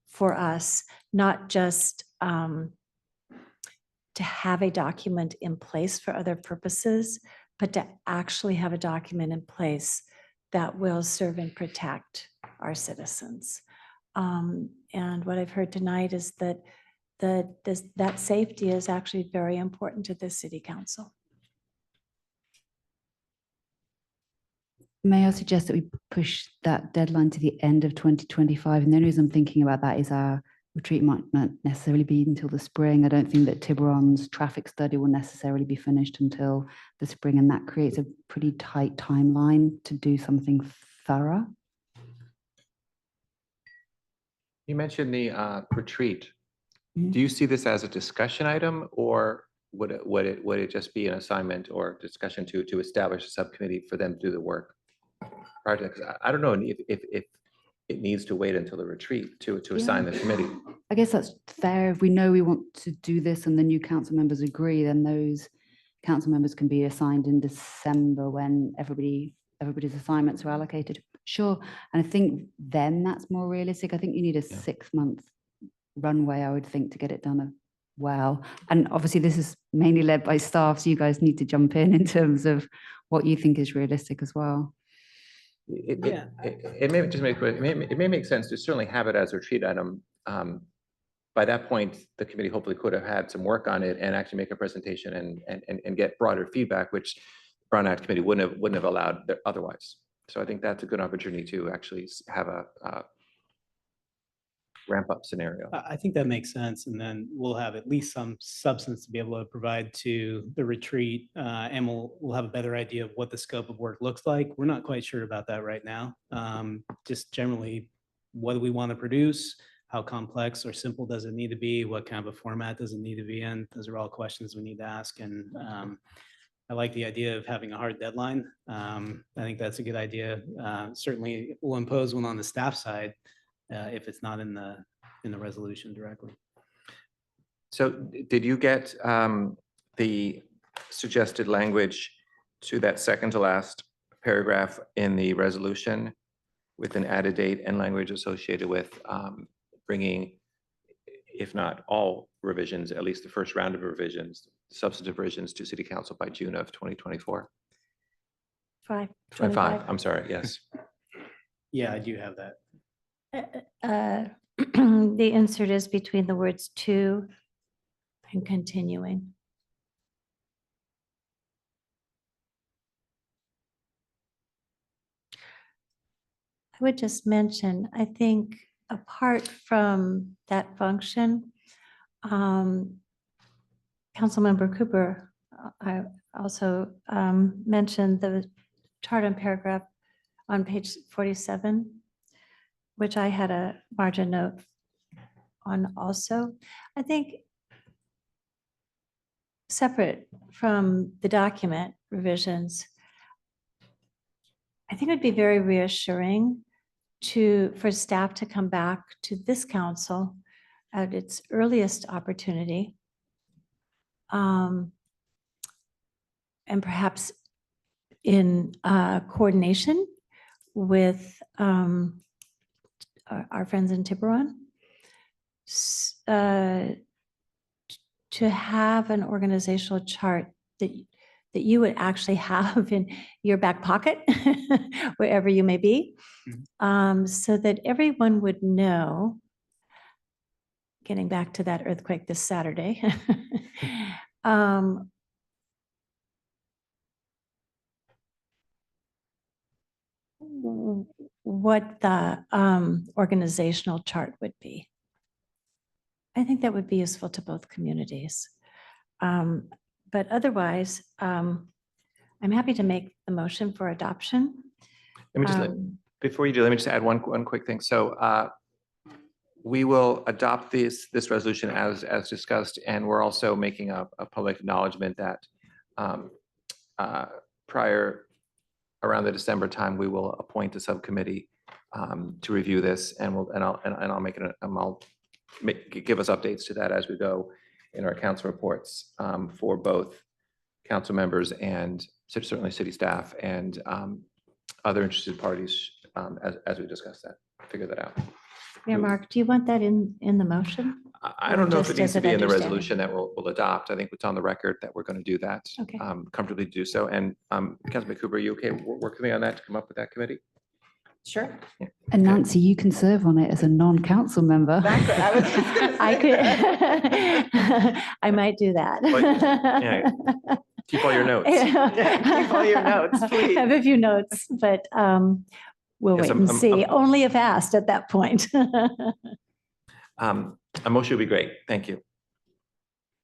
for us, not just to have a document in place for other purposes, but to actually have a document in place that will serve and protect our citizens. And what I've heard tonight is that that safety is actually very important to the city council. May I suggest that we push that deadline to the end of 2025? And the only reason I'm thinking about that is our retreat might not necessarily be until the spring. I don't think that Tiburon's traffic study will necessarily be finished until the spring, and that creates a pretty tight timeline to do something thorough. You mentioned the retreat. Do you see this as a discussion item, or would it just be an assignment or discussion to establish a subcommittee for them to do the work? Projects. I don't know if it needs to wait until the retreat to assign the committee. I guess that's fair. If we know we want to do this and the new council members agree, then those council members can be assigned in December when everybody's assignments are allocated. Sure. And I think then that's more realistic. I think you need a 6-month runway, I would think, to get it done well. And obviously, this is mainly led by staff, so you guys need to jump in terms of what you think is realistic as well. It may just make, it may make sense to certainly have it as a retreat item. By that point, the committee hopefully could have had some work on it and actually make a presentation and get broader feedback, which Brown Act Committee wouldn't have allowed otherwise. So I think that's a good opportunity to actually have a ramp up scenario. I think that makes sense. And then we'll have at least some substance to be able to provide to the retreat. And we'll have a better idea of what the scope of work looks like. We're not quite sure about that right now. Just generally, what do we want to produce? How complex or simple does it need to be? What kind of a format does it need to be in? Those are all questions we need to ask. And I like the idea of having a hard deadline. I think that's a good idea. Certainly we'll impose one on the staff side if it's not in the resolution directly. So did you get the suggested language to that second to last paragraph in the resolution with an added date and language associated with bringing, if not all revisions, at least the first round of revisions, substantive revisions to City Council by June of 2024? 25, I'm sorry, yes. Yeah, I do have that. The insert is between the words to and continuing. I would just mention, I think apart from that function, Councilmember Cooper, I also mentioned the chart and paragraph on page 47, which I had a margin note on also. I think separate from the document revisions, I think it would be very reassuring for staff to come back to this council at its earliest opportunity, and perhaps in coordination with our friends in Tiburon, to have an organizational chart that you would actually have in your back pocket, wherever you may be, so that everyone would know, getting back to that earthquake this Saturday, what the organizational chart would be. I think that would be useful to both communities. But otherwise, I'm happy to make the motion for adoption. Let me just, before you do, let me just add one quick thing. So we will adopt this resolution as discussed, and we're also making a public acknowledgement that prior, around the December time, we will appoint a subcommittee to review this, and I'll make it, I'll give us updates to that as we go in our council reports for both council members and certainly city staff and other interested parties as we discuss that, figure that out. Mayor Mark, do you want that in the motion? I don't know if it Just needs as to an be in the understanding? resolution that we'll adopt. I think it's on the record that we're going to do that. Okay. Comfortably do so. And Councilman Cooper, are you okay working with me on that to come up with that committee? Sure. And Nancy, you can serve on it as a non-council member. Exactly. I was just gonna I say could, I might do that. Yeah. Keep all your notes. Yeah, keep all your notes, please. I have a few notes, but we'll Yes, wait and see. Only if asked at that point. A motion would be great. Thank you.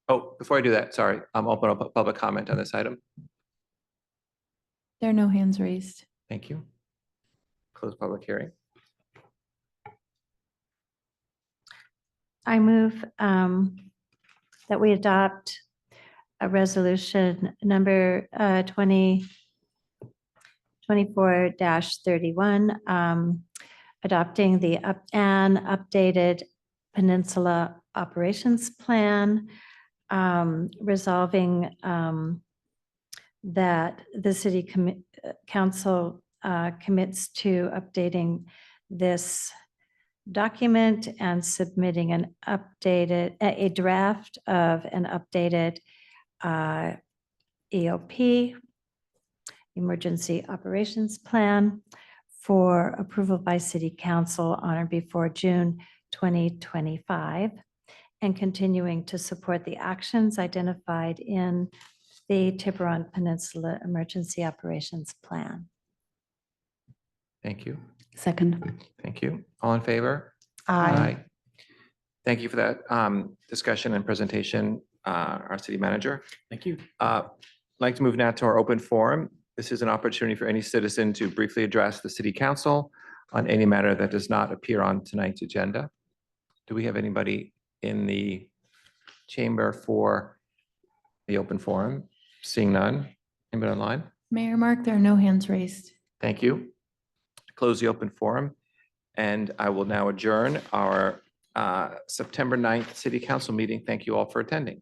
Oh, before I do that, sorry, I'm open up public comment on this item. There are no hands raised. Thank you. Close public hearing. I move that we adopt a resolution number 2024-31, adopting the updated Peninsula Operations Plan, resolving that the City Council commits to updating this document and submitting a draft of an updated EOP, Emergency Operations Plan, for approval by City Council on or before June 2025, and continuing to support the actions identified in the Tiburon Peninsula Emergency Operations Plan. Thank you. Second. Thank you. All in favor? Aye. Thank you for that discussion and presentation, our city manager. Thank you. I'd like to move now to our open forum. This is an opportunity for any citizen to briefly address the city council on any matter that does not appear on tonight's agenda. Do we have anybody in the chamber for the open forum? Seeing none. Anybody online? Mayor Mark, there are no hands raised. Thank you. Close the open forum, and I will now adjourn our September 9th city council meeting. Thank you all for attending.